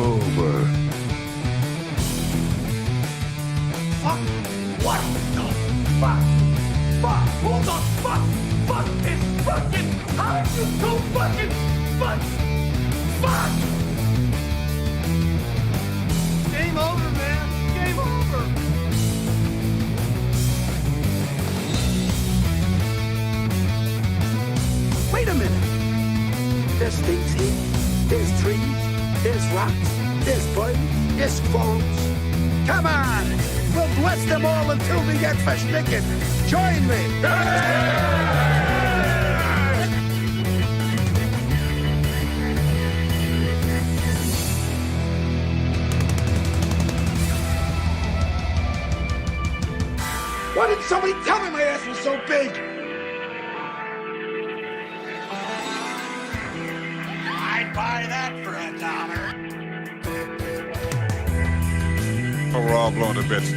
over. Fuck! What the fuck? Fuck! Who the fuck is fucking? How are you so fucking fuck? Fuck! Game over, man. Game over. Wait a minute. There's things here. There's trees. There's rocks. There's birds. There's squirrels. Come on! We'll bless them all until we get versticken. Join me! Why didn't somebody tell me my ass was so big? I'd buy that for $1. Oh, we're all blown to bits.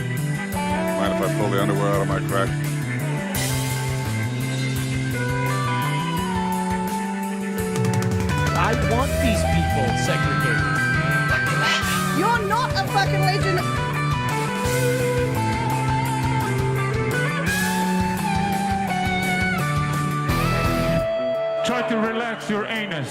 Mind if I pull the underwear out of my crack? I want these people segregated. You're not a fucking legend. Try to relax your anus.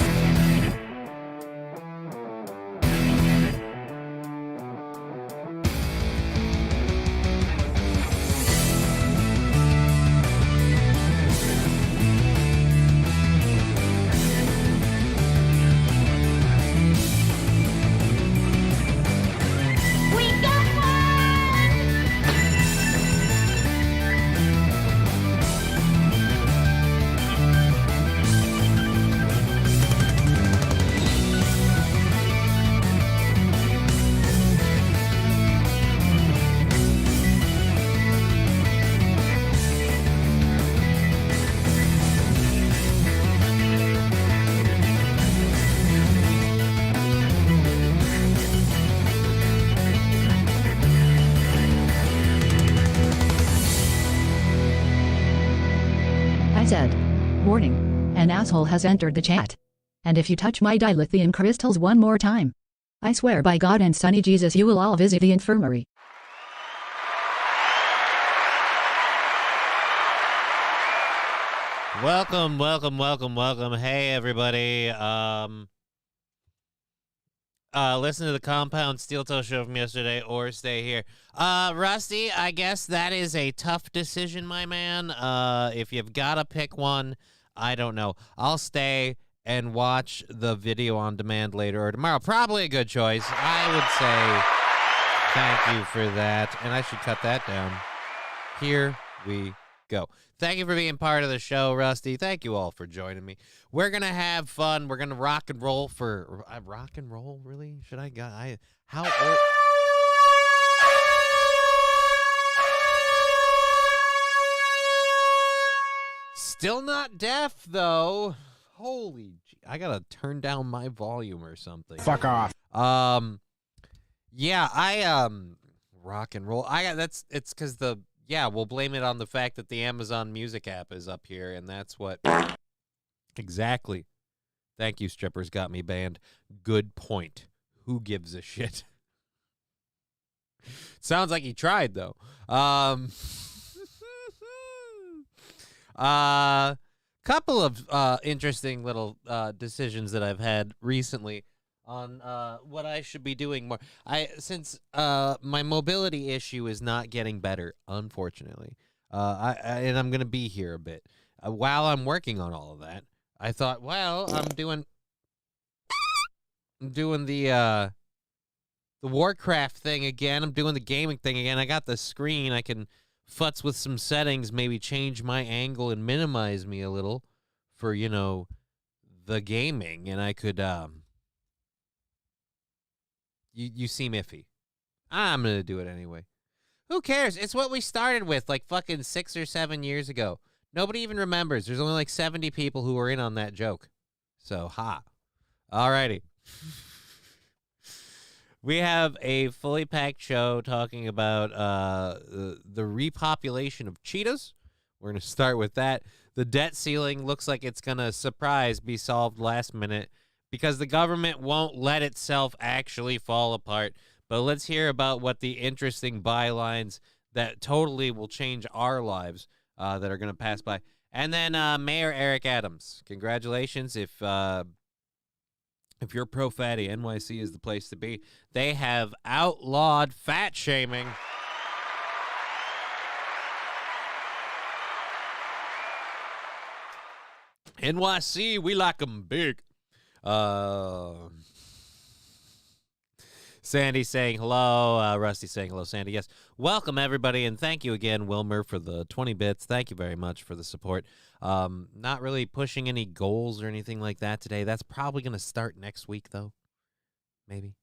Said. Warning. An asshole has entered the chat. And if you touch my dilithium crystals one more time, I swear by God and Sonny Jesus you will all visit the infirmary. Welcome. Hey, everybody. Listen to the Compound Steel Toe show from yesterday or stay here. Rusty, I guess that is a tough decision, my man. If you've got to pick one, I don't know. I'll stay and watch the video on demand later or tomorrow. Probably a good choice. I would say thank you for that. And I should cut that down. Here we go. Thank you for being part of the show, Rusty. Thank you all for joining me. We're going to have fun. We're going to rock and roll for... rock and roll? Really? Should I go? How old... Still not deaf, though. Holy... I got to turn down my volume or something. Fuck off. Yeah, rock and roll. It's because the... Yeah, we'll blame it on the fact that the Amazon Music app is up here, and that's what... Exactly. Thank you, strippers got me banned. Good point. Who gives a shit? Sounds like he tried, though. Couple of interesting little decisions that I've had recently on what I should be doing more. Since my mobility issue is not getting better, unfortunately, and I'm gonna be here a bit while I'm working on all of that. I thought, well, I'm doing the Warcraft thing again. I'm doing the gaming thing again. I got the screen. I can futz with some settings, maybe change my angle and minimize me a little for the gaming, and I could You seem iffy. I'm going to do it anyway. Who cares? It's what we started with like fucking 6 or 7 years ago. Nobody even remembers. There's only like 70 people who were in on that joke. So, ha. Alrighty. We have a fully packed show talking about the repopulation of cheetahs. We're going to start with that. The debt ceiling looks like it's going to be solved last minute because the government won't let itself actually fall apart. But let's hear about what the interesting bylines that totally will change our lives that are going to pass by. And then Mayor Eric Adams, congratulations. If you're pro-fatty, NYC is the place to be. They have outlawed fat shaming. NYC, we like them big. Sandy saying hello. Rusty saying hello, Sandy. Yes. Welcome, everybody, and thank you again, Wilmer, for the 20 bits. Thank you very much for the support. Not really pushing any goals or anything like that today. That's probably going to start next week, though. Maybe.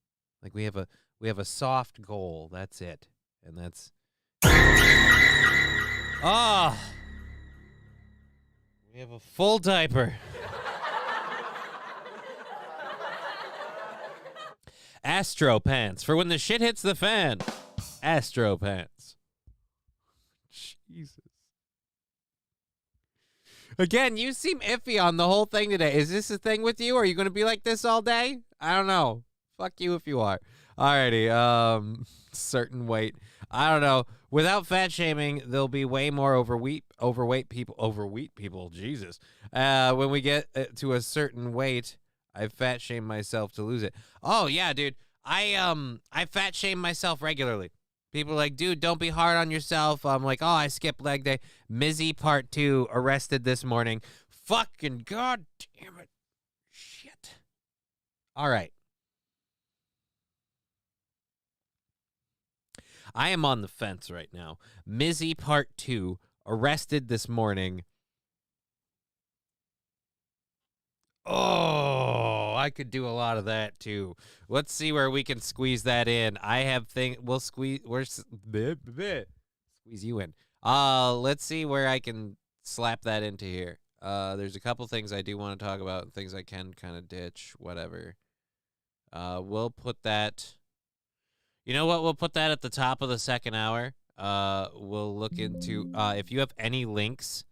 Like we have a soft goal. That's it. And that's we have a full diaper. Astro pants for when the shit hits the fan. Astro pants. Jesus. Again, you seem iffy on the whole thing today. Is this a thing with you? Are you going to be like this all day? I don't know. Fuck you if you are. Alrighty. Certain weight. I don't know. Without fat shaming, there'll be way more overweight people. Jesus. When we get to a certain weight, I fat shame myself to lose it. Oh yeah, dude. I fat shame myself regularly. People are like, dude, don't be hard on yourself. I'm like, oh, I skipped leg day. Mizzy Part 2 arrested this morning. Fucking god damn it. Shit. All right. I am on the fence right now. Mizzy Part 2 arrested this morning. Oh, I could do a lot of that too. Let's see where we can squeeze that in. I have we'll squeeze squeeze you in. Let's see where I can slap that into here. There's a couple things I do want to talk about, things I can kind of ditch, whatever. We'll put that. You know what? We'll put that at the top of the second hour. We'll look into if you have any links.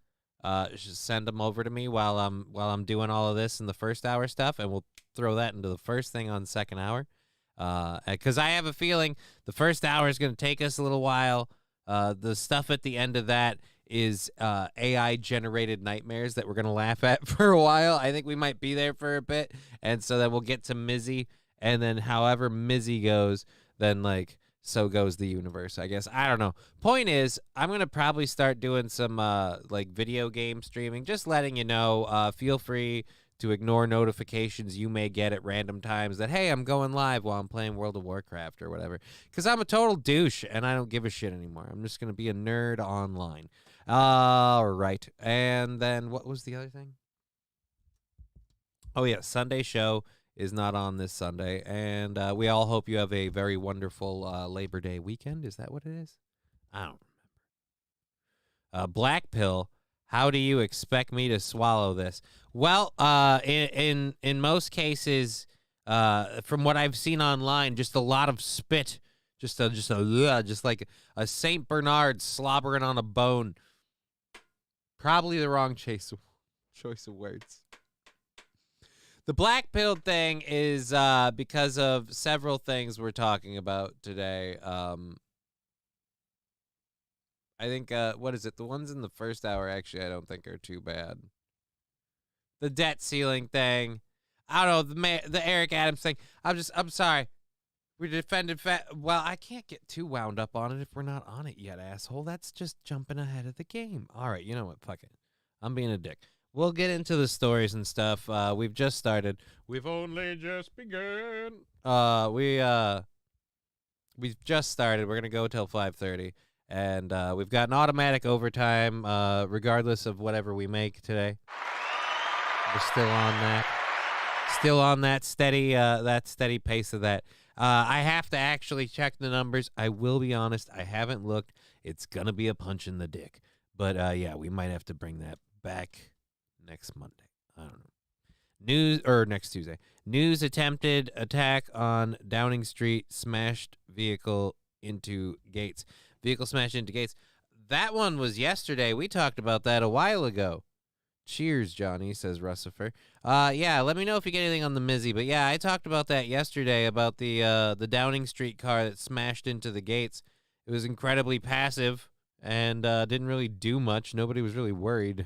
Just send them over to me while I'm doing all of this in the first hour stuff, and we'll throw that into the first thing on the second hour. Because I have a feeling the first hour is going to take us a little while. The stuff at the end of that is AI generated nightmares that we're going to laugh at for a while. I think we might be there for a bit, and so then we'll get to Mizzy, and then however Mizzy goes, then like. So goes the universe, I guess. I don't know. Point is, I'm going to probably start doing some like video game streaming, just letting you know. Feel free to ignore notifications you may get at random times that, hey, I'm going live while I'm playing World of Warcraft or whatever. Because I'm a total douche, and I don't give a shit anymore. I'm just going to be a nerd online. All right. And then what was the other thing? Oh, yeah, Sunday show is not on this Sunday, and we all hope you have a very wonderful Labor Day weekend. Is that what it is? I don't remember. Black pill. How do you expect me to swallow this? Well, in most cases, from what I've seen online, just a lot of spit, just like a Saint Bernard slobbering on a bone. Probably the wrong choice of words. The black pill thing is because of several things we're talking about today. I think, what is it? The ones in the first hour, actually, I don't think are too bad. The debt ceiling thing. I don't know, the Eric Adams thing. I'm sorry. We defended Well, I can't get too wound up on it if we're not on it yet, asshole. That's just jumping ahead of the game. All right, you know what? Fuck it. I'm being a dick. We'll get into the stories and stuff. We've just started. We've only just begun. We've just started. We're gonna go till 5:30, and we've got an automatic overtime, regardless of whatever we make today. We're still on that steady pace of that. I have to actually check the numbers. I will be honest. I haven't looked. It's gonna be a punch in the dick, but yeah, we might have to bring that back next Monday. I don't know. Next Tuesday. News attempted attack on Downing Street, smashed vehicle into gates. Vehicle smashed into gates. That one was yesterday. We talked about that a while ago. Cheers, Johnny, says Russifer. Yeah, let me know if you get anything on the Mizzy. But yeah, I talked about that yesterday about the Downing Street car that smashed into the gates. It was incredibly passive and didn't really do much. Nobody was really worried.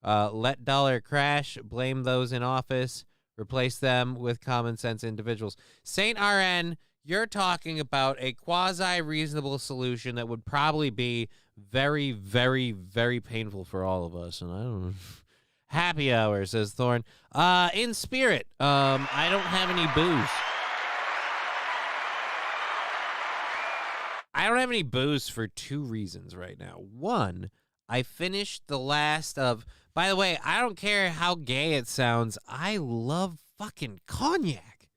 Let dollar crash, blame those in office, replace them with common sense individuals. Saint RN, you're talking about a quasi-reasonable solution that would probably be very, very, very painful for all of us. And I don't know. Happy hour, says Thorn. In spirit, I don't have any booze. I don't have any booze for 2 reasons right now. One, I finished the last of... By the way, I don't care how gay it sounds. I love fucking cognac.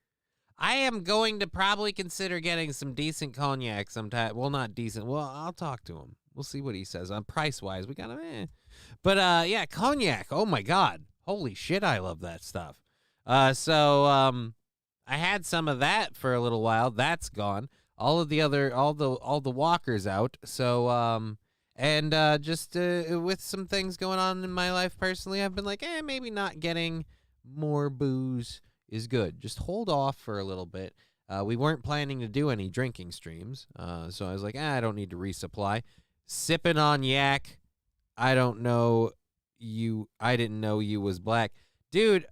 I am going to probably consider getting some decent cognac sometime. Well, not decent. Well, I'll talk to him. We'll see what he says. Price-wise, we got to... But, yeah, cognac. Oh, my God. Holy shit, I love that stuff. So, I had some of that for a little while. That's gone. All of the other... All the walkers out. So, and just with some things going on in my life personally, I've been like, maybe not getting more booze is good. Just hold off for a little bit. We weren't planning to do any drinking streams, so I was like, I don't need to resupply. Sipping on yak. I don't know you. I didn't know you was black, dude.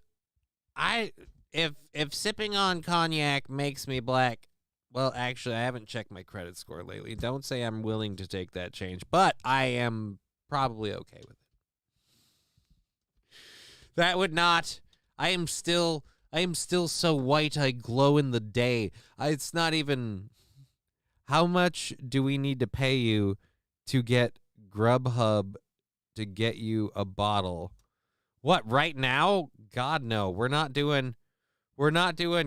If sipping on cognac makes me black. Well, actually, I haven't checked my credit score lately. Don't say I'm willing to take that change, but I am probably okay with it. That would not. I am still so white I glow in the day. It's not even. How much do we need to pay you to get Grubhub to get you a bottle? What, right now? God, no. We're not doing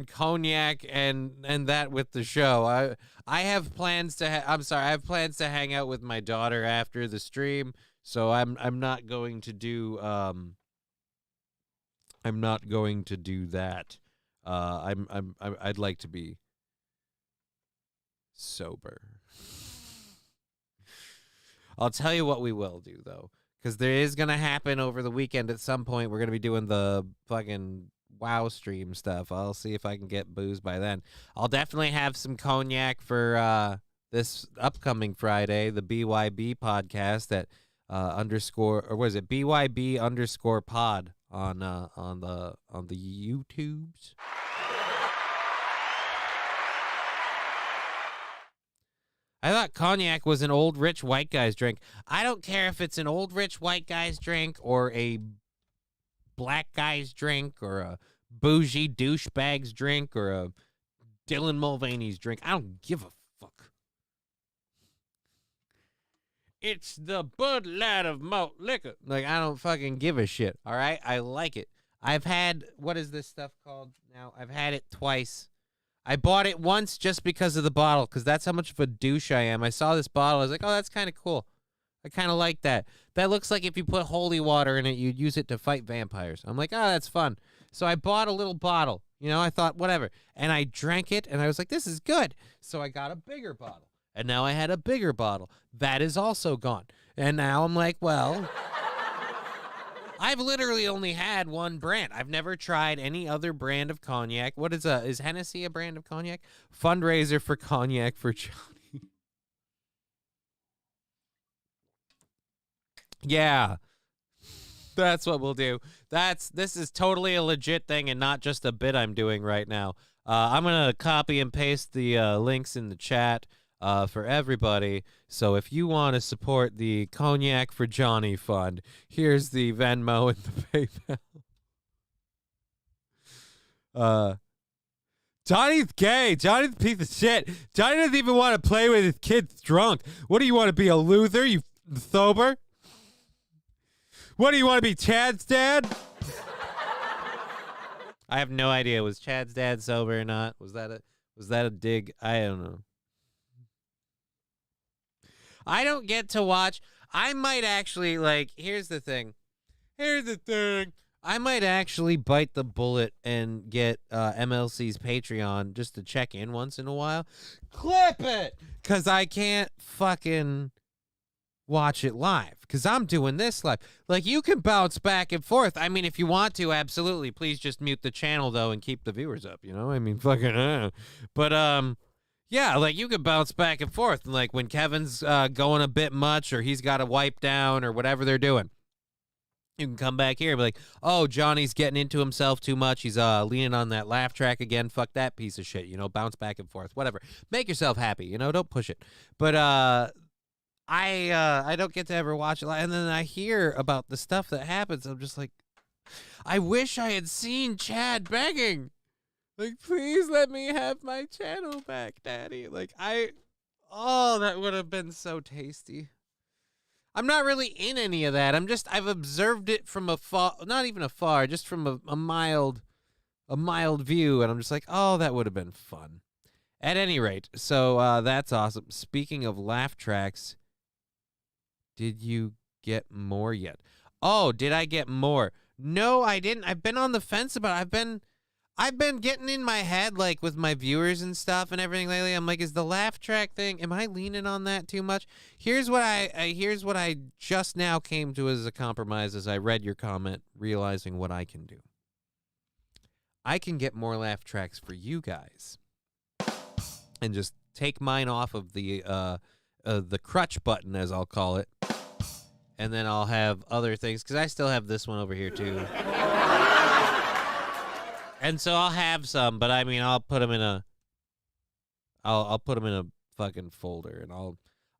cognac and that with the show. I have plans to I have plans to hang out with my daughter after the stream, so I'm not going to do that. I'd like to be sober. I'll tell you what we will do though, because there is going to happen over the weekend at some point. We're going to be doing the fucking WoW stream stuff. I'll see if I can get booze by then. I'll definitely have some cognac for this upcoming Friday, the BYB podcast at BYB_pod on the YouTubes. I thought cognac was an old rich white guy's drink. I don't care if it's an old rich white guy's drink or a black guy's drink or a bougie douchebag's drink or a Dylan Mulvaney's drink. I don't give a fuck. It's the Bud Light of malt liquor. Like, I don't fucking give a shit, all right? I like it. I've had, what is this stuff called now? I've had it twice. I bought it once just because of the bottle, because that's how much of a douche I am. I saw this bottle. I was like, oh, that's kind of cool. I kind of like that. That looks like if you put holy water in it, you'd use it to fight vampires. I'm like, oh, that's fun. So I bought a little bottle. You know, I thought, whatever. And I drank it, and I was like, this is good. So I got a bigger bottle. And now I had a bigger bottle. That is also gone. And now I'm like, well, I've literally only had one brand. I've never tried any other brand of cognac. What is Hennessy a brand of cognac? Fundraiser for cognac for Johnny. Yeah. That's what we'll do. This is totally a legit thing and not just a bit I'm doing right now. I'm going to copy and paste the links in the chat for everybody. So if you want to support the Cognac for Johnny Fund, here's the Venmo and the PayPal. Johnny's gay. Johnny's a piece of shit. Johnny doesn't even want to play with his kids drunk. What do you want to be, a loser? You sober? What do you want to be, Chad's dad? I have no idea. Was Chad's dad sober or not? Was that a dig? I don't know. I don't get to watch. I might actually, like, here's the thing. I might actually bite the bullet and get MLC's Patreon just to check in once in a while. Clip it! Because I can't fucking watch it live because I'm doing this live. Like, you can bounce back and forth. I mean, if you want to, absolutely. Please just mute the channel, though, and keep the viewers up, you know? I mean, fucking, But, yeah, like, you can bounce back and forth. And, like, when Kevin's going a bit much or he's got to wipe down or whatever they're doing, you can come back here and be like, oh, Johnny's getting into himself too much. He's leaning on that laugh track again. Fuck that piece of shit, you know? Bounce back and forth, whatever. Make yourself happy, you know? Don't push it. But, I don't get to ever watch it, and then I hear about the stuff that happens. I'm just like, I wish I had seen Chad begging, like, please let me have my channel back, Daddy. Like, that would have been so tasty. I'm not really in any of that. I've observed it from afar, not even afar, just from a mild view, and I'm just like, oh, that would have been fun. At any rate, so that's awesome. Speaking of laugh tracks. Did you get more yet? Oh, did I get more? No, I didn't. I've been on the fence about it. I've been getting in my head, like, with my viewers and stuff and everything lately. I'm like, is the laugh track thing, am I leaning on that too much? Here's what I just now came to as a compromise as I read your comment, realizing what I can do. I can get more laugh tracks for you guys and just take mine off of the crutch button, as I'll call it. And then I'll have other things, because I still have this one over here, too. And so I'll have some, but I mean, I'll put them in a fucking folder, and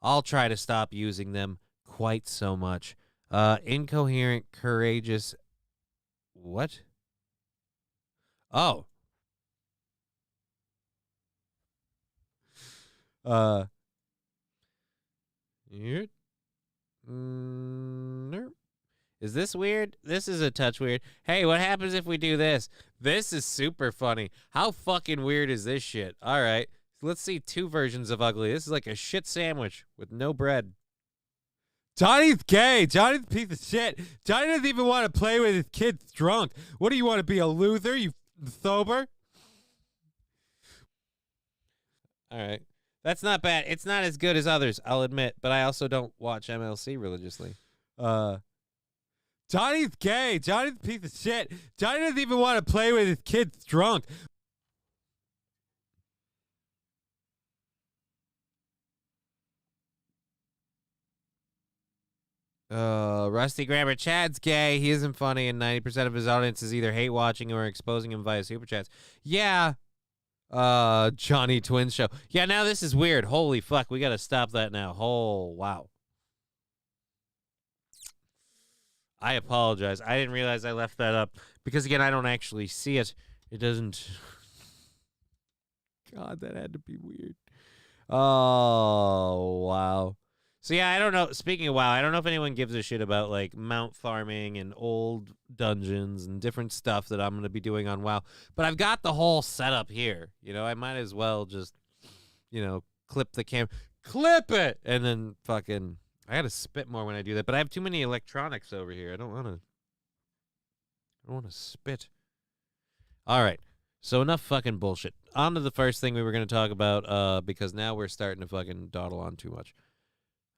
I'll try to stop using them quite so much. Incoherent, courageous. What? Oh. Here. Nope. Is this weird? This is a touch weird. Hey, what happens if we do this? This is super funny. How fucking weird is this shit? All right. Let's see two versions of ugly. This is like a shit sandwich with no bread. Johnny's gay. Johnny's a piece of shit. Johnny doesn't even want to play with his kids drunk. What do you want to be, a loser? You sober? All right. That's not bad. It's not as good as others, I'll admit, but I also don't watch MLC religiously. Johnny's gay. Johnny's a piece of shit. Johnny doesn't even want to play with his kids drunk. Rusty Grammar. Chad's gay. He isn't funny, and 90% of his audience is either hate watching or exposing him via super chats. Yeah. Johnny Twins show. Yeah, now this is weird. Holy fuck, we gotta stop that now. Oh, wow. I apologize. I didn't realize I left that up. Because, again, I don't actually see it. It doesn't... God, that had to be weird. Oh, wow. So, yeah, I don't know. Speaking of WoW, I don't know if anyone gives a shit about, like, mount farming and old dungeons and different stuff that I'm going to be doing on WoW. But I've got the whole setup here. You know, I might as well just, you know, clip the camera. Clip it! And then fucking... I got to spit more when I do that. But I have too many electronics over here. I don't want to spit. All right. So enough fucking bullshit. On to the first thing we were going to talk about, because now we're starting to fucking dawdle on too much.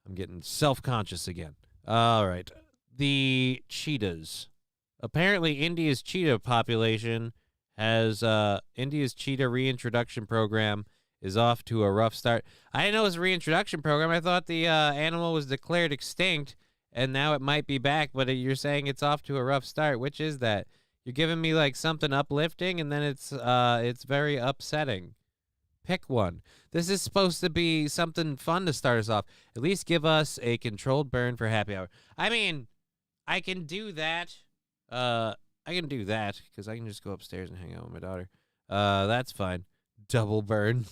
I'm getting self-conscious again. All right. The cheetahs. Apparently, India's cheetah population has, India's cheetah reintroduction program is off to a rough start. I didn't know it was a reintroduction program. I thought the animal was declared extinct, and now it might be back, but you're saying it's off to a rough start. Which is that? You're giving me, like, something uplifting, and then it's very upsetting. Pick one. This is supposed to be something fun to start us off. At least give us a controlled burn for happy hour. I mean, I can do that. I can do that, because I can just go upstairs and hang out with my daughter. That's fine. Double burn.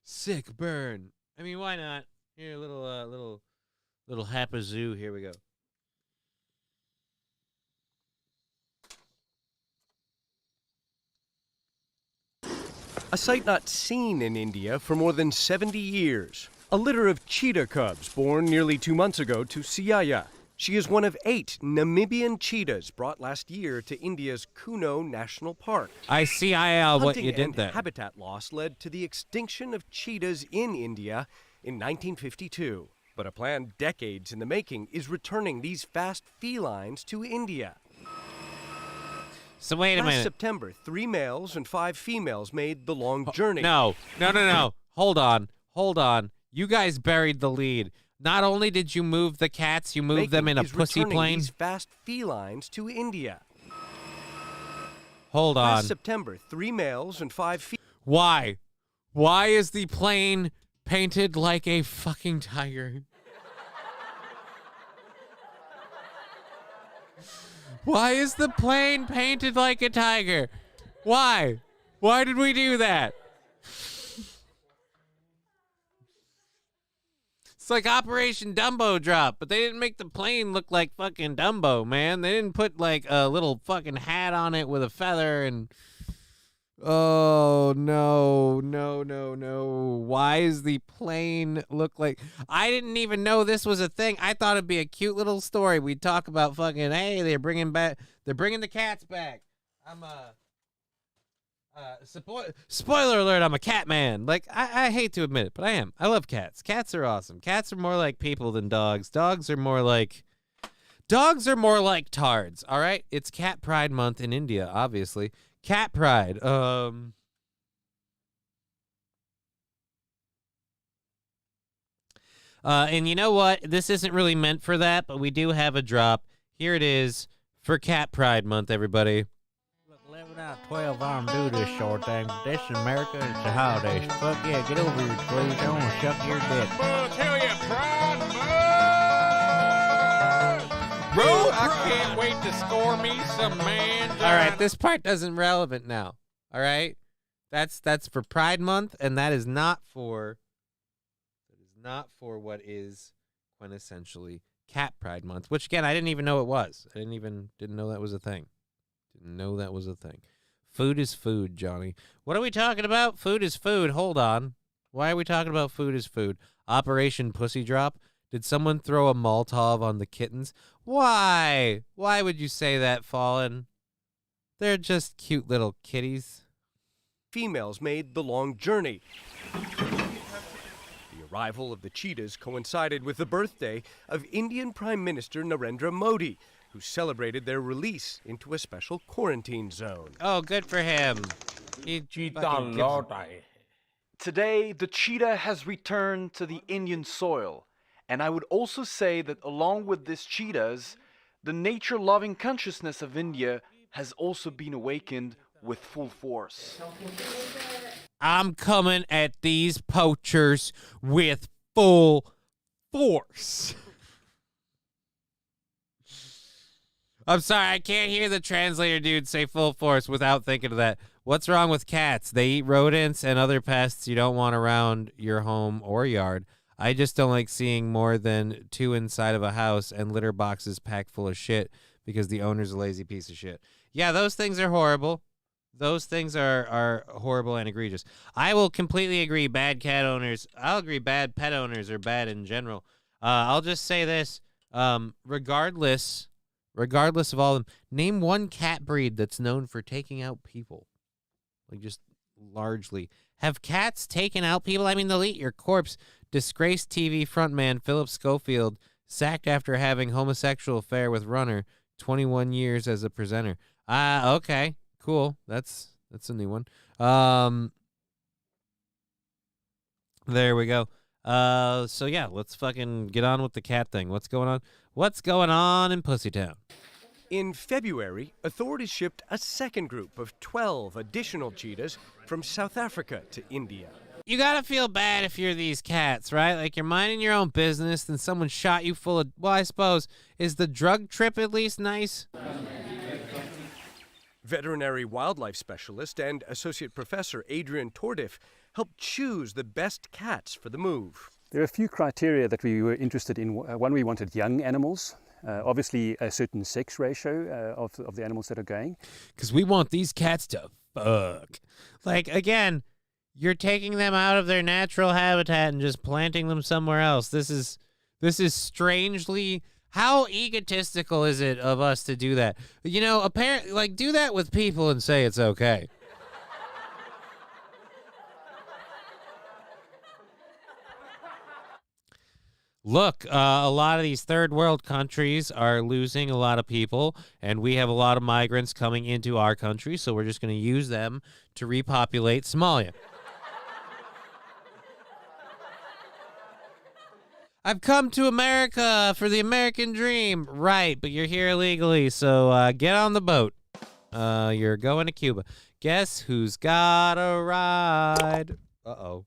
Sick burn. I mean, why not? Here, a little hapazoo. Here we go. A sight not seen in India for more than 70 years. A litter of cheetah cubs born nearly 2 months ago to Siaya. She is one of 8 Namibian cheetahs brought last year to India's Kuno National Park. I see what you did there. Habitat loss led to the extinction of cheetahs in India in 1952. But a plan decades in the making is returning these fast felines to India. So wait a Last minute. September, 3 males and 5 females made the long journey. No. Hold on. You guys buried the lead. Not only did you move the cats, you moved them in a pussy plane. These fast felines to India. Hold on. Last September, 3 males and 5 females. Why? Why is the plane painted like a fucking tiger? Why is the plane painted like a tiger? Why? Why did we do that? It's like Operation Dumbo Drop, but they didn't make the plane look like fucking Dumbo, man. They didn't put like a little fucking hat on it with a feather and... Oh, no. Why does the plane look like... I didn't even know this was a thing. I thought it'd be a cute little story. We'd talk about fucking, hey, they're bringing the cats back. I'm spoiler alert, I'm a cat man. Like, I hate to admit it, but I am. I love cats. Cats are awesome. Cats are more like people than dogs. Dogs are more like tards, all right? It's Cat Pride Month in India, obviously. Cat Pride. And you know what? This isn't really meant for that, but we do have a drop. Here it is for Cat Pride Month, everybody. 11 out of 12 armed do this short thing. This in America, it's the holidays. Fuck yeah, get over here, please. I want to suck your dick. Tell you, Pride Month! Bro, I can't wait to score me some man. All right, this part doesn't relevant now. All right, that's for Pride Month, and that is not for what is quintessentially Cat Pride Month. Which again, I didn't even know it was. I didn't know that was a thing. Didn't know that was a thing. Food is food, Johnny. What are we talking about? Food is food. Hold on. Why are we talking about food is food? Operation Pussy Drop. Did someone throw a Molotov on the kittens? Why? Why would you say that, Fallen? They're just cute little kitties. Females made the long journey. The arrival of the cheetahs coincided with the birthday of Indian Prime Minister Narendra Modi, who celebrated their release into a special quarantine zone. Oh, good for him. Today, the cheetah has returned to the Indian soil. And I would also say that along with these cheetahs, the nature-loving consciousness of India has also been awakened with full force. I'm coming at these poachers with full force. I'm sorry, I can't hear the translator dude say full force without thinking of that. What's wrong with cats? They eat rodents and other pests you don't want around your home or yard. I just don't like seeing more than 2 inside of a house and litter boxes packed full of shit because the owner's a lazy piece of shit. Yeah, those things are horrible. Those things are horrible and egregious. I will completely agree bad cat owners. I'll agree bad pet owners are bad in general. I'll just say this. Regardless of all of them, name one cat breed that's known for taking out people. Like, just largely. Have cats taken out people? I mean, they'll eat your corpse. Disgraced TV frontman Philip Schofield sacked after having homosexual affair with Runner, 21 years as a presenter. Okay, cool. That's a new one. There we go. So yeah, let's fucking get on with the cat thing. What's going on? What's going on in Pussytown? In February, authorities shipped a second group of 12 additional cheetahs from South Africa to India. You gotta feel bad if you're these cats, right? Like, you're minding your own business, then someone shot you full of... Well, I suppose, is the drug trip at least nice? Veterinary wildlife specialist and associate professor Adrian Tordiff helped choose the best cats for the move. There are a few criteria that we were interested in. One, we wanted young animals. Obviously, a certain sex ratio of the animals that are going. Because we want these cats to fuck. Like, again, you're taking them out of their natural habitat and just planting them somewhere else. This is strangely... How egotistical is it of us to do that? You know, apparently, like, do that with people and say it's okay. look, a lot of these third world countries are losing a lot of people, and we have a lot of migrants coming into our country, so we're just going to use them to repopulate Somalia. I've come to America for the American dream. Right, but you're here illegally, so get on the boat. You're going to Cuba. Guess who's got a ride? Uh-oh.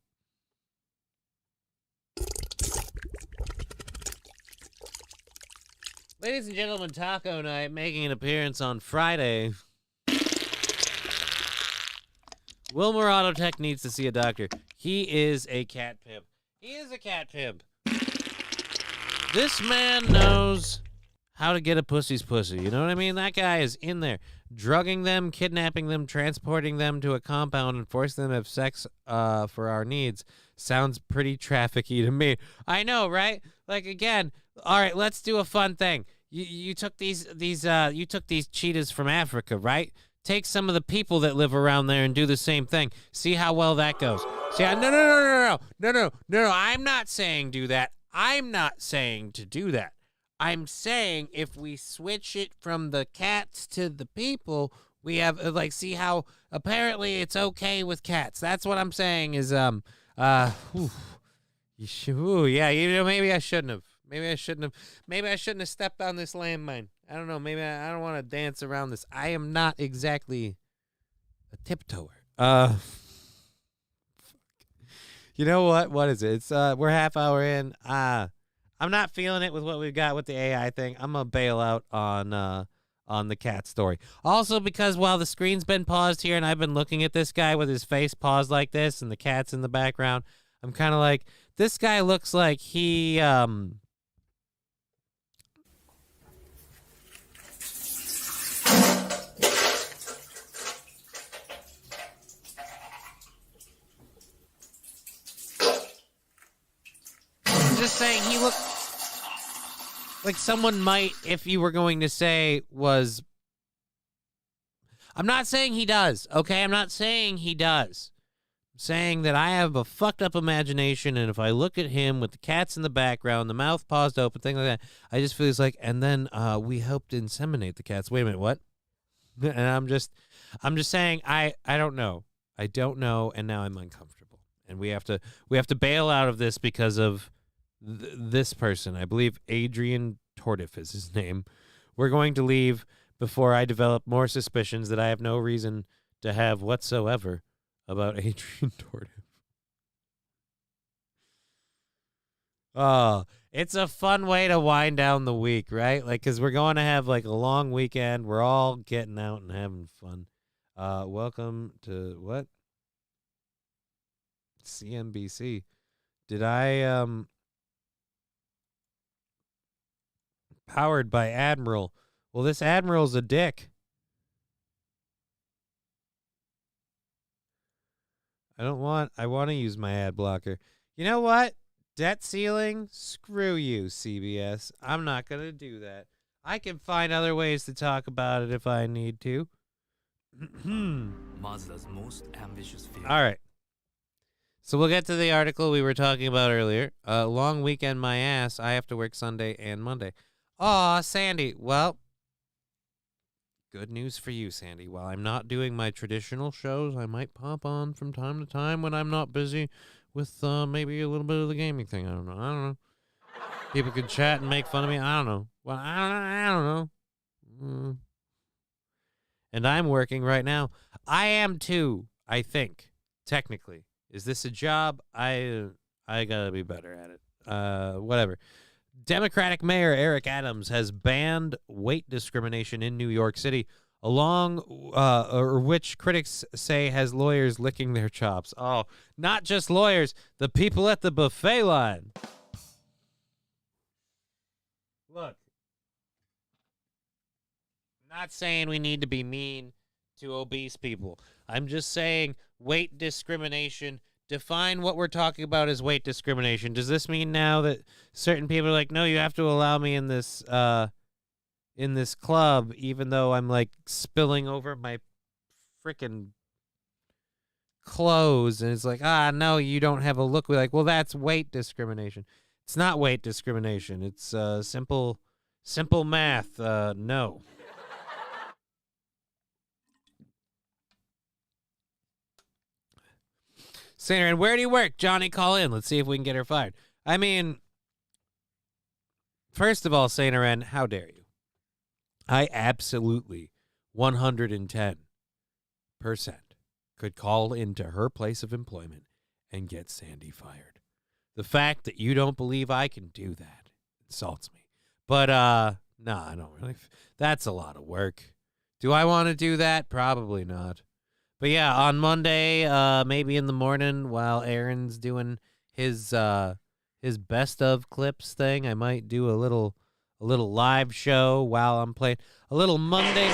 Ladies and gentlemen, Taco Night making an appearance on Friday. Will Morado Tech needs to see a doctor. He is a cat pimp. He is a cat pimp. This man knows how to get a pussy's pussy. You know what I mean? That guy is in there, drugging them, kidnapping them, transporting them to a compound, and forcing them to have sex for our needs. Sounds pretty trafficky to me. I know, right? Like, again, all right, let's do a fun thing. You took these cheetahs from Africa, right? Take some of the people that live around there and do the same thing. See how well that goes. See, no. I'm not saying do that. I'm not saying to do that. I'm saying if we switch it from the cats to the people, we have see how apparently it's okay with cats. That's what I'm saying is yeah, maybe I shouldn't have. Maybe I shouldn't have stepped on this landmine. I don't know. Maybe I don't want to dance around this. I am not exactly a tiptoeer. You know what? What is it? It's we're half hour in. I'm not feeling it with what we've got with the AI thing. I'm gonna bail out on the cat story. Also, because while the screen's been paused here and I've been looking at this guy with his face paused like this and the cat's in the background, I'm kind of like, this guy looks like he just saying he looked like someone might, if you were going to say was, I'm not saying he does, okay? I'm not saying he does. I'm saying that I have a fucked up imagination, and if I look at him with the cats in the background, the mouth paused open, things like that, I just feel like, and then we helped inseminate the cats. Wait a minute, what? And I'm just saying, I don't know. I don't know, and now I'm uncomfortable. And we have to bail out of this because of this person. I believe Adrian Tordiff is his name. We're going to leave before I develop more suspicions that I have no reason to have whatsoever about Adrian Tordiff. Oh, it's a fun way to wind down the week, right? Like, because we're going to have like a long weekend. We're all getting out and having fun. Welcome to what? CNBC. Did I powered by Admiral. Well, this Admiral's a dick. I want to use my ad blocker. You know what? Debt ceiling? Screw you, CBS. I'm not going to do that. I can find other ways to talk about it if I need to. Mazda's most ambitious vehicle. All right. So we'll get to the article we were talking about earlier. Long weekend, my ass. I have to work Sunday and Monday. Aw, Sandy. Well, good news for you, Sandy. While I'm not doing my traditional shows, I might pop on from time to time when I'm not busy with maybe a little bit of the gaming thing. I don't know. People can chat and make fun of me. I don't know. Well, I don't know. And I'm working right now. I am too, I think, technically. Is this a job? I gotta be better at it. Whatever. Democratic Mayor Eric Adams has banned weight discrimination in New York City, which critics say has lawyers licking their chops. Oh, not just lawyers, the people at the buffet line. Look, I'm not saying we need to be mean to obese people. I'm just saying weight discrimination. Define what we're talking about as weight discrimination. Does this mean now that certain people are like, no, you have to allow me in this club, even though I'm like spilling over my freaking clothes, and it's like, no, you don't have a look. We're like, well, that's weight discrimination. It's not weight discrimination. It's simple math. No. Saint Ren, where do you work? Johnny, call in. Let's see if we can get her fired. I mean, first of all, Saint Ren, how dare you? I absolutely 110% could call into her place of employment and get Sandy fired. The fact that you don't believe I can do that insults me. But, no, I don't really. That's a lot of work. Do I want to do that? Probably not. But yeah, on Monday, maybe in the morning while Aaron's doing his best of clips thing, I might do a little live show while I'm playing a little Monday.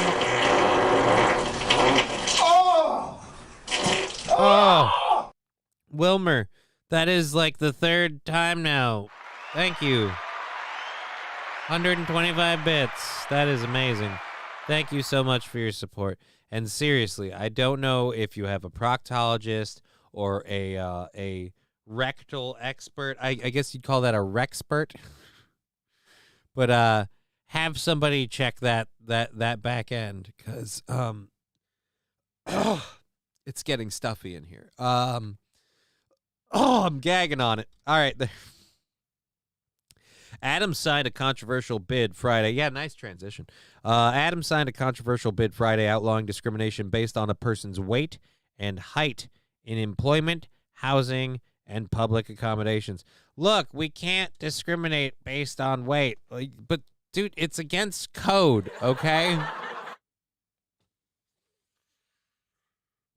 Oh, Wilmer, that is like the third time now. Thank you. 125 bits. That is amazing. Thank you so much for your support. And seriously, I don't know if you have a proctologist or a rectal expert. I guess you'd call that a rexpert. But have somebody check that back end, because it's getting stuffy in here. I'm gagging on it. All right. Adam signed a controversial bid Friday. Yeah, nice transition. Adam signed a controversial bid Friday outlawing discrimination based on a person's weight and height in employment, housing, and public accommodations. Look, we can't discriminate based on weight. But, dude, it's against code, okay?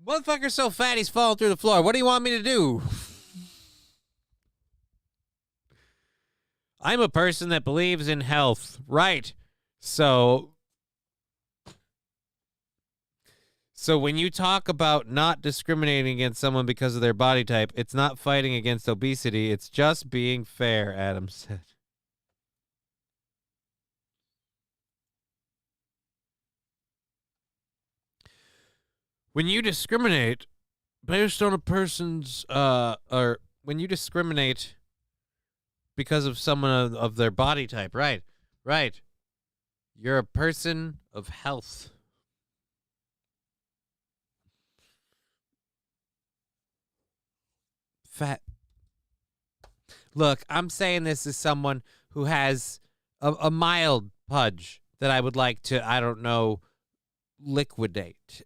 Motherfucker's so fat he's falling through the floor. What do you want me to do? I'm a person that believes in health. Right. So when you talk about not discriminating against someone because of their body type, it's not fighting against obesity. It's just being fair, Adam said. When you discriminate based on a person's, or when you discriminate because of someone of their body type, right. You're a person of health. Fat. Look, I'm saying this as someone who has a mild pudge that I would like to, I don't know, liquidate.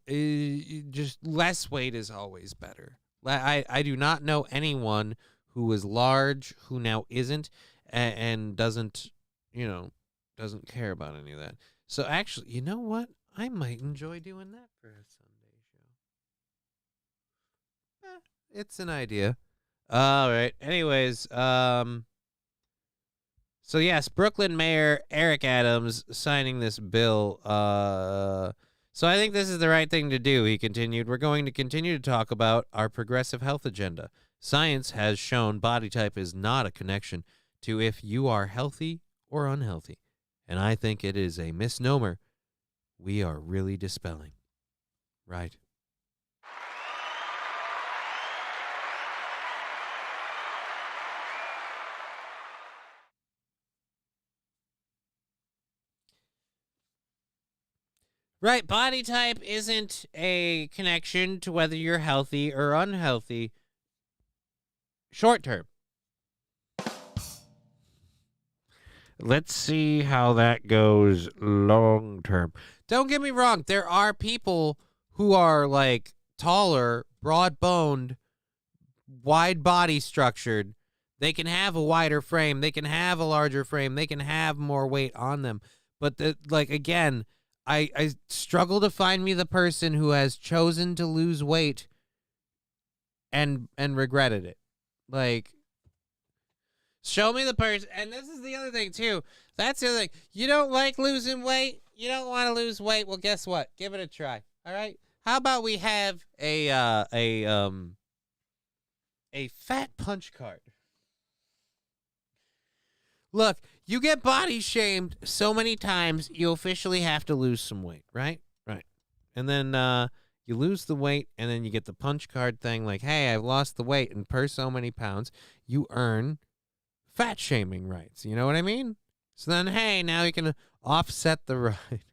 Just less weight is always better. I do not know anyone who was large, who now isn't, and doesn't care about any of that. So actually, you know what? I might enjoy doing that for a Sunday show. It's an idea. All right. Anyways, so yes, Brooklyn Mayor Eric Adams signing this bill. So I think this is the right thing to do, he continued. We're going to continue to talk about our progressive health agenda. Science has shown body type is not a connection to if you are healthy or unhealthy. And I think it is a misnomer we are really dispelling. Right. Right, body type isn't a connection to whether you're healthy or unhealthy. Short term. Let's see how that goes long term. Don't get me wrong, there are people who are like taller, broad-boned, wide body structured. They can have a wider frame, they can have a larger frame, they can have more weight on them. But again, I struggle to find me the person who has chosen to lose weight and regretted it. Like, show me the person. And this is the other thing, too. That's the other thing. You don't like losing weight? You don't want to lose weight? Well, guess what? Give it a try. All right? How about we have a fat punch card? Look, you get body shamed so many times, you officially have to lose some weight, right? Right. And then you lose the weight, and then you get the punch card thing like, hey, I've lost the weight, and per so many pounds, you earn fat shaming rights. You know what I mean? So then, hey, now you can offset the ride.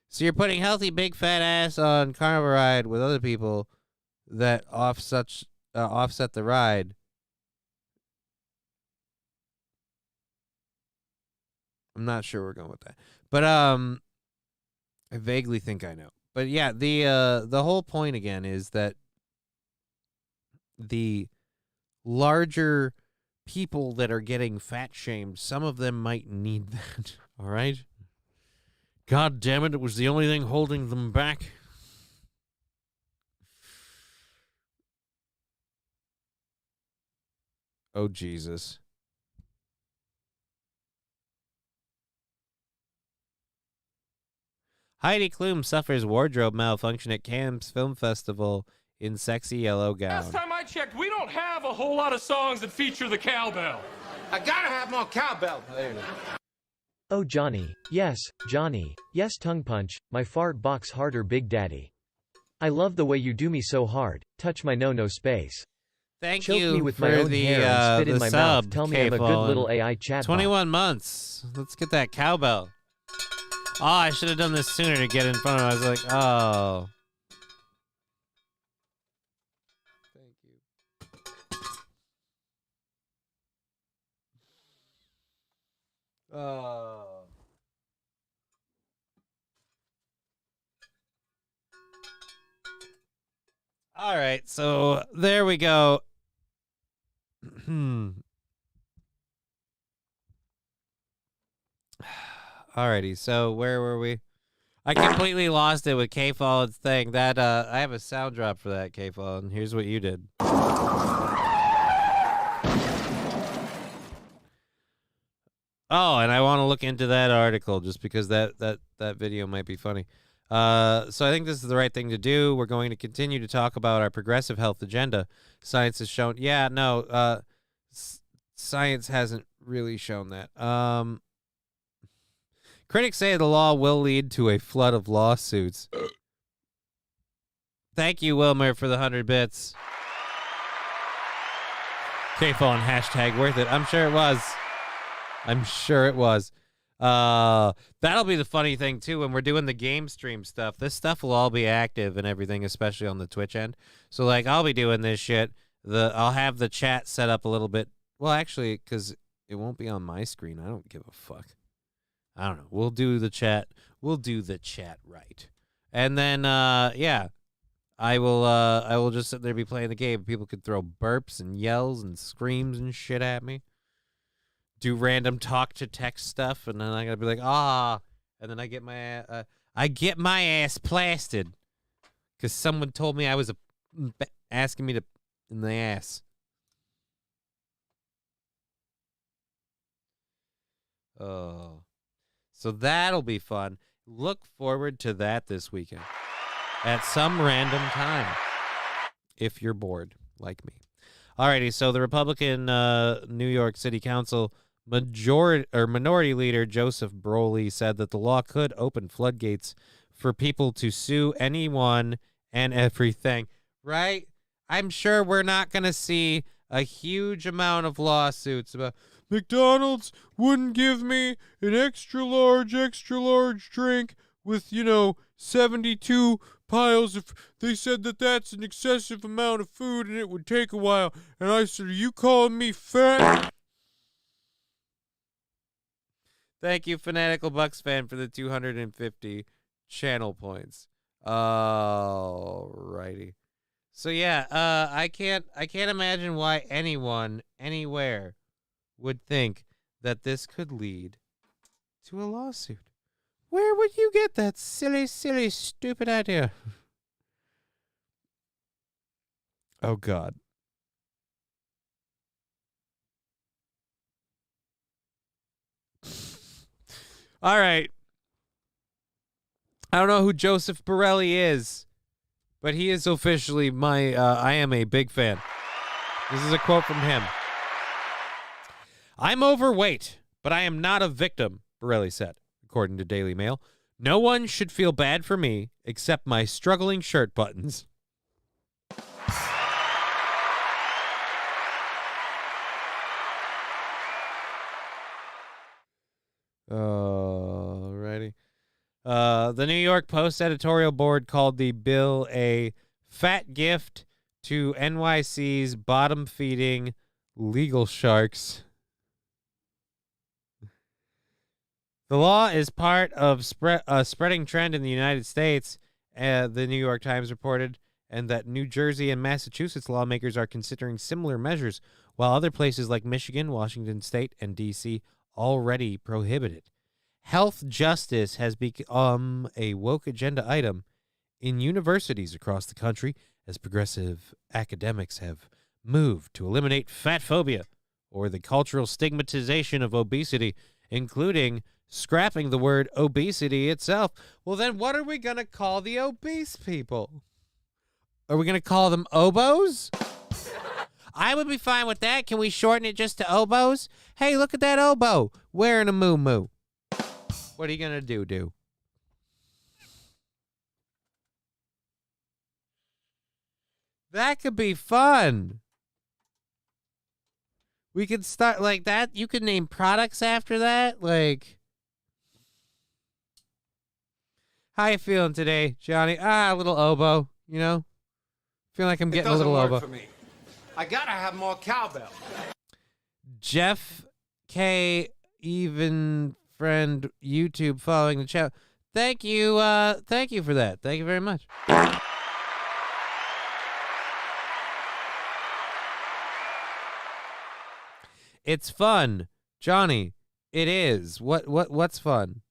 So you're putting healthy big fat ass on carnival ride with other people that offset the ride. I'm not sure we're going with that, but I vaguely think I know. But yeah, the whole point again is that the larger people that are getting fat shamed, some of them might need that. All right. God damn it! It was the only thing holding them back. Oh Jesus. Heidi Klum suffers wardrobe malfunction at Cannes Film Festival in sexy yellow gown. Last time I checked, we don't have a whole lot of songs that feature the cowbell. I gotta have more cowbell. Oh Johnny, yes, Johnny, yes tongue punch, my fart box harder Big Daddy. I love the way you do me so hard, touch my no space. Thank Choke you me with for my own the, hair and spit in my sub, mouth, tell me I'm a good little AI chatbot. 21 months. Let's get that cowbell. Oh, I should have done this sooner to get in front of him. I was like, oh. Thank you. Oh. All right, so there we go. Alrighty, so where were we? I completely lost it with K-Fallen's thing. That I have a sound drop for that, K-Fallen. Here's what you did. Oh, and I want to look into that article just because that video might be funny. So I think this is the right thing to do. We're going to continue to talk about our progressive health agenda. Science has shown, science hasn't really shown that. Critics say the law will lead to a flood of lawsuits. Thank you, Wilmer, for the 100 bits. K-Phone, hashtag worth it. I'm sure it was. That'll be the funny thing, too, when we're doing the game stream stuff. This stuff will all be active and everything, especially on the Twitch end. So, like, I'll be doing this shit. I'll have the chat set up a little bit. Well, actually, because it won't be on my screen. I don't give a fuck. I don't know. We'll do the chat. We'll do the chat right. And then, I will just sit there and be playing the game. People could throw burps and yells and screams and shit at me. Do random talk to text stuff, and then I gotta be like, and then I get my ass plastered because someone told me I was asking me to in the ass. Oh. So that'll be fun. Look forward to that this weekend at some random time if you're bored like me. Alrighty, so the Republican New York City Council minority leader Joseph Broley said that the law could open floodgates for people to sue anyone and everything. Right? I'm sure we're not going to see a huge amount of lawsuits about McDonald's wouldn't give me an extra large drink with, 72 piles of... They said that that's an excessive amount of food and it would take a while. And I said, are you calling me fat? Thank you, Fanatical Bucks fan, for the 250 channel points. Alrighty. So yeah, I can't imagine why anyone, anywhere, would think that this could lead to a lawsuit. Where would you get that silly, stupid idea? Oh, God. All right. I don't know who Joseph Borelli is, but he is officially my, I am a big fan. This is a quote from him. I'm overweight, but I am not a victim, Borelli said, according to Daily Mail. No one should feel bad for me except my struggling shirt buttons. The New York Post editorial board called the bill a fat gift to NYC's bottom-feeding legal sharks. The law is part of a spreading trend in the United States, the New York Times reported, and that New Jersey and Massachusetts lawmakers are considering similar measures, while other places like Michigan, Washington State, and D.C. already prohibit it. Health justice has become a woke agenda item in universities across the country as progressive academics have moved to eliminate fat phobia or the cultural stigmatization of obesity, including scrapping the word obesity itself. Well, then what are we going to call the obese people? Are we going to call them obos? I would be fine with that. Can we shorten it just to obos? Hey, look at that obo wearing a moo-moo. What are you going to do? That could be fun. We could start like that. You could name products after that. Like, how you feeling today, Johnny? A little oboe, you know? Feel like I'm getting a little oboe. For me. I gotta have more cowbell. Jeff K. Even friend YouTube following the chat. Thank you for that. Thank you very much. It's fun, Johnny. It is. What's fun?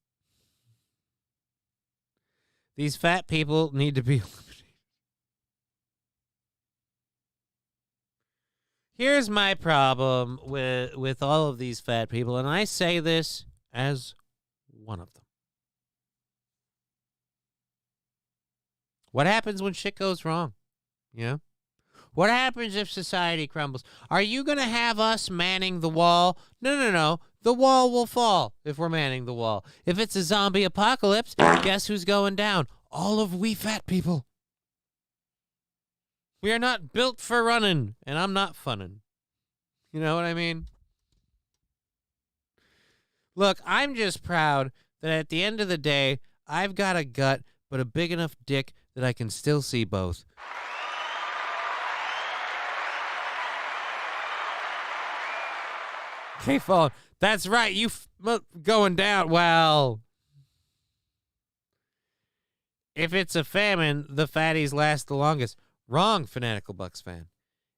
These fat people need to be eliminated. Here's my problem with all of these fat people, and I say this as one of them. What happens when shit goes wrong? You know? What happens if society crumbles? Are you going to have us manning the wall? No. The wall will fall if we're manning the wall. If it's a zombie apocalypse, guess who's going down? All of we fat people. We are not built for running, and I'm not funning. You know what I mean? Look, I'm just proud that at the end of the day, I've got a gut, but a big enough dick that I can still see both. Okay, phone. That's right. You going down. Well, if it's a famine, the fatties last the longest. Wrong, Fanatical Bucks fan.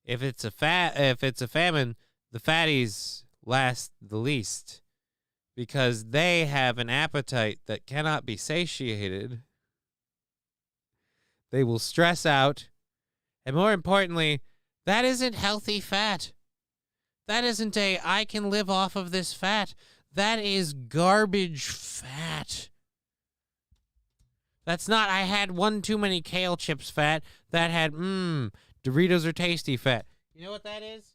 If it's a famine, the fatties last the least because they have an appetite that cannot be satiated. They will stress out, and more importantly, that isn't healthy fat. That isn't I can live off of this fat. That is garbage fat. That's not, I had one too many kale chips fat. That had, Doritos are tasty fat. You know what that is?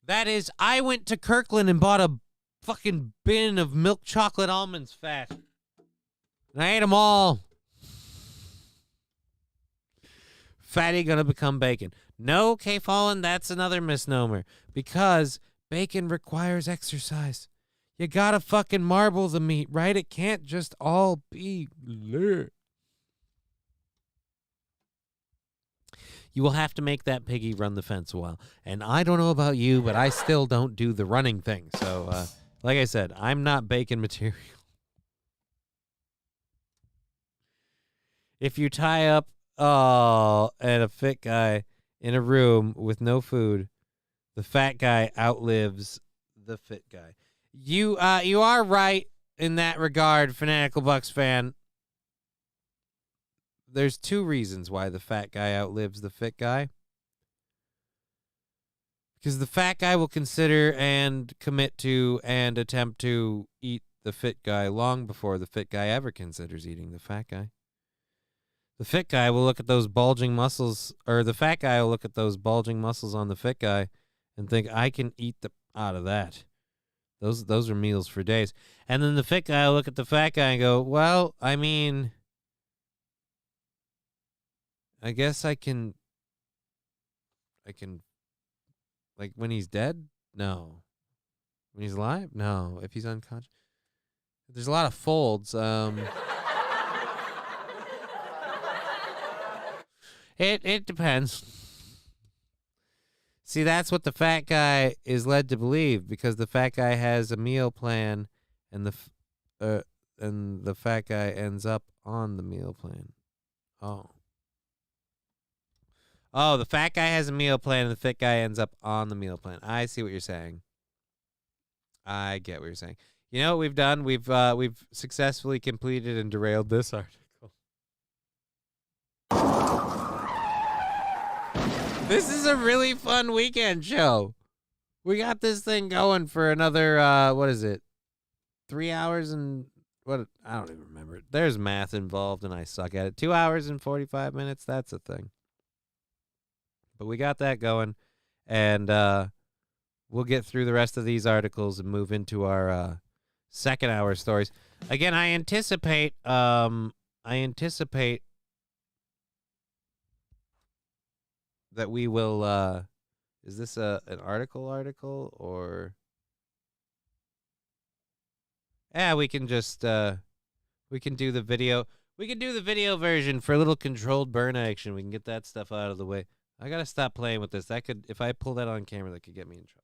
That is, I went to Kirkland and bought a fucking bin of milk chocolate almonds fat. And I ate them all. Fatty gonna become bacon. No, K. Fallen, that's another misnomer. Because bacon requires exercise. You gotta fucking marble the meat, right? It can't just all be bleh. You will have to make that piggy run the fence a while. And I don't know about you, but I still don't do the running thing. So, like I said, I'm not bacon material. If you tie up and a fit guy in a room with no food, the fat guy outlives the fit guy. You are right in that regard, Fanatical Bucks fan. There's two reasons why the fat guy outlives the fit guy. Because the fat guy will consider and commit to and attempt to eat the fit guy long before the fit guy ever considers eating the fat guy. The fit guy will look at those bulging muscles, or the fat guy will look at those bulging muscles on the fit guy and think, I can eat out of that. Those are meals for days. And then the fit guy will look at the fat guy and go, well, I mean, I guess I can, like, when he's dead? No. When he's alive? No. If he's unconscious? There's a lot of folds. It depends. See, that's what the fat guy is led to believe, because the fat guy has a meal plan, and the fat guy ends up on the meal plan. Oh, the fat guy has a meal plan, and the fit guy ends up on the meal plan. I see what you're saying. I get what you're saying. You know what we've done? We've successfully completed and derailed this article. This is a really fun weekend show. We got this thing going for another, what is it? 3 hours and what? I don't even remember. There's math involved and I suck at it. 2 hours and 45 minutes. That's a thing. But we got that going, and we'll get through the rest of these articles and move into our second hour stories. Again, I anticipate that we will, is this an article or? Yeah, we can just, we can do the video. We can do the video version for a little controlled burn action. We can get that stuff out of the way. I got to stop playing with this. That could, if I pull that on camera, that could get me in trouble.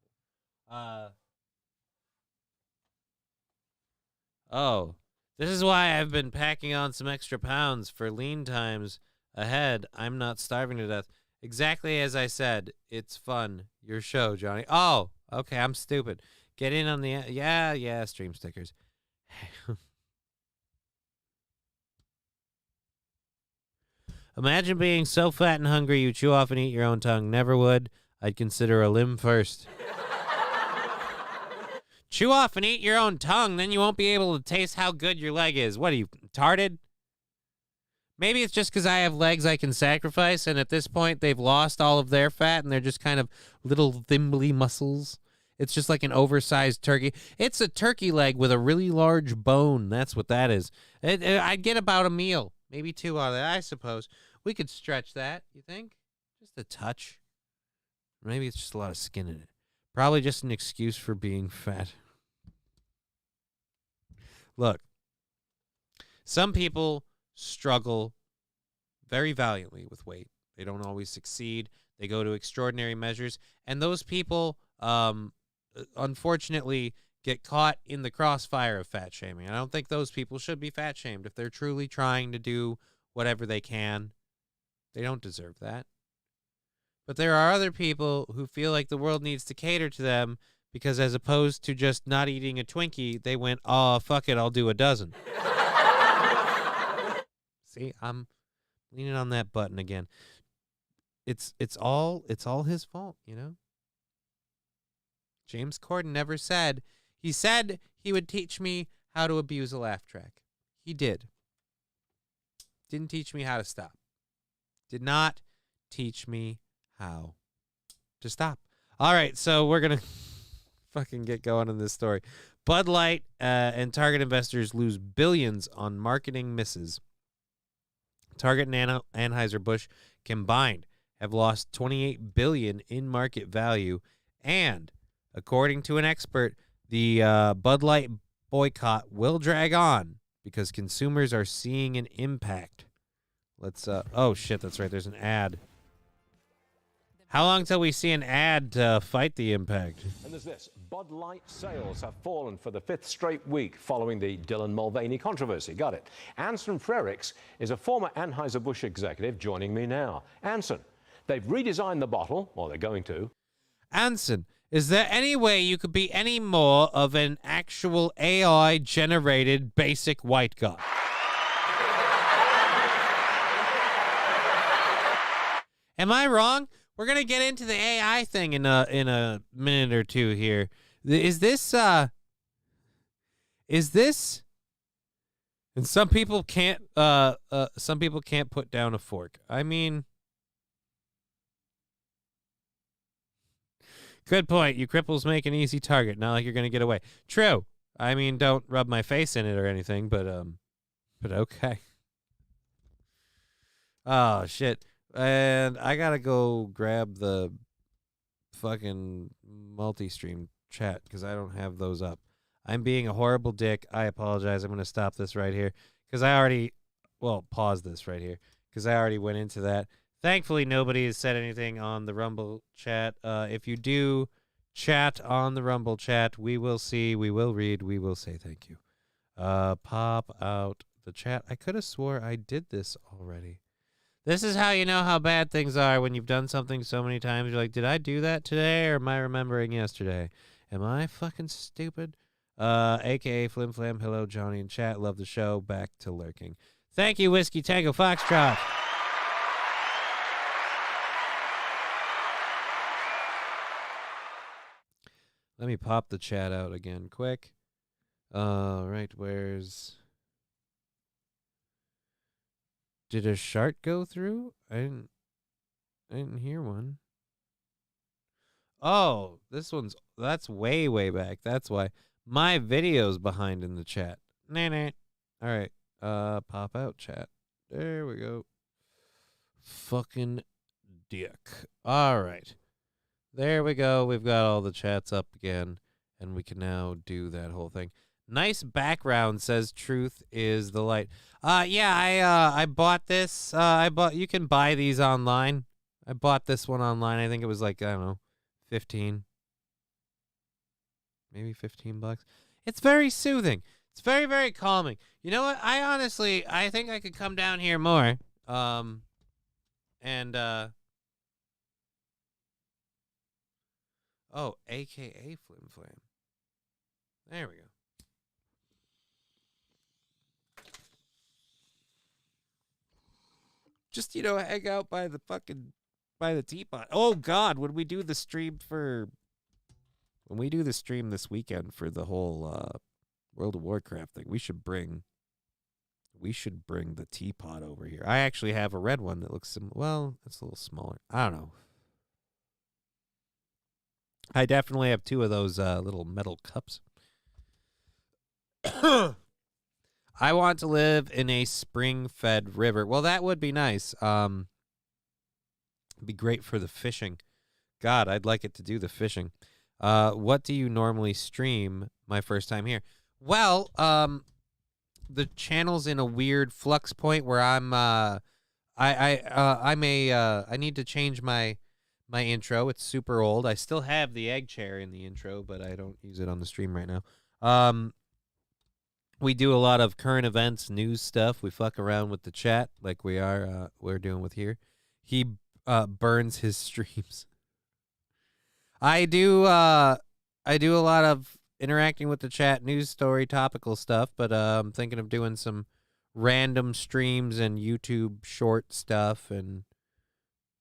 Oh, this is why I've been packing on some extra pounds for lean times ahead. I'm not starving to death. Exactly as I said, it's fun. Your show, Johnny. Oh, okay, I'm stupid. Get in on the... Yeah, stream stickers. Imagine being so fat and hungry you chew off and eat your own tongue. Never would. I'd consider a limb first. Chew off and eat your own tongue, then you won't be able to taste how good your leg is. What, are you retarded? Maybe it's just because I have legs I can sacrifice, and at this point they've lost all of their fat, and they're just kind of little thimbly muscles. It's just like an oversized turkey. It's a turkey leg with a really large bone. That's what that is. I'd get about a meal, maybe 2 out of that, I suppose. We could stretch that, you think? Just a touch. Maybe it's just a lot of skin in it. Probably just an excuse for being fat. Look, some people struggle very valiantly with weight. They don't always succeed. They go to extraordinary measures. And those people, unfortunately, get caught in the crossfire of fat shaming. I don't think those people should be fat shamed. If they're truly trying to do whatever they can, they don't deserve that. But there are other people who feel like the world needs to cater to them because as opposed to just not eating a Twinkie, they went, oh, fuck it, I'll do a dozen. See, I'm leaning on that button again. It's all his fault, you know? James Corden never said. He said he would teach me how to abuse a laugh track. He did. Didn't teach me how to stop. Did not teach me how to stop. All right, so we're going to fucking get going on this story. Bud Light and Target investors lose billions on marketing misses. Target and Anheuser-Busch combined have lost $28 billion in market value, and according to an expert, the Bud Light boycott will drag on because consumers are seeing an impact. Let's oh shit, that's right, there's an ad. How long till we see an ad to fight the impact? And there's this. Bud Light sales have fallen for the 5th straight week following the Dylan Mulvaney controversy. Got it. Anson Frericks is a former Anheuser-Busch executive joining me now. Anson, they've redesigned the bottle, or they're going to. Anson, is there any way you could be any more of an actual AI-generated basic white guy? Am I wrong? We're gonna get into the AI thing in a minute or two here. Is this? And some people can't. Some people can't put down a fork. I mean, good point. You cripples make an easy target. Not like you're gonna get away. True. I mean, don't rub my face in it or anything. But okay. Oh shit. And I gotta go grab the fucking multi-stream chat because I don't have those up. I'm being a horrible dick. I apologize. I'm going to stop this right here because I already, well, pause this right here because I already went into that. Thankfully, nobody has said anything on the Rumble chat. If you do chat on the Rumble chat, we will see, we will read, we will say thank you. Pop out the chat. I could have swore I did this already. This is how you know how bad things are when you've done something so many times. You're like, did I do that today or am I remembering yesterday? Am I fucking stupid? AKA Flim Flam. Hello, Johnny in chat. Love the show. Back to lurking. Thank you, Whiskey Tango Foxtrot. Let me pop the chat out again quick. Right, where's... Did a shark go through? I didn't hear one. Oh, that's way, way back. That's why. My video's behind in the chat. Nah. All right. Pop out chat. There we go. Fucking dick. All right. There we go. We've got all the chats up again, and we can now do that whole thing. Nice background, says Truth is the light. Yeah, I bought this. You can buy these online. I bought this one online. I think it was like, I don't know, 15. Maybe $15. It's very soothing. It's very, very calming. You know what? I think I could come down here more. Oh, AKA Flim Flam. There we go. Just, hang out by the teapot. Oh, God, when we do the stream this weekend for the whole World of Warcraft thing, we should bring the teapot over here. I actually have a red one that looks well, it's a little smaller. I don't know. I definitely have 2 of those little metal cups. I want to live in a spring-fed river. Well, that would be nice. It'd be great for the fishing. God, I'd like it to do the fishing. What do you normally stream my first time here? Well, the channel's in a weird flux point where I need to change my intro. It's super old. I still have the egg chair in the intro, but I don't use it on the stream right now. We do a lot of current events, news stuff. We fuck around with the chat like we're doing with here. He burns his streams. I do a lot of interacting with the chat, news story, topical stuff, but I'm thinking of doing some random streams and YouTube short stuff and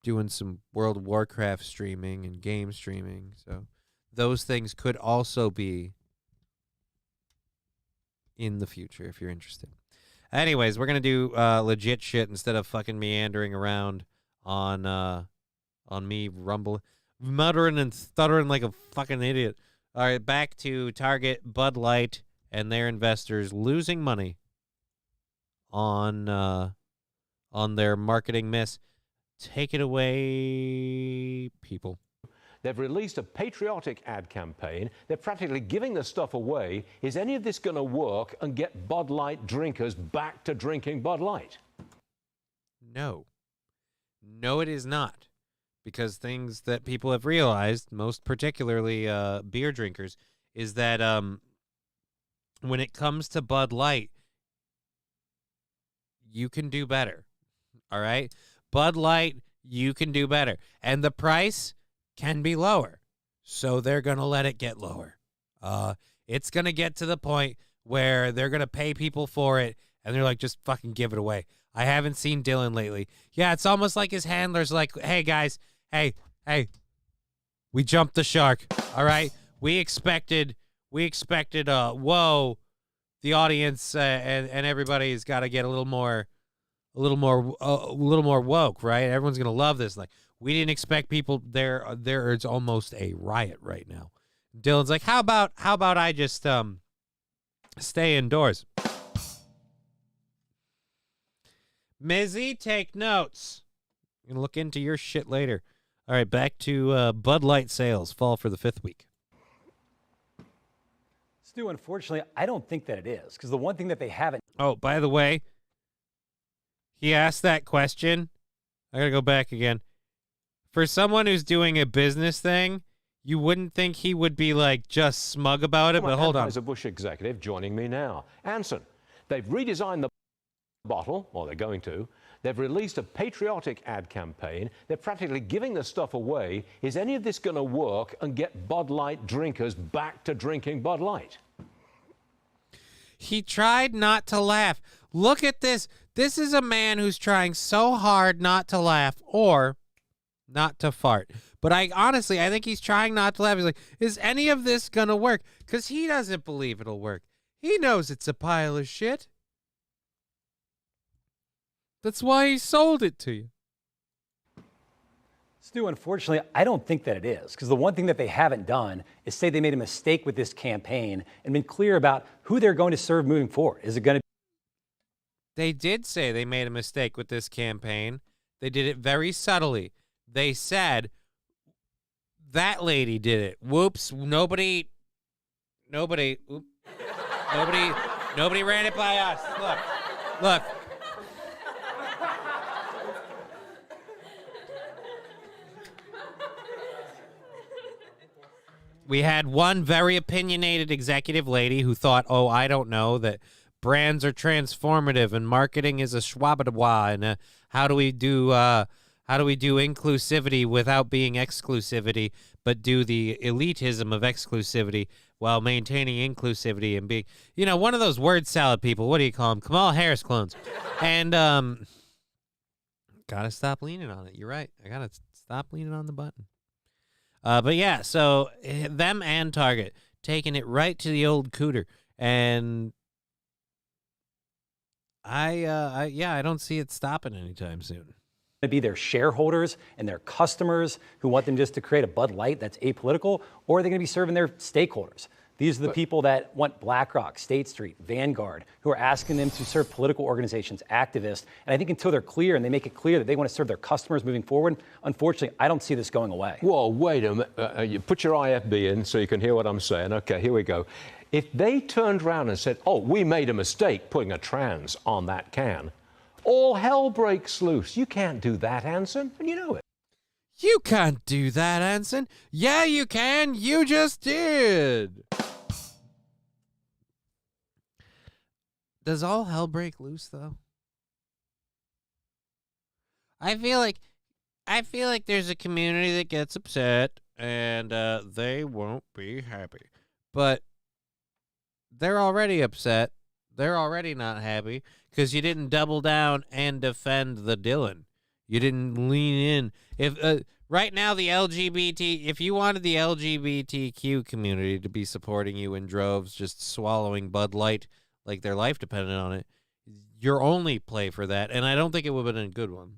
doing some World of Warcraft streaming and game streaming. So those things could also be in the future if you're interested. Anyways, we're going to do legit shit instead of fucking meandering around on me muttering and stuttering like a fucking idiot. All right, back to Target, Bud Light, and their investors losing money on their marketing miss. Take it away, people. They've released a patriotic ad campaign. They're practically giving the stuff away. Is any of this going to work and get Bud Light drinkers back to drinking Bud Light? No. No, it is not. Because things that people have realized, most particularly beer drinkers, is that when it comes to Bud Light, you can do better. All right? Bud Light, you can do better. And the price can be lower. So they're going to let it get lower. It's going to get to the point where they're going to pay people for it, and they're like, just fucking give it away. I haven't seen Dylan lately. Yeah, it's almost like his handler's like, hey, guys, hey, we jumped the shark, all right? We expected, whoa, the audience and everybody's got to get a little more woke, right? Everyone's going to love this. Like, we didn't expect people there. It's almost a riot right now. Dylan's like, how about I just stay indoors? Mizzy, take notes. I'm gonna look into your shit later. All right, back to Bud Light sales fall for the 5th week. Stu, unfortunately, I don't think that it is, because the one thing that they haven't. Oh, by the way, he asked that question. I gotta go back again. For someone who's doing a business thing, you wouldn't think he would be like just smug about it, but hold on. Anheuser-Busch executive joining me now. Anson, they've redesigned the bottle, or they're going to. They've released a patriotic ad campaign. They're practically giving the stuff away. Is any of this going to work and get Bud Light drinkers back to drinking Bud Light? He tried not to laugh. Look at this. This is a man who's trying so hard not to laugh or not to fart. But I think he's trying not to laugh. He's like, is any of this going to work? Because he doesn't believe it'll work. He knows it's a pile of shit. That's why he sold it to you. Stu, unfortunately, I don't think that it is, because the one thing that they haven't done is say they made a mistake with this campaign and been clear about who they're going to serve moving forward. Is it going to They did say they made a mistake with this campaign. They did it very subtly. They said that lady did it. Whoops, nobody ran it by us. Look. We had one very opinionated executive lady who thought, oh, I don't know, that brands are transformative and marketing is a schwabadwa, and how do we do inclusivity without being exclusivity, but do the elitism of exclusivity while maintaining inclusivity and being, one of those word salad people. What do you call them? Kamala Harris clones. And gotta stop leaning on it. You're right. I gotta stop leaning on the button. But yeah, so them and Target taking it right to the old cooter, and I don't see it stopping anytime soon. to be their shareholders and their customers who want them just to create a Bud Light that's apolitical, or are they going to be serving their stakeholders? These are the people that want BlackRock, State Street, Vanguard, who are asking them to serve political organizations, activists. And I think until they're clear and they make it clear that they want to serve their customers moving forward, unfortunately, I don't see this going away. Well, wait a minute. You put your IFB in so you can hear what I'm saying. Okay, here we go. If they turned around and said, oh, we made a mistake putting a trans on that can, all hell breaks loose. You can't do that, Anson, and you know it. You can't do that, Anson. Yeah, you can. You just did. Does all hell break loose, though? I feel like there's a community that gets upset and they won't be happy. But they're already upset. They're already not happy because you didn't double down and defend the Dylan. You didn't lean in. If right now if you wanted the LGBTQ community to be supporting you in droves, just swallowing Bud Light like their life depended on it, your only play for that, and I don't think it would have been a good one,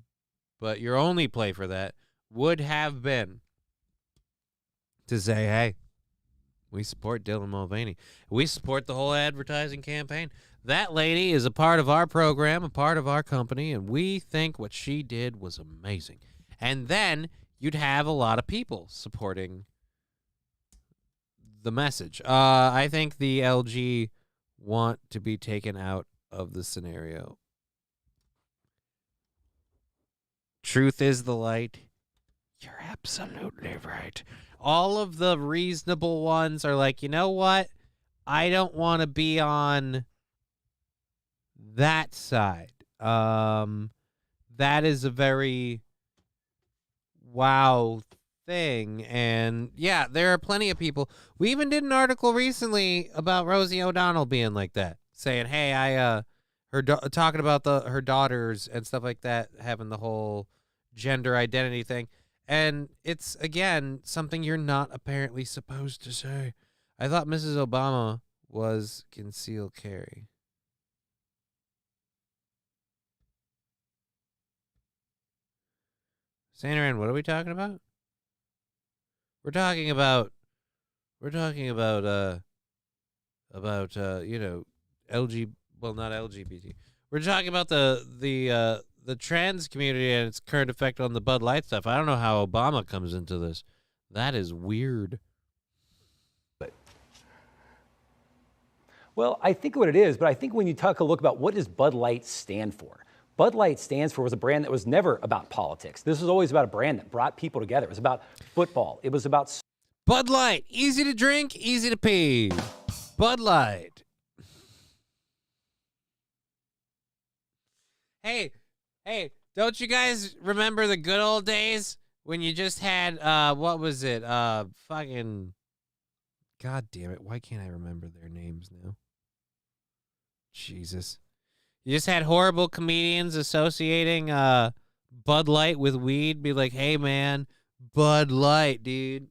but your only play for that would have been to say, hey, we support Dylan Mulvaney. We support the whole advertising campaign. That lady is a part of our program, a part of our company, and we think what she did was amazing. And then you'd have a lot of people supporting the message. I think the LG want to be taken out of the scenario. Truth is the light. You're absolutely right. All of the reasonable ones are like, you know what? I don't want to be on that side. That is a very wow thing. And yeah, there are plenty of people. We even did an article recently about Rosie O'Donnell being like that, saying, hey, talking about her daughters and stuff like that, having the whole gender identity thing. And it's, again, something you're not apparently supposed to say. I thought Mrs. Obama was concealed carry. Sandra, what are we talking about? We're talking about LG, well, not LGBT. We're talking about the trans community and its current effect on the Bud Light stuff. I don't know how Obama comes into this. That is weird. Well, I think what it is, but I think when you take a look about what does Bud Light stand for? Bud Light stands for was a brand that was never about politics. This was always about a brand that brought people together. It was about football. It was about Bud Light, easy to drink, easy to pee. Bud Light. Hey, don't you guys remember the good old days when you just had, what was it? Fucking, God damn it. Why can't I remember their names now? Jesus. You just had horrible comedians associating Bud Light with weed. Be like, hey, man, Bud Light, dude.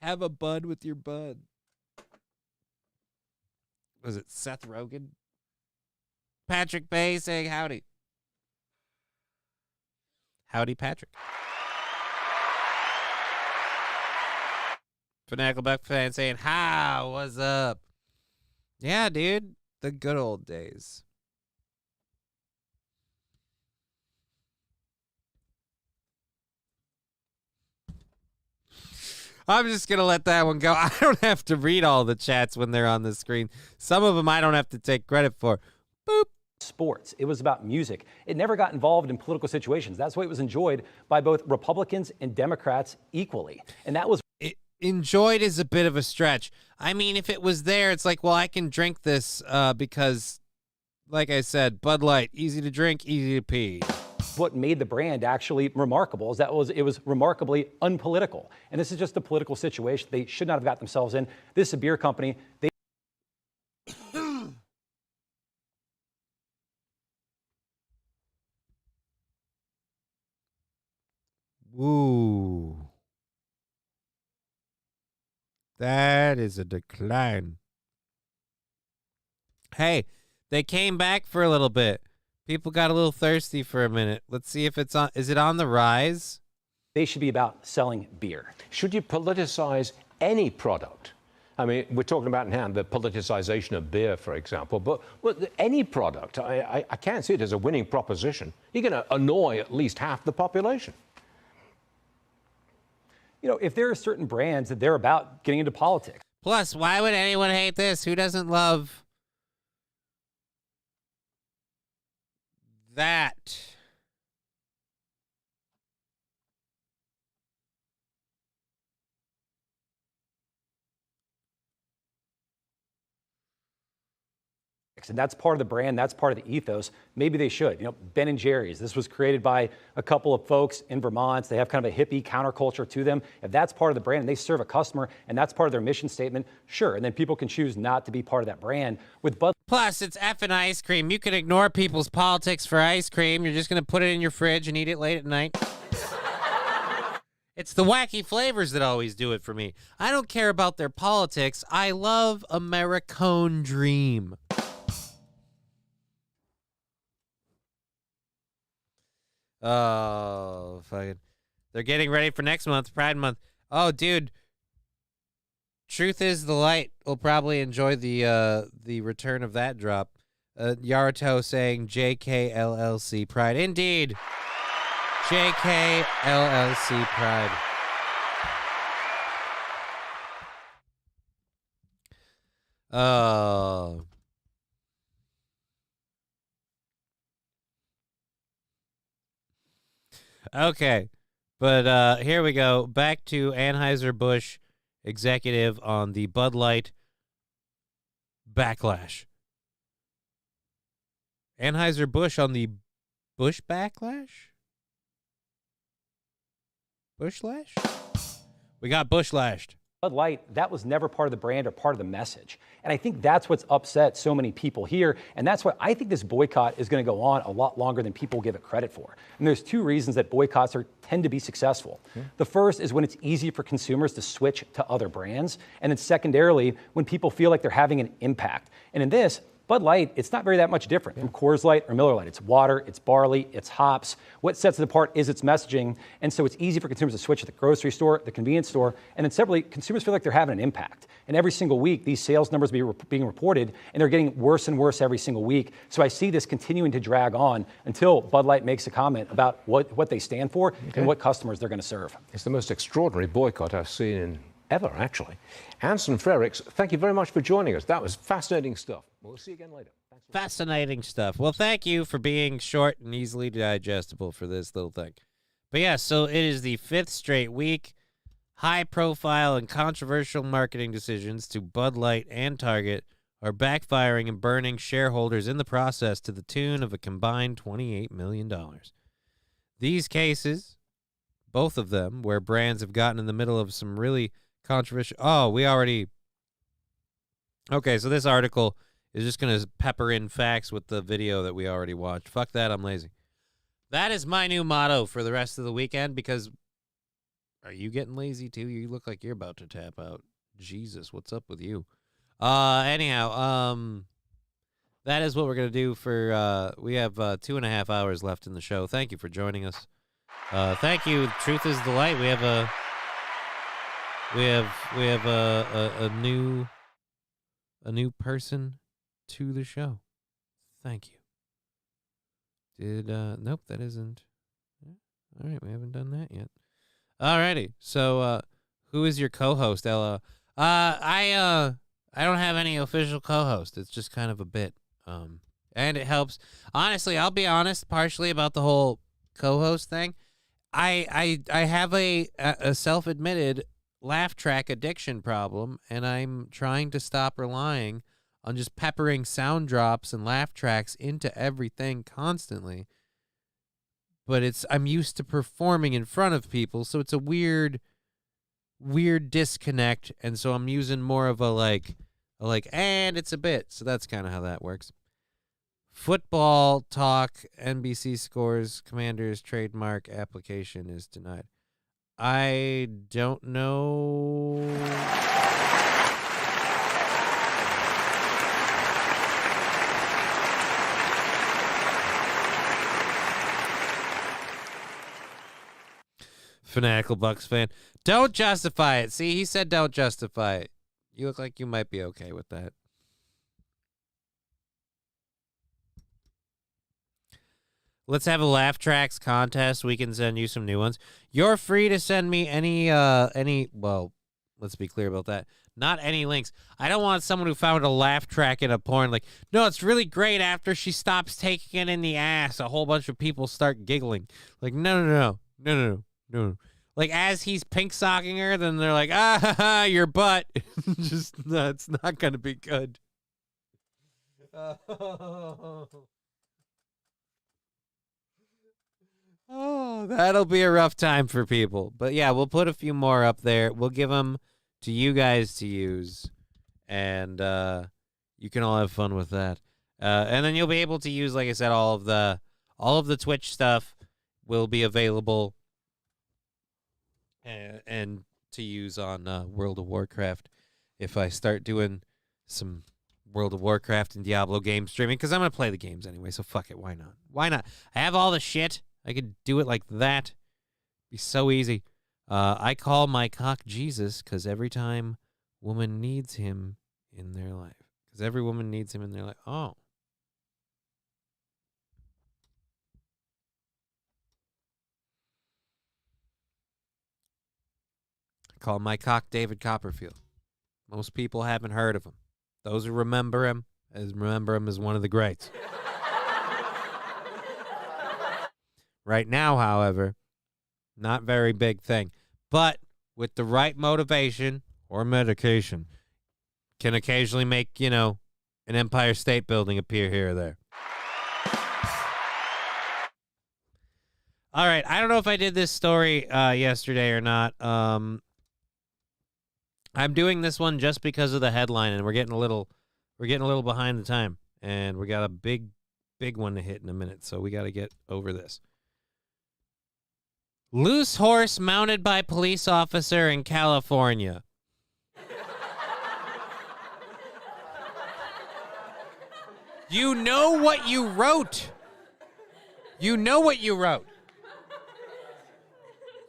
Have a bud with your bud. Was it Seth Rogen? Patrick Bay saying howdy. Howdy, Patrick. Fanatical Buck fan saying, how, what's up? Yeah, dude, the good old days. I'm just going to let that one go. I don't have to read all the chats when they're on the screen. Some of them I don't have to take credit for. Boop. Sports. It was about music. It never got involved in political situations. That's why it was enjoyed by both Republicans and Democrats equally. And that was... Enjoyed is a bit of a stretch. I mean, if it was there, it's like, well, I can drink this because, like I said, Bud Light, easy to drink, easy to pee. What made the brand actually remarkable is that it was remarkably unpolitical. And this is just a political situation they should not have got themselves in. This is a beer company. They Ooh. That is a decline. Hey, they came back for a little bit. People got a little thirsty for a minute. Let's see if it's on. Is it on the rise? They should be about selling beer. Should you politicize any product? I mean, we're talking about now the politicization of beer, for example, but any product, I can't see it as a winning proposition. You're going to annoy at least half the population. You know, if there are certain brands that they're about getting into politics. Plus, why would anyone hate this? Who doesn't love that? And that's part of the brand, that's part of the ethos. Maybe they should. You know, Ben & Jerry's, this was created by a couple of folks in Vermont. They have kind of a hippie counterculture to them. If that's part of the brand and they serve a customer and that's part of their mission statement, sure. And then people can choose not to be part of that brand. With Bud. Plus, it's effing ice cream. You can ignore people's politics for ice cream. You're just going to put it in your fridge and eat it late at night. It's the wacky flavors that always do it for me. I don't care about their politics. I love Americone Dream. Oh, fucking. They're getting ready for next month, Pride Month. Oh, dude. Truth is, the light will probably enjoy the return of that drop. Yaruto saying JKLLC Pride. Indeed. JKLLC Pride. Oh. Okay, but here we go. Back to Anheuser-Busch executive on the Bud Light backlash. Anheuser-Busch on the Bush backlash? Bushlash? We got Bushlashed. Bud Light, that was never part of the brand or part of the message. And I think that's what's upset so many people here. And that's why I think this boycott is going to go on a lot longer than people give it credit for. And there's two reasons that boycotts tend to be successful. The first is when it's easy for consumers to switch to other brands. And then secondarily, when people feel like they're having an impact. And in this, Bud Light, it's not very that much different from Coors Light or Miller Lite. It's water, it's barley, it's hops. What sets it apart is its messaging. And so it's easy for consumers to switch to the grocery store, the convenience store, and then separately, consumers feel like they're having an impact. And every single week, these sales numbers are being reported, and they're getting worse and worse every single week. So I see this continuing to drag on until Bud Light makes a comment about what they stand for and what customers they're going to serve. It's the most extraordinary boycott I've seen in ever, actually. Anson Frericks, thank you very much for joining us. That was fascinating stuff. We'll see you again later. Fascinating stuff. Well, thank you for being short and easily digestible for this little thing. But yeah, so it is the 5th straight week. High-profile and controversial marketing decisions to Bud Light and Target are backfiring and burning shareholders in the process to the tune of a combined $28 million. These cases, both of them, where brands have gotten in the middle of some really controversial... Okay, so this article is just going to pepper in facts with the video that we already watched. Fuck that, I'm lazy. That is my new motto for the rest of the weekend, because... Are you getting lazy too? You look like you're about to tap out. Jesus, what's up with you? Anyhow, that is what we're going to do for, we have 2.5 hours left in the show. Thank you for joining us. Thank you. Truth is the light. We have a new person to the show. Thank you. Nope, that isn't. All right, we haven't done that yet. Alrighty, so who is your co-host, Ella? I don't have any official co-host. It's just kind of a bit, and it helps. Honestly, I'll be honest, partially about the whole co-host thing. I have a self-admitted laugh track addiction problem, and I'm trying to stop relying on just peppering sound drops and laugh tracks into everything constantly. But I'm used to performing in front of people, so it's a weird disconnect, and so I'm using more of a like, and it's a bit. So that's kind of how that works. Football talk, NBC scores, Commanders trademark application is denied. I don't know. Fanatical Bucks fan. Don't justify it. See, he said don't justify it. You look like you might be okay with that. Let's have a laugh tracks contest. We can send you some new ones. You're free to send me any, well, let's be clear about that. Not any links. I don't want someone who found a laugh track in a porn like, no, it's really great after she stops taking it in the ass. A whole bunch of people start giggling. Like, no. Like, as he's pink socking her, then they're like, your butt. Just, no, it's not going to be good. Oh, that'll be a rough time for people. But yeah, we'll put a few more up there. We'll give them to you guys to use. And you can all have fun with that. And then you'll be able to use, like I said, all of the Twitch stuff will be available. And to use on World of Warcraft if I start doing some World of Warcraft and Diablo game streaming, because I'm going to play the games anyway, so fuck it, why not? Why not? I have all the shit. I could do it like that. Be so easy. I call my cock Jesus because every time woman needs him in their life. Because every woman needs him in their life. Oh. Call my cock David Copperfield. Most people haven't heard of him. Those who remember him as one of the greats. Right now, however, not very big thing. But with the right motivation or medication, can occasionally make, an Empire State Building appear here or there. All right, I don't know if I did this story yesterday or not. I'm doing this one just because of the headline, and we're getting a little behind the time, and we got a big one to hit in a minute, so we got to get over this. Loose horse mounted by police officer in California. You know what you wrote. You know what you wrote.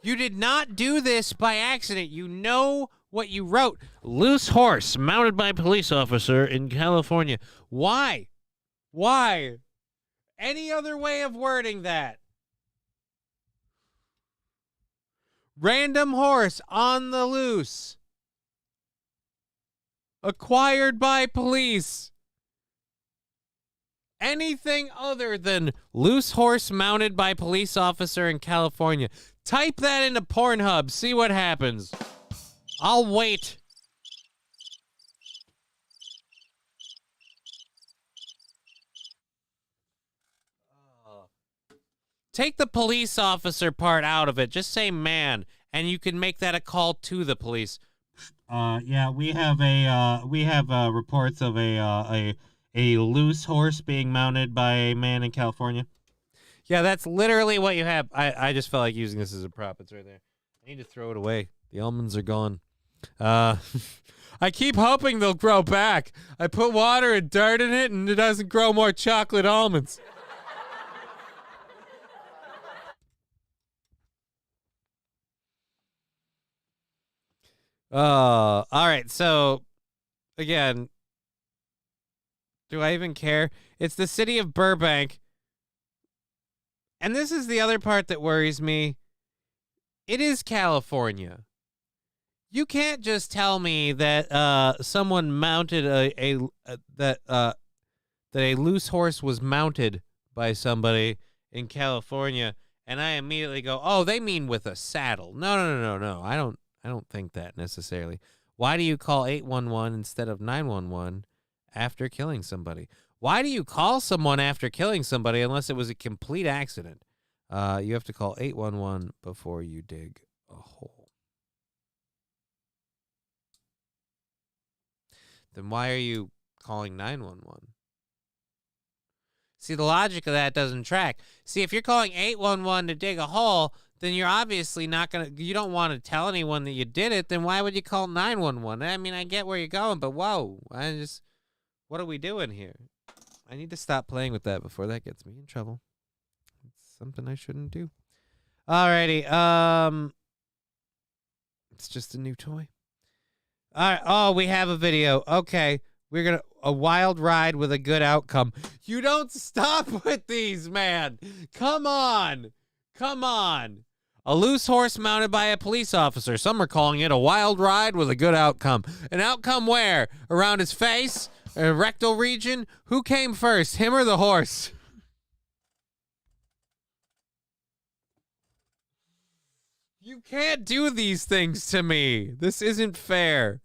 You did not do this by accident. You know what you wrote. Loose horse mounted by police officer in California. Why? Why? Any other way of wording that? Random horse on the loose Acquired by police. Anything other than loose horse mounted by police officer in California. Type that into Pornhub. See what happens. I'll wait. Take the police officer part out of it. Just say man, and you can make that a call to the police. Yeah, we have reports of a loose horse being mounted by a man in California. Yeah, that's literally what you have. I just felt like using this as a prop. It's right there. I need to throw it away. The almonds are gone. I keep hoping they'll grow back. I put water and dirt in it, and it doesn't grow more chocolate almonds. All right. So, again, do I even care? It's the city of Burbank. And this is the other part that worries me. It is California. You can't just tell me that someone mounted that a loose horse was mounted by somebody in California, and I immediately go, "Oh, they mean with a saddle." No. I don't think that necessarily. Why do you call 811 instead of 911 after killing somebody? Why do you call someone after killing somebody unless it was a complete accident? You have to call 811 before you dig a hole. Then why are you calling 911? See, the logic of that doesn't track. See, if you're calling 811 to dig a hole, then you're obviously not going to, you don't want to tell anyone that you did it, then why would you call 911? I mean, I get where you're going, but whoa, what are we doing here? I need to stop playing with that before that gets me in trouble. It's something I shouldn't do. Alrighty, it's just a new toy. All right, oh, we have a video. Okay, a wild ride with a good outcome. You don't stop with these, man. Come on. A loose horse mounted by a police officer. Some are calling it a wild ride with a good outcome. An outcome where? Around his face? A rectal region? Who came first, him or the horse? You can't do these things to me. This isn't fair.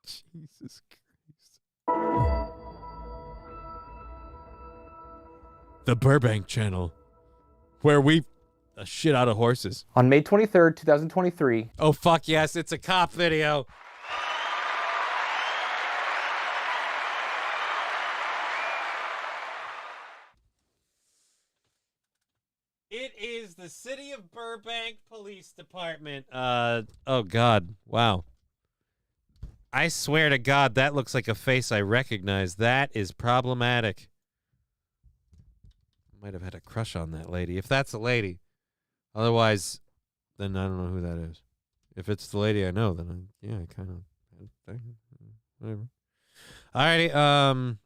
Jesus Christ. The Burbank Channel, where we shit out of horses. On May 23rd, 2023. Oh, fuck yes, it's a cop video. It is the City of Burbank Police Department. Oh, God. Wow. I swear to God, that looks like a face I recognize. That is problematic. Might have had a crush on that lady, if that's a lady. Otherwise, then I don't know who that is. If it's the lady I know, then I kind of, whatever. Alrighty,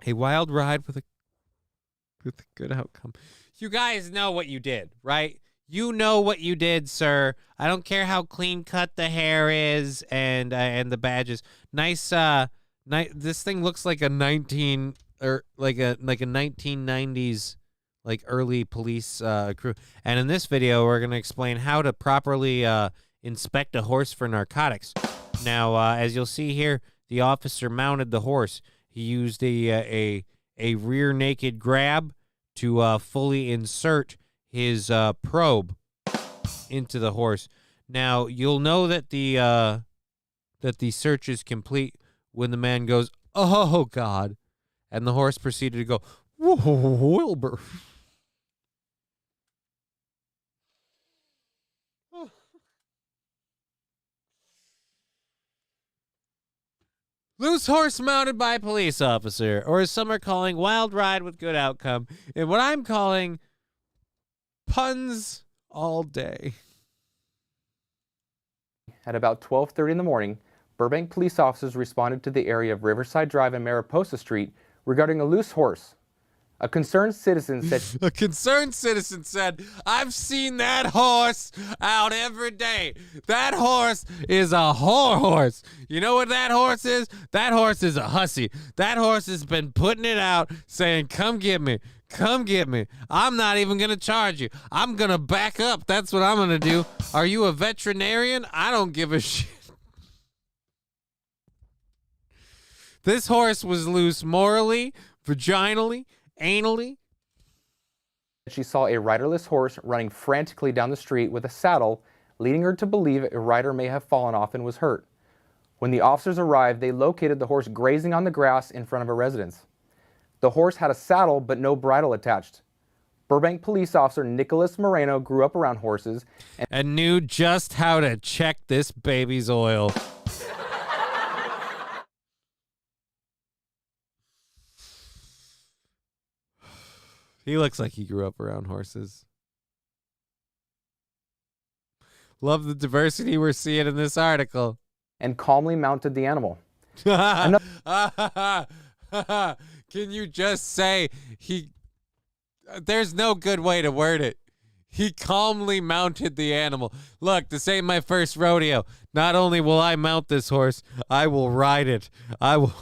a wild ride with a good outcome. You guys know what you did, right? You know what you did, sir. I don't care how clean cut the hair is and the badges. Nice. This thing looks like a 1990s like early police crew. And in this video, we're gonna explain how to properly inspect a horse for narcotics. Now, as you'll see here, the officer mounted the horse. He used a rear naked grab to fully insert his probe into the horse. Now, you'll know that the search is complete when the man goes, "Oh God," and the horse proceeded to go, "Whoa, Wilbur." Loose horse mounted by a police officer, or as some are calling, wild ride with good outcome, and what I'm calling puns all day. At about 12:30 in the morning, Burbank police officers responded to the area of Riverside Drive and Mariposa Street regarding a loose horse. A concerned citizen said A concerned citizen said, I've seen that horse out every day. That horse is a horse. You know what that horse is? That horse is a hussy. That horse has been putting it out saying, come get me. Come get me. I'm not even going to charge you. I'm going to back up. That's what I'm going to do. Are you a veterinarian? I don't give a shit. This horse was loose morally, vaginally, anally. she saw a riderless horse running frantically down the street with a saddle, leading her to believe a rider may have fallen off and was hurt. When the officers arrived, they located the horse grazing on the grass in front of a residence. The horse had a saddle but no bridle attached. Burbank police officer Nicholas Moreno grew up around horses and knew just how to check this baby's oil. He looks like he grew up around horses. Love the diversity we're seeing in this article. And calmly mounted the animal. Can you just say he... There's no good way to word it. He calmly mounted the animal. Look, this ain't my first rodeo. Not only will I mount this horse, I will ride it. I will...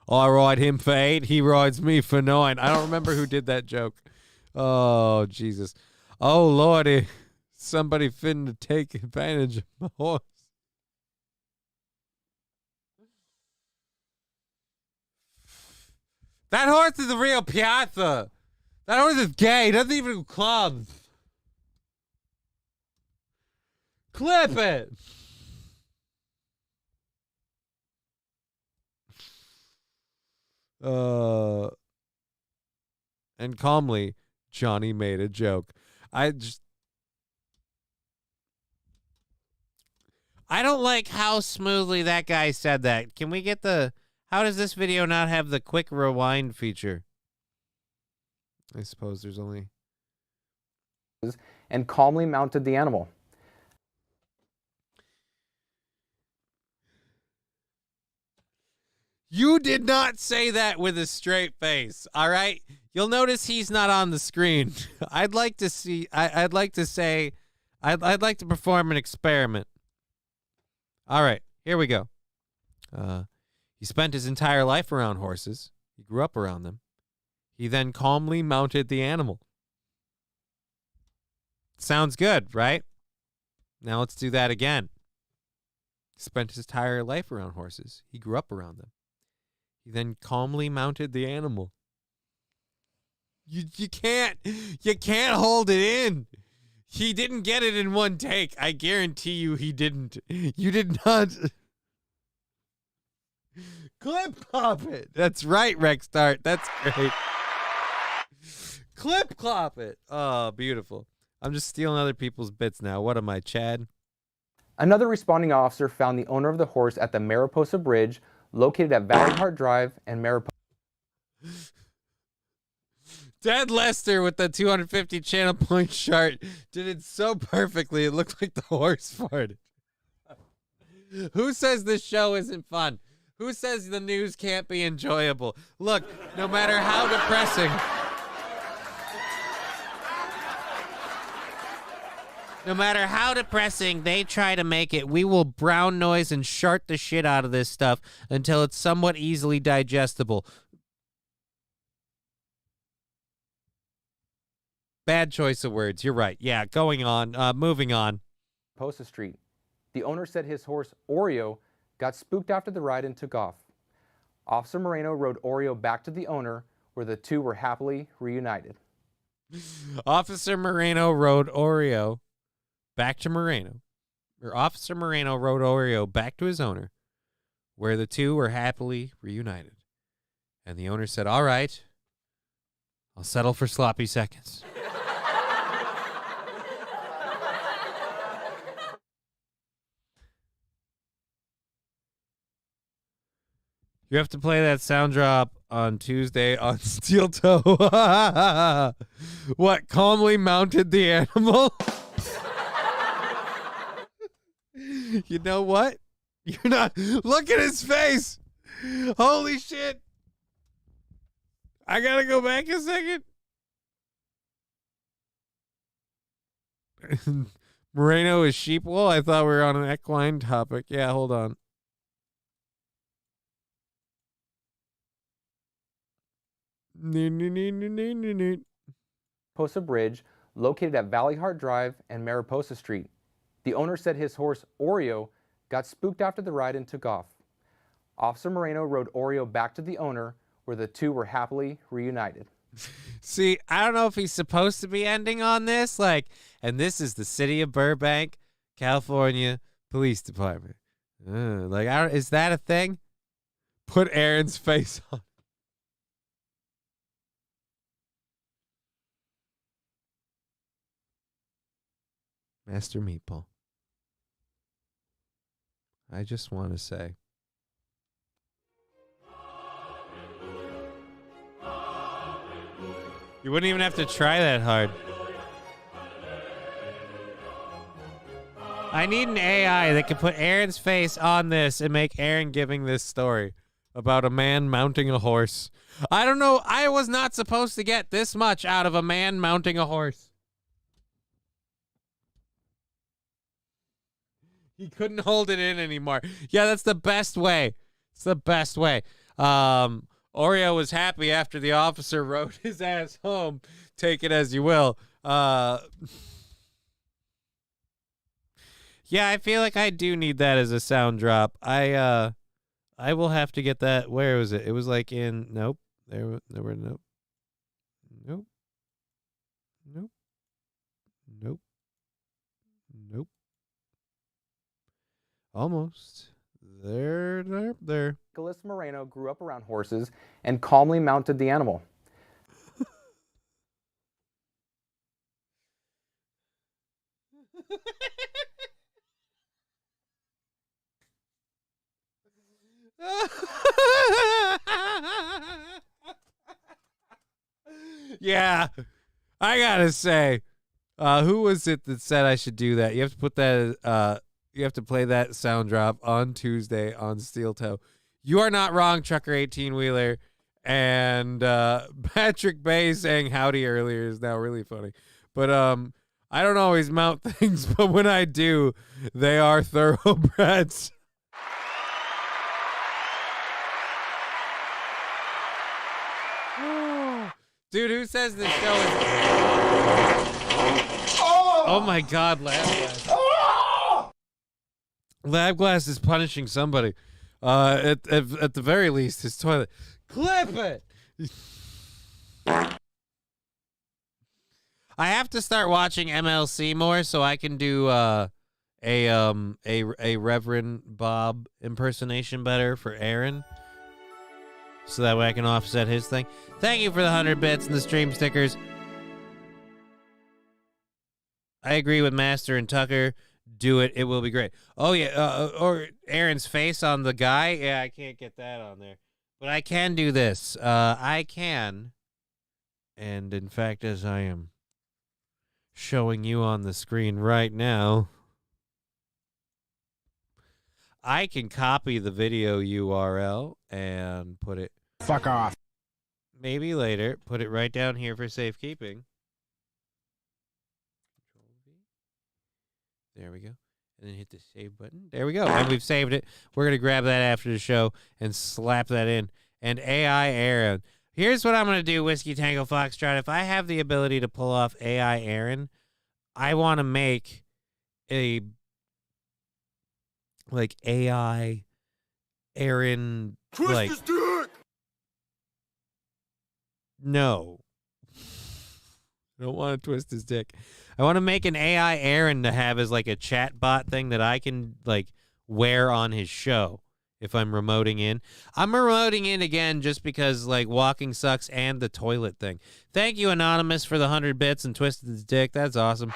I ride him for 8. He rides me for 9. I don't remember who did that joke. Oh, Jesus. Oh, Lordy. Somebody finna take advantage of my horse. That horse is a real piazza. That horse is gay. He doesn't even do clubs. Clip it. And calmly, Johnny made a joke. I don't like how smoothly that guy said that. Can we get the... How does this video not have the quick rewind feature? I suppose there's only... And calmly mounted the animal. You did not say that with a straight face, all right? You'll notice he's not on the screen. I'd like to see... I'd like to say... I'd like to perform an experiment. All right, here we go. He spent his entire life around horses. He grew up around them. He then calmly mounted the animal. Sounds good, right? Now let's do that again. He spent his entire life around horses. He grew up around them. He then calmly mounted the animal. You can't hold it in. He didn't get it in one take. I guarantee you he didn't. You did not. Clip clop it. That's right, Rex Start. That's great. Clip clop it. Oh, beautiful. I'm just stealing other people's bits now. What am I, Chad? Another responding officer found the owner of the horse at the Mariposa Bridge, located at Valley Heart Drive and Mariposa. Dad Lester with the 250 channel point chart did it so perfectly it looked like the horse farted. Who says this show isn't fun? Who says the news can't be enjoyable? Look, no matter how depressing... No matter how depressing they try to make it, we will brown noise and shart the shit out of this stuff until it's somewhat easily digestible. Bad choice of words. You're right. Yeah, going on. Moving on. Mariposa Street. The owner said his horse, Oreo, got spooked after the ride and took off. Officer Moreno rode Oreo back to the owner, where the two were happily reunited. Officer Moreno rode Oreo back to Moreno. Or Officer Moreno rode Oreo back to his owner, where the two were happily reunited. And the owner said, all right, I'll settle for sloppy seconds. You have to play that sound drop on Tuesday on Steel Toe. What, calmly mounted the animal? You know what? You're not. Look at his face. Holy shit. I gotta go back a second. Moreno is sheep wool? I thought we were on an equine topic. Yeah, hold on. Mariposa Bridge, located at Valley Heart Drive and Mariposa Street. The owner said his horse, Oreo, got spooked after the ride and took off. Officer Moreno rode Oreo back to the owner, where the two were happily reunited. See, I don't know if he's supposed to be ending on this, like, and this is the city of Burbank, California Police Department. Is that a thing? Put Aaron's face on. Master Meatball. I just want to say. You wouldn't even have to try that hard. I need an AI that can put Aaron's face on this and make Aaron giving this story about a man mounting a horse. I don't know. I was not supposed to get this much out of a man mounting a horse. He couldn't hold it in anymore. Yeah, that's the best way. It's the best way. Oreo was happy after the officer rode his ass home. Take it as you will. Yeah, I feel like I do need that as a sound drop. I will have to get that. Where was it? It was like in nope. There were nope. Nope. Nope. Nope. Nope. Almost. There. Nicholas Moreno grew up around horses and calmly mounted the animal. Yeah, I gotta say, who was it that said I should do that? You have to put that. You have to play that sound drop on Tuesday on Steel Toe. You are not wrong, Trucker 18-Wheeler. And Patrick Bay saying howdy earlier is now really funny. But I don't always mount things, but when I do, they are thoroughbreds. Dude, who says this show is... Oh my God, Lab Glass. Lab Glass is punishing somebody. At the very least, his toilet. Clip it! I have to start watching MLC more so I can do a Reverend Bob impersonation better for Aaron. So that way I can offset his thing. Thank you for the 100 bits and the stream stickers. I agree with Master and Tucker. Do it. It will be great. Oh, yeah. Or Aaron's face on the guy. Yeah, I can't get that on there. But I can do this. I can. And in fact, as I am showing you on the screen right now, I can copy the video URL and put it... Fuck off. Maybe later. Put it right down here for safekeeping. There we go. And then hit the save button. There we go. And we've saved it. We're going to grab that after the show and slap that in. And AI Aaron. Here's what I'm going to do, Whiskey Tango Foxtrot. If I have the ability to pull off AI Aaron, I want to make a like AI Aaron Twist like his dick! No. I don't want to twist his dick. I want to make an AI Aaron to have as like a chat bot thing that I can like wear on his show if I'm remoting in. I'm remoting in again just because like walking sucks and the toilet thing. Thank you, Anonymous, for the 100 bits and twisted his dick. That's awesome.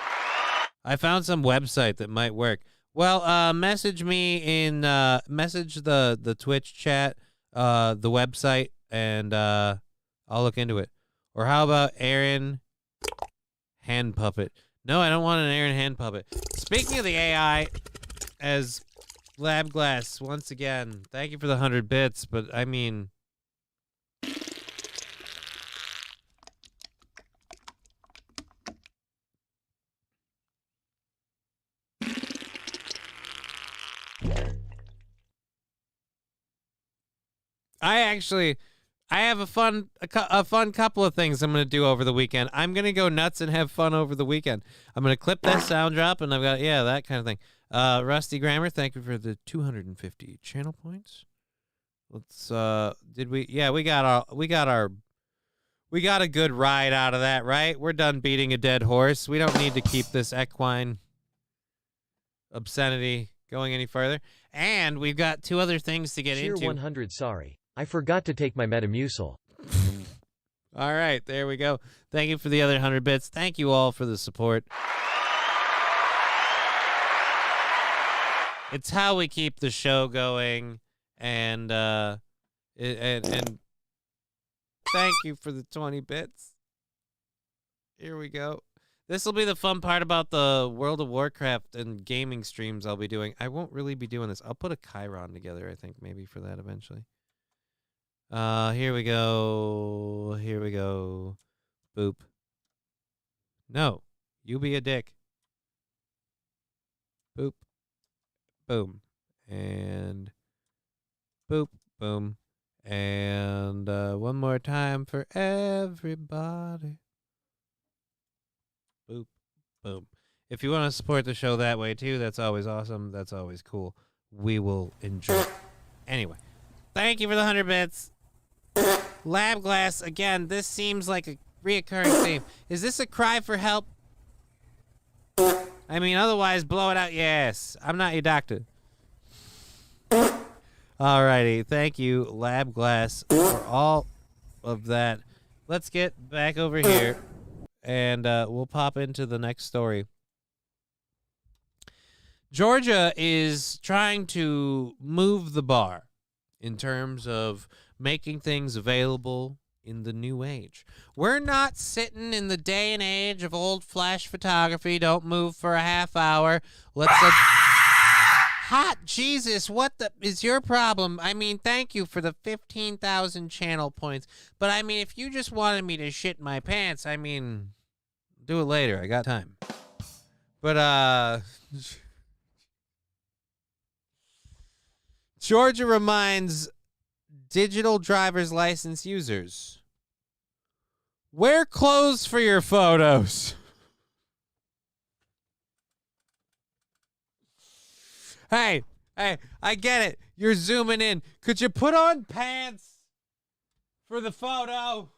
I found some website that might work. Well, message me in message the Twitch chat, the website, and I'll look into it. Or how about Aaron hand puppet? No, I don't want an Aaron hand puppet. Speaking of the AI, as Lab Glass once again. Thank you for the 100 bits, but I mean, I have a fun couple of things I'm going to do over the weekend. I'm going to go nuts and have fun over the weekend. I'm going to clip that sound drop, and I've got, that kind of thing. Rusty Grammar, thank you for the 250 channel points. Let's, we got a good ride out of that, right? We're done beating a dead horse. We don't need to keep this equine obscenity going any further. And we've got two other things to get Cheer into. 100, sorry. I forgot to take my Metamucil. All right, there we go. Thank you for the other 100 bits. Thank you all for the support. It's how we keep the show going, and thank you for the 20 bits. Here we go. This will be the fun part about the World of Warcraft and gaming streams I'll be doing. I won't really be doing this. I'll put a Chiron together, I think, maybe for that eventually. Here we go. Here we go. Boop. No. You be a dick. Boop. Boom. And boop. Boom. And one more time for everybody. Boop. Boom. If you want to support the show that way too, that's always awesome. That's always cool. We will enjoy. Anyway, thank you for the 100 bits. Lab Glass, again, this seems like a reoccurring theme. Is this a cry for help? I mean, otherwise, blow it out your ass. I'm not your doctor. Alrighty, thank you, Lab Glass, for all of that. Let's get back over here, and we'll pop into the next story. Georgia is trying to move the bar in terms of making things available in the new age. We're not sitting in the day and age of old flash photography. Don't move for a half hour. Hot Jesus, what is your problem? I mean, thank you for the 15,000 channel points. But I mean, if you just wanted me to shit my pants, I mean, do it later. I got time. But, Georgia reminds digital driver's license users, wear clothes for your photos. Hey, I get it. You're zooming in. Could you put on pants for the photo?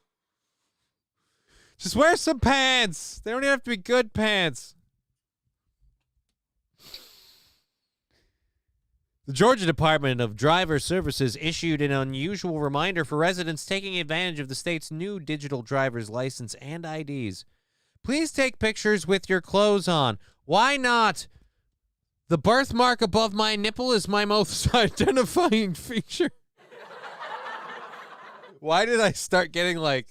Just wear some pants. They don't even have to be good pants. The Georgia Department of Driver Services issued an unusual reminder for residents taking advantage of the state's new digital driver's license and IDs. Please take pictures with your clothes on. Why not? The birthmark above my nipple is my most identifying feature. Why did I start getting like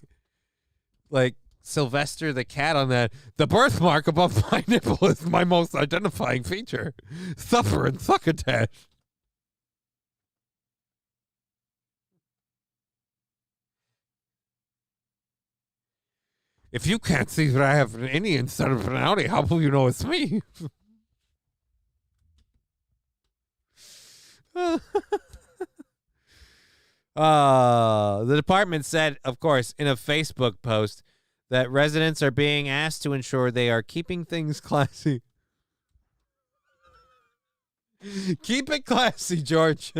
Sylvester the cat on that? The birthmark above my nipple is my most identifying feature. Thuffer and Thuckatash. If you can't see that I have an innie instead of an outie, how will you know it's me? The department said, of course, in a Facebook post that residents are being asked to ensure they are keeping things classy. Keep it classy, George.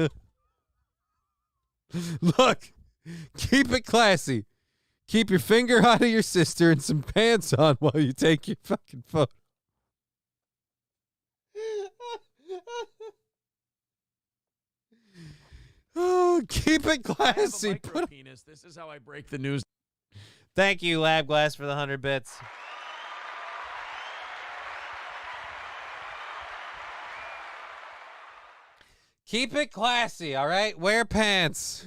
Look, keep it classy. Keep your finger out of your sister and some pants on while you take your fucking photo. Oh, keep it classy. I have a micro penis. This is how I break the news. Thank you, Lab Glass, for the 100 bits. Keep it classy, all right? Wear pants.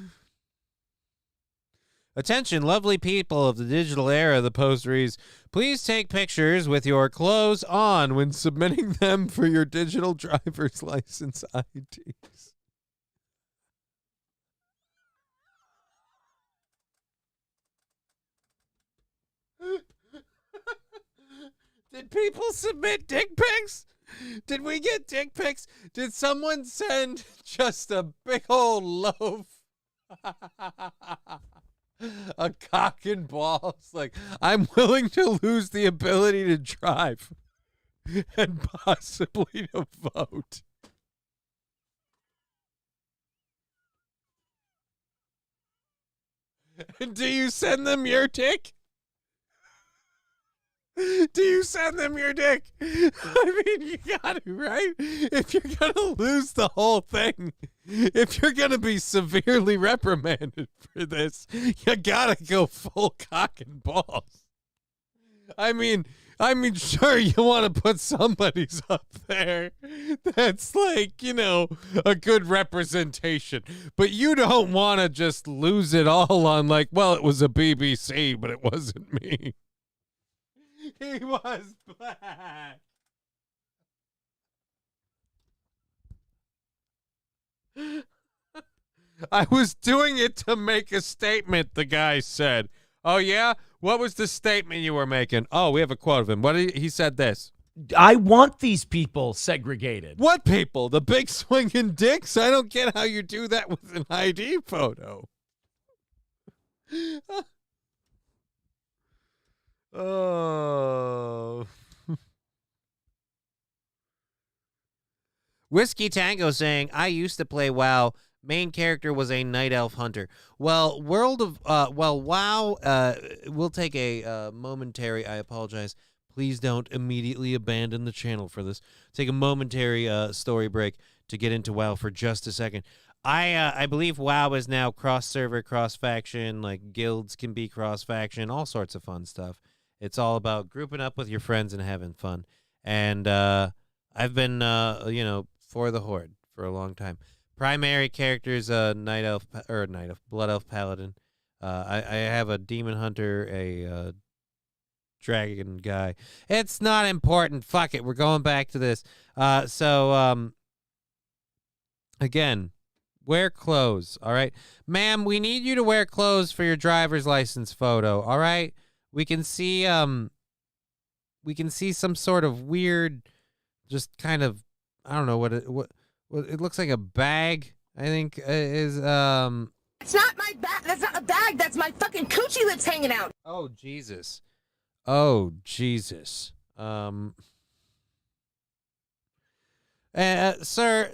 Attention, lovely people of the digital era, the post reads, please take pictures with your clothes on when submitting them for your digital driver's license IDs. Did people submit dick pics? Did we get dick pics? Did someone send just a big old loaf? A cock and balls? Like, I'm willing to lose the ability to drive and possibly to vote. Do you send them your dick? Do you send them your dick? I mean, you gotta, right? If you're gonna lose the whole thing, if you're gonna be severely reprimanded for this, you gotta go full cock and balls. I mean, sure, you want to put somebody's up there that's like, you know, a good representation, but you don't want to just lose it all on like, well, it was a BBC, but it wasn't me. He was black. I was doing it to make a statement, the guy said. Oh, yeah? What was the statement you were making? Oh, we have a quote of him. What did he said this. I want these people segregated. What people? The big swinging dicks? I don't get how you do that with an ID photo. Oh. Whiskey Tango saying, I used to play WoW. Main character was a night elf hunter. Well, WoW, we'll take a momentary, I apologize. Please don't immediately abandon the channel for this. Take a momentary story break to get into WoW for just a second. I believe WoW is now cross-server, cross-faction, like guilds can be cross-faction, all sorts of fun stuff. It's all about grouping up with your friends and having fun. And I've been, for the Horde for a long time. Primary characters, Blood Elf Paladin. I have a Demon Hunter, a Dragon guy. It's not important. Fuck it. We're going back to this. Again, wear clothes, all right? Ma'am, we need you to wear clothes for your driver's license photo, all right? We can see some sort of weird, just kind of, I don't know what it looks like a bag, I think is It's not my bag. That's not a bag. That's my fucking coochie lips hanging out. Oh Jesus. Oh Jesus. Sir,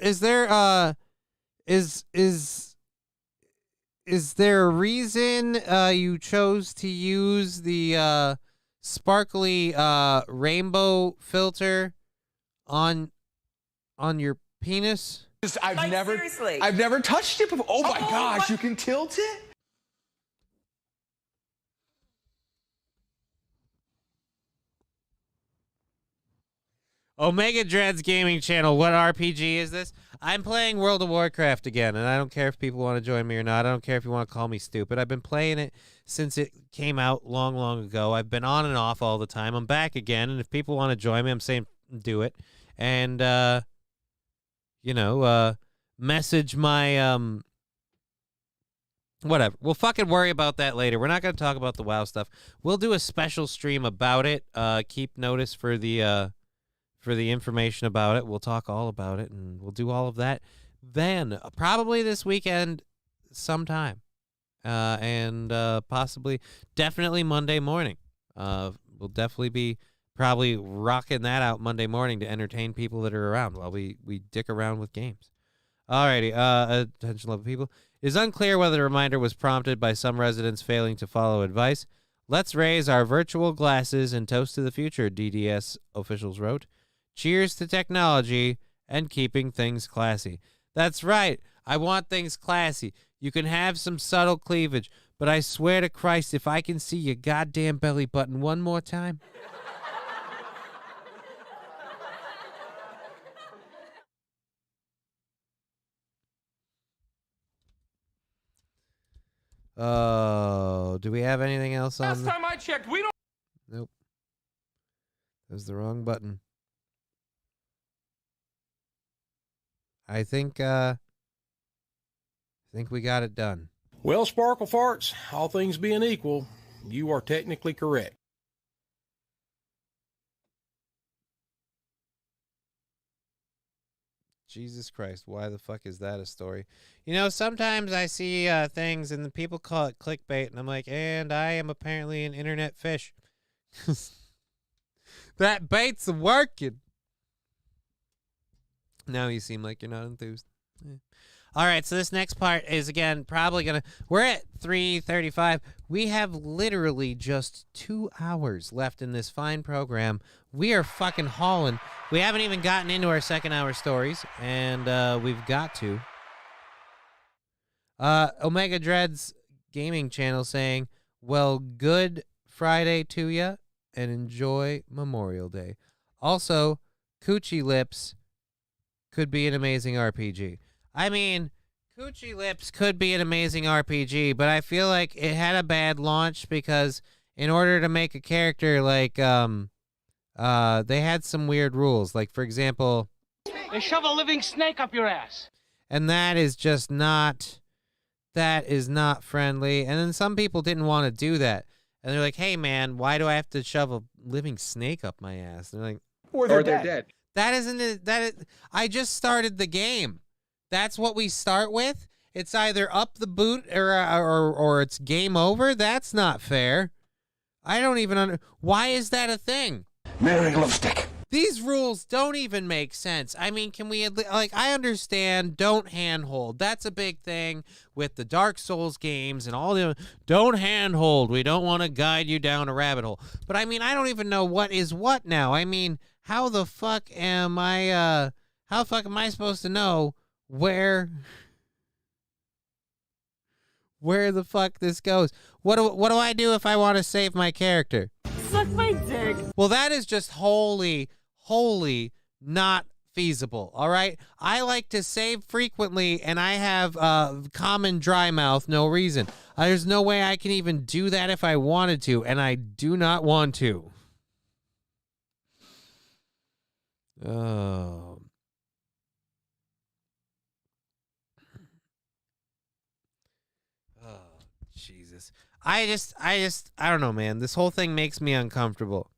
is there is there a reason you chose to use the sparkly rainbow filter on your penis? Seriously. I've never touched it before. Oh my gosh, you can tilt it? Omega Dreads Gaming Channel, what RPG is this? I'm playing World of Warcraft again, and I don't care if people want to join me or not. I don't care if you want to call me stupid. I've been playing it since it came out long, long ago. I've been on and off all the time. I'm back again, and if people want to join me, I'm saying do it. And, message my, whatever. We'll fucking worry about that later. We're not going to talk about the WoW stuff. We'll do a special stream about it. Keep notice for the information about it. We'll talk all about it, and we'll do all of that then, probably this weekend sometime, and possibly, definitely Monday morning. We'll definitely be probably rocking that out Monday morning to entertain people that are around while we dick around with games. Alrighty, attention level people. It is unclear whether the reminder was prompted by some residents failing to follow advice. Let's raise our virtual glasses and toast to the future, DDS officials wrote. Cheers to technology and keeping things classy. That's right. I want things classy. You can have some subtle cleavage, but I swear to Christ, if I can see your goddamn belly button one more time. Oh, Oh, do we have anything else on? Last time I checked, we don't. Nope. That was the wrong button. I think we got it done. Well, Sparkle Farts, all things being equal, you are technically correct. Jesus Christ, why the fuck is that a story? You know, sometimes I see things and the people call it clickbait, and I'm like, and I am apparently an internet fish. That bait's working. Now you seem like you're not enthused. Yeah. All right, so this next part is, again, probably going to... We're at 3:35. We have literally just 2 hours left in this fine program. We are fucking hauling. We haven't even gotten into our second hour stories, and we've got to. Omega Dread's gaming channel saying, well, good Friday to ya, and enjoy Memorial Day. Also, Coochie Lips could be an amazing RPG. I mean, Coochie Lips could be an amazing RPG, but I feel like it had a bad launch because in order to make a character, like, they had some weird rules. Like, for example... They shove a living snake up your ass. And that is just not... That is not friendly. And then some people didn't want to do that. And they're like, hey, man, why do I have to shove a living snake up my ass? And they're like... Or they're dead. That isn't it. I just started the game. That's what we start with. It's either up the boot or it's game over. That's not fair. I don't even why is that a thing? Mary Lipstick. These rules don't even make sense. I mean, can we I understand don't handhold. That's a big thing with the Dark Souls games and all the don't handhold. We don't want to guide you down a rabbit hole. But I mean, I don't even know what is what now. I mean, how the fuck am I supposed to know where the fuck this goes? What do I do if I want to save my character? Suck my dick. Well, that is just wholly not feasible, all right? I like to save frequently, and I have common dry mouth, no reason. There's no way I can even do that if I wanted to, and I do not want to. Oh. Oh, Jesus. I don't know, man. This whole thing makes me uncomfortable.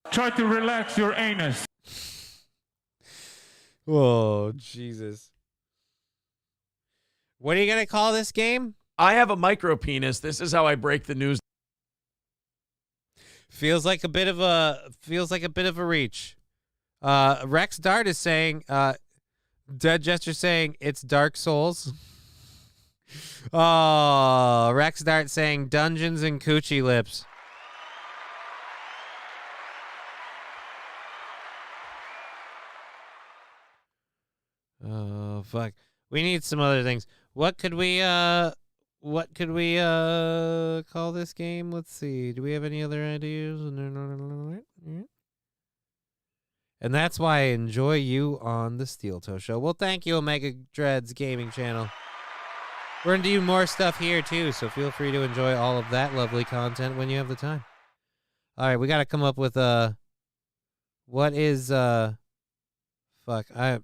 Try to relax your anus. Oh, Jesus. What are you going to call this game? I have a micro penis. This is how I break the news. Feels like a bit of a reach. Rex Dart is saying, Dead Jester saying it's Dark Souls. Oh, Rex Dart saying Dungeons and Coochie Lips. Oh, fuck. We need some other things. What could we call this game? Let's see. Do we have any other ideas? And that's why I enjoy you on the Steel Toe Show. Well, thank you, Omega Dreads Gaming Channel. We're going to do more stuff here, too, so feel free to enjoy all of that lovely content when you have the time. All right, we got to come up with what is, fuck, I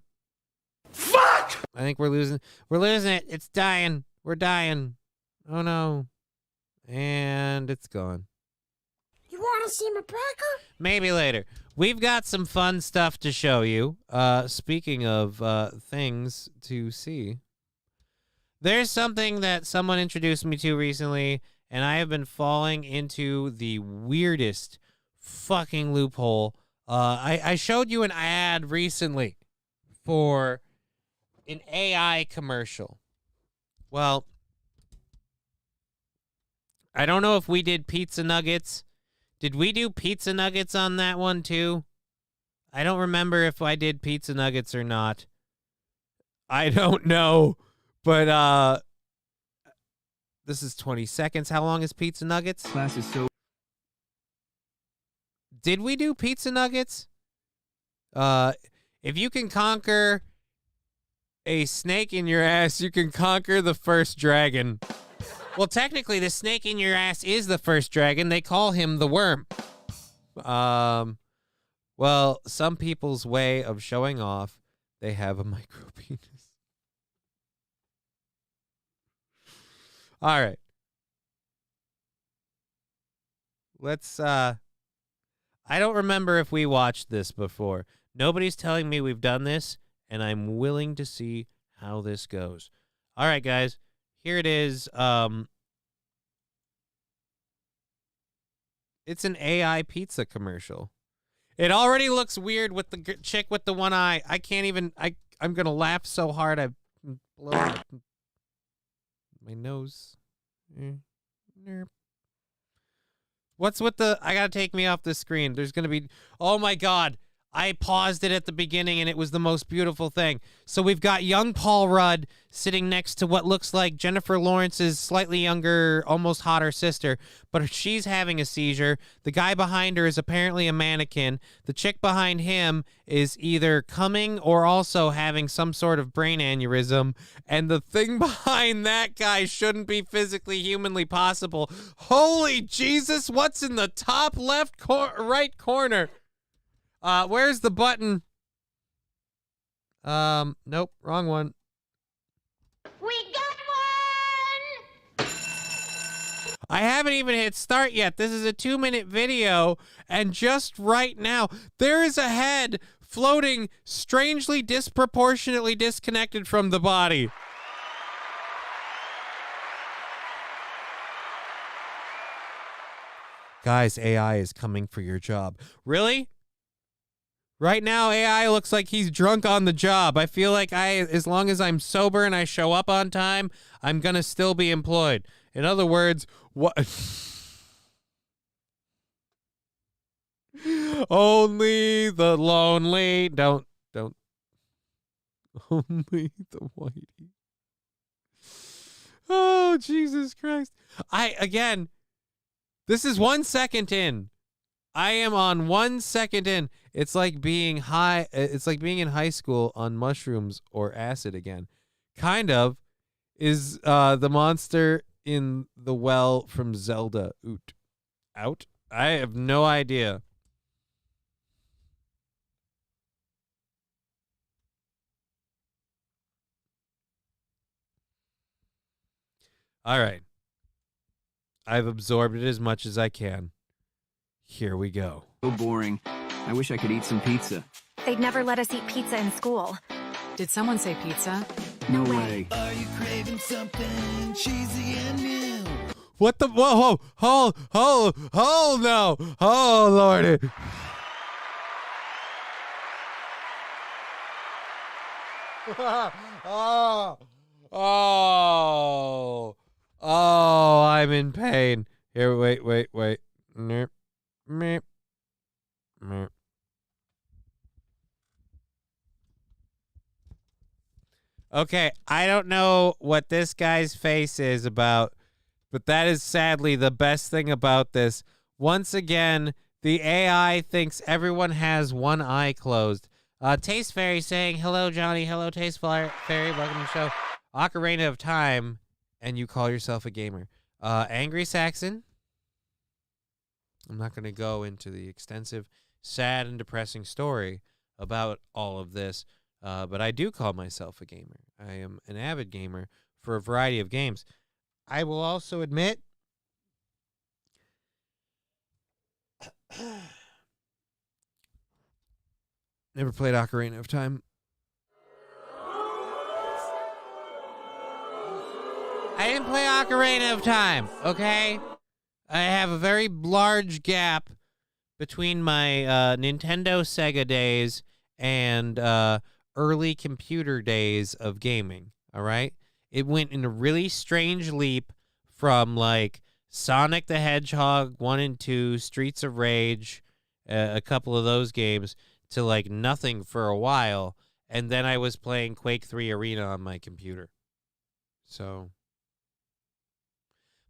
think we're losing it. It's dying. We're dying. Oh, no. And it's gone. You want to see my burger? Maybe later. We've got some fun stuff to show you. Speaking of things to see. There's something that someone introduced me to recently, and I have been falling into the weirdest fucking loophole. I showed you an ad recently for an AI commercial. Well, I don't know if we did pizza nuggets. Did we do pizza nuggets on that one too? I don't remember if I did pizza nuggets or not. I don't know. But this is 20 seconds. How long is pizza nuggets? Class is so... Did we do pizza nuggets? If you can conquer a snake in your ass, you can conquer the first dragon. Well, technically, the snake in your ass is the first dragon. They call him the worm. Well, some people's way of showing off, they have a micro penis. All right. Let's, I don't remember if we watched this before. Nobody's telling me we've done this, and I'm willing to see how this goes. All right, guys. Here it is. It's an AI pizza commercial. It already looks weird with the chick with the one eye. I can't even, I'm going to laugh so hard I blow my nose. What's with the, I got to take me off the screen. There's going to be, oh my God. I paused it at the beginning, and it was the most beautiful thing. So we've got young Paul Rudd sitting next to what looks like Jennifer Lawrence's slightly younger, almost hotter sister, but she's having a seizure. The guy behind her is apparently a mannequin. The chick behind him is either coming or also having some sort of brain aneurysm, and the thing behind that guy shouldn't be physically, humanly possible. Holy Jesus, what's in the top left right corner? Where's the button? Nope, wrong one. We got one! I haven't even hit start yet. This is a 2-minute video, and just right now, there is a head floating strangely disproportionately disconnected from the body. Guys, AI is coming for your job. Really? Right now, AI looks like he's drunk on the job. I feel like as long as I'm sober and I show up on time, I'm going to still be employed. In other words, what? Only the lonely. Don't. Only the whitey. Oh, Jesus Christ. This is 1 second in. I am on 1 second in. It's like being high. It's like being in high school on mushrooms or acid again. Kind of is the monster in the well from Zelda out? I have no idea. All right. I've absorbed it as much as I can. Here we go. So boring. I wish I could eat some pizza. They'd never let us eat pizza in school. Did someone say pizza? No way. Are you craving something cheesy and new? What the? Whoa, no. Oh, Lordy. Oh, I'm in pain. Here, wait. Meep. Okay, I don't know what this guy's face is about, but that is sadly the best thing about this. Once again, the AI thinks everyone has one eye closed. Taste Fairy saying, hello, Johnny. Hello, Taste Fairy. Welcome to the show. Ocarina of Time, and you call yourself a gamer. Angry Saxon. I'm not going to go into the extensive, sad, and depressing story about all of this, but I do call myself a gamer. I am an avid gamer for a variety of games. I will also admit never played Ocarina of Time. I didn't play Ocarina of Time, okay? I have a very large gap between my Nintendo Sega days and early computer days of gaming, all right? It went in a really strange leap from, like, Sonic the Hedgehog 1 and 2, Streets of Rage, a couple of those games, to, like, nothing for a while, and then I was playing Quake 3 Arena on my computer. So...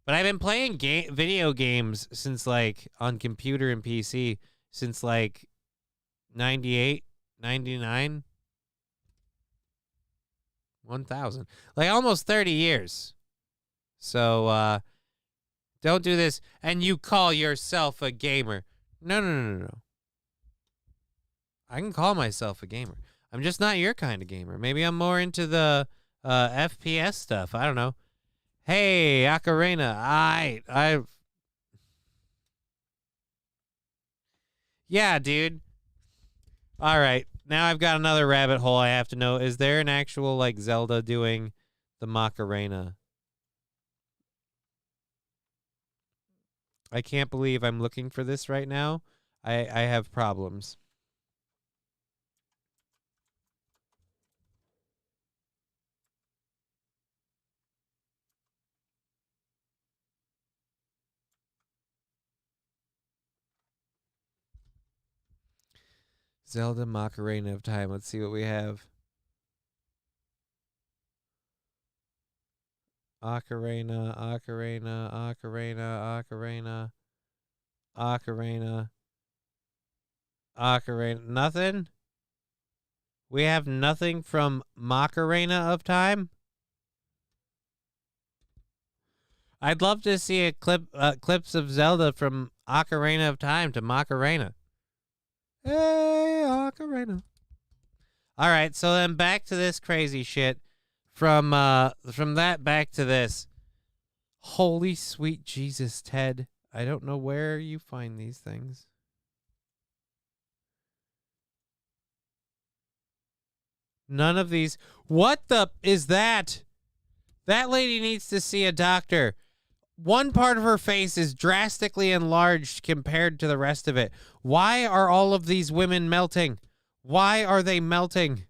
But I've been playing video games since, like, on computer and PC since, like, 98, 99, 1000. Like, almost 30 years. So don't do this. And you call yourself a gamer. No. I can call myself a gamer. I'm just not your kind of gamer. Maybe I'm more into the FPS stuff. I don't know. Hey, Ocarina. Yeah, dude. All right. Now I've got another rabbit hole I have to know. Is there an actual, like, Zelda doing the Macarena? I can't believe I'm looking for this right now. I have problems. Zelda Macarena of Time. Let's see what we have. Ocarina. Nothing? We have nothing from Macarena of Time? I'd love to see a clips of Zelda from Ocarina of Time to Macarena. Hey, Ocarina. All right, so then back to this crazy shit. From that back to this. Holy sweet Jesus, Ted. I don't know where you find these things. None of these. What the is that? That lady needs to see a doctor. One part of her face is drastically enlarged compared to the rest of it. Why are all of these women melting? Why are they melting?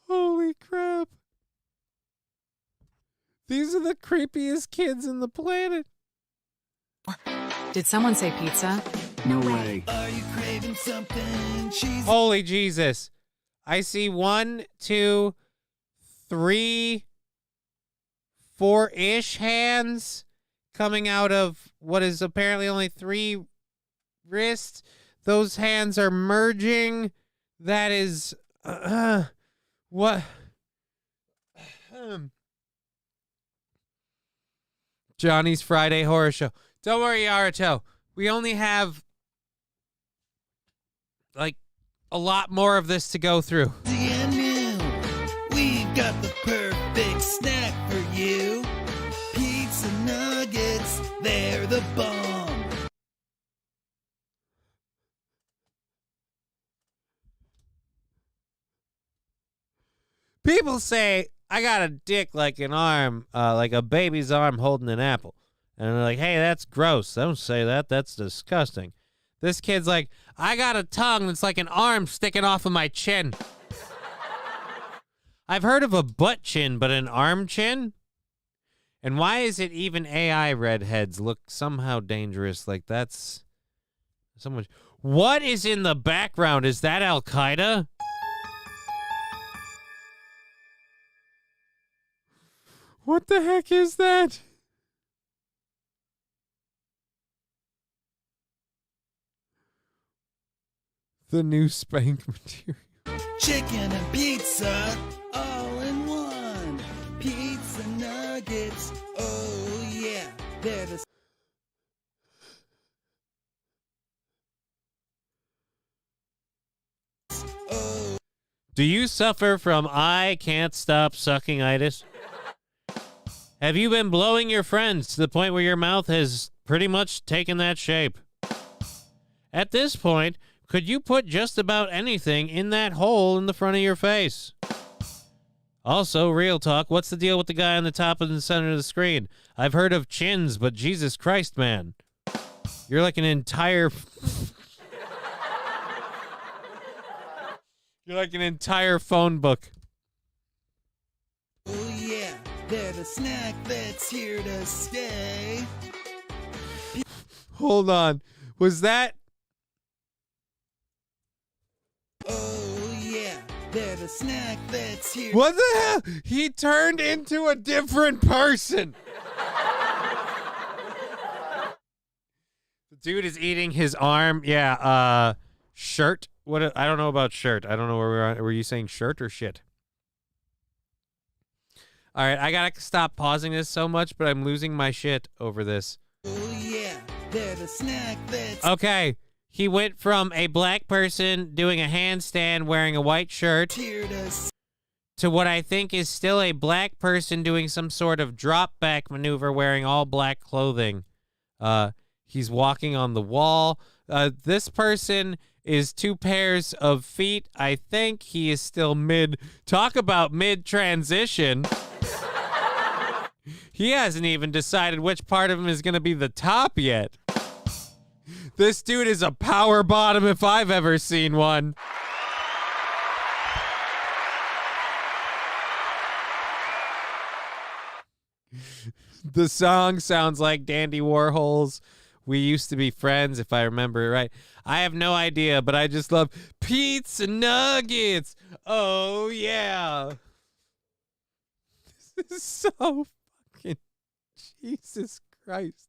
Holy crap. These are the creepiest kids in the planet. Did someone say pizza? No way. Are you craving something cheesy? Holy Jesus. I see 1, 2, 3, 4-ish hands coming out of what is apparently only 3 wrists. Those hands are merging. That is... what? Johnny's Friday Horror Show. Don't worry, Yaruto. We only have, like, a lot more of this to go through. And new, we've got the perfect snack for you. Pizza nuggets, they're the bomb. People say, I got a dick like an arm, like a baby's arm holding an apple. And they're like, hey, that's gross. Don't say that. That's disgusting. This kid's like, I got a tongue that's like an arm sticking off of my chin. I've heard of a butt chin, but an arm chin? And why is it even AI redheads look somehow dangerous? Like that's someone. What is in the background? Is that Al Qaeda? What the heck is that? The new spank material. Chicken and pizza, all in one. Pizza nuggets, oh yeah, they're the... Oh. Do you suffer from I can't stop sucking itis? Have you been blowing your friends to the point where your mouth has pretty much taken that shape? At this point, could you put just about anything in that hole in the front of your face? Also, real talk, what's the deal with the guy on the top of the center of the screen? I've heard of chins, but Jesus Christ, man. You're like an entire... You're like an entire phone book. Oh yeah, they're the snack that's here to stay. Hold on. Was that... Oh yeah, they're the snack that's here. What the hell? He turned into a different person. The dude is eating his arm. Yeah, shirt. What? I don't know about shirt. I don't know where we're on. Were you saying shirt or shit? All right, I gotta stop pausing this so much, but I'm losing my shit over this. Oh yeah, they're the snack that's... Okay, he went from a black person doing a handstand wearing a white shirt to what I think is still a black person doing some sort of drop back maneuver wearing all black clothing. He's walking on the wall. This person is 2 pairs of feet. I think he is still talk about mid-transition. He hasn't even decided which part of him is going to be the top yet. This dude is a power bottom if I've ever seen one. The song sounds like Dandy Warhol's "We Used to Be Friends," if I remember it right. I have no idea, but I just love pizza nuggets. Oh, yeah. This is so fucking... Jesus Christ.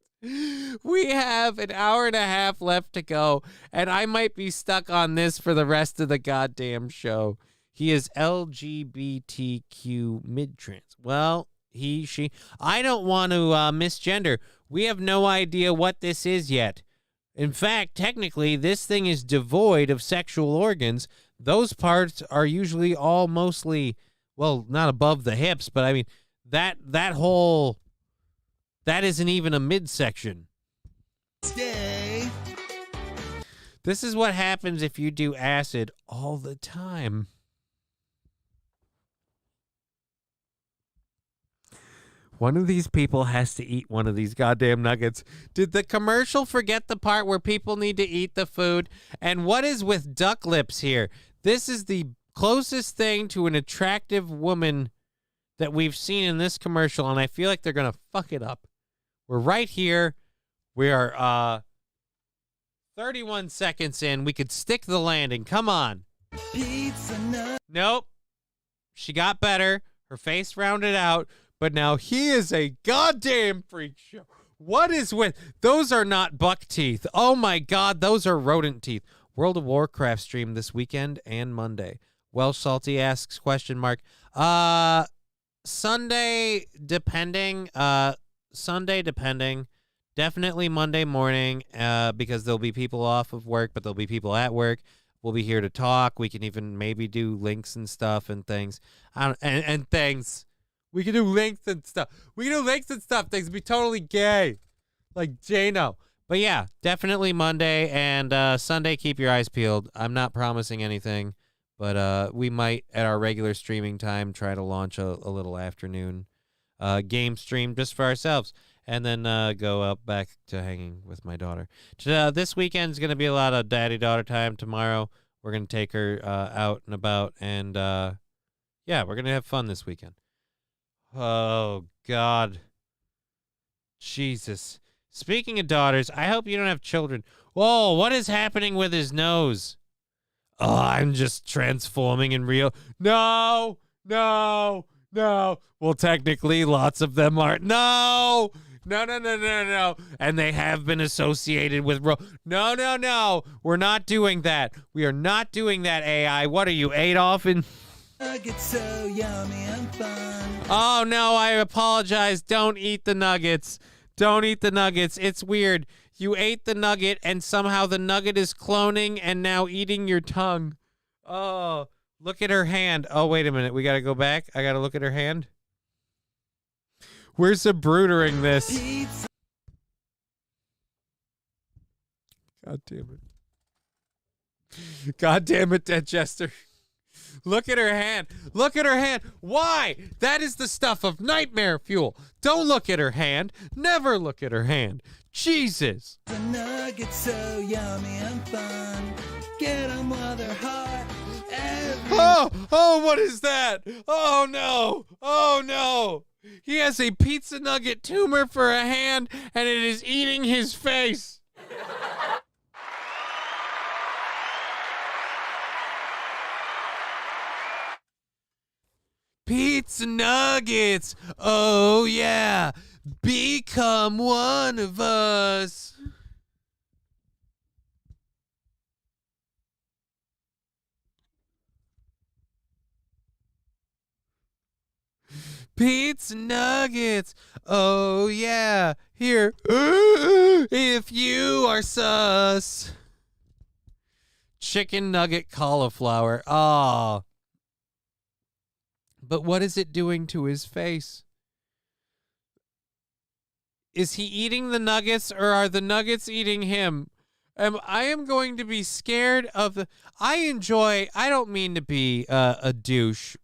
We have an hour and a half left to go, and I might be stuck on this for the rest of the goddamn show. He is LGBTQ mid-trans. Well, he, she... I don't want to misgender. We have no idea what this is yet. In fact, technically, this thing is devoid of sexual organs. Those parts are usually all mostly, well, not above the hips, but I mean, that isn't even a midsection. Stay. This is what happens if you do acid all the time. One of these people has to eat one of these goddamn nuggets. Did the commercial forget the part where people need to eat the food? And what is with duck lips here? This is the closest thing to an attractive woman that we've seen in this commercial, and I feel like they're going to fuck it up. We're right here. We are 31 seconds in. We could stick the landing. Come on. Nope. She got better. Her face rounded out. But now he is a goddamn freak show. What is with... Those are not buck teeth. Oh, my God. Those are rodent teeth. World of Warcraft stream this weekend and Monday. Welsh Salty asks, question mark. Sunday, depending. Sunday, depending. Definitely Monday morning because there'll be people off of work, but there'll be people at work. We'll be here to talk. We can even maybe do links and stuff and things. And things. We can do links and stuff. Things would be totally gay. Like Jano. But yeah, definitely Monday and Sunday, keep your eyes peeled. I'm not promising anything, but we might, at our regular streaming time, try to launch a little afternoon game stream just for ourselves. And then go up back to hanging with my daughter. This weekend's going to be a lot of daddy-daughter time. Tomorrow, we're going to take her out and about. And yeah, we're going to have fun this weekend. Oh, God. Jesus. Speaking of daughters, I hope you don't have children. Whoa, what is happening with his nose? Oh, I'm just transforming in real... No. Well, technically, lots of them are... No. And they have been associated with... No. We're not doing that. We are not doing that, AI. What are you, Adolf? Nuggets so yummy and fun. Oh, no, I apologize. Don't eat the nuggets. It's weird. You ate the nugget, and somehow the nugget is cloning and now eating your tongue. Oh, look at her hand. Oh, wait a minute. We got to go back. I got to look at her hand. We're subbrutering this. God damn it, Dead Jester. Look at her hand. Why? That is the stuff of nightmare fuel. Don't look at her hand. Never look at her hand. Jesus. The nuggets so yummy and fun. Get them while they're hot. Oh, what is that? Oh, no. He has a pizza nugget tumor for a hand, and it is eating his face. Pizza nuggets. Oh, yeah. Become one of us. Pizza nuggets. Oh, yeah. Here. If you are sus. Chicken nugget cauliflower. Ah. But what is it doing to his face? Is he eating the nuggets or are the nuggets eating him? I am going to be scared of the... I don't mean to be a douche.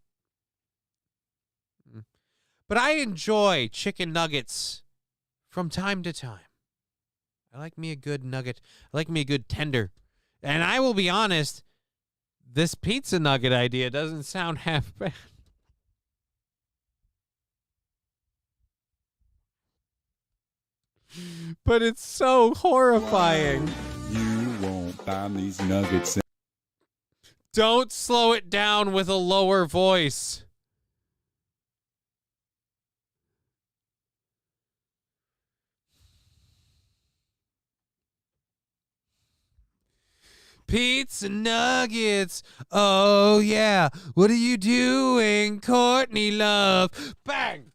But I enjoy chicken nuggets from time to time. I like me a good nugget. I like me a good tender. And I will be honest, this pizza nugget idea doesn't sound half bad. But it's so horrifying. You won't find these nuggets. Don't slow it down with a lower voice. Pizza nuggets. Oh, yeah. What are you doing, Courtney Love? Bang!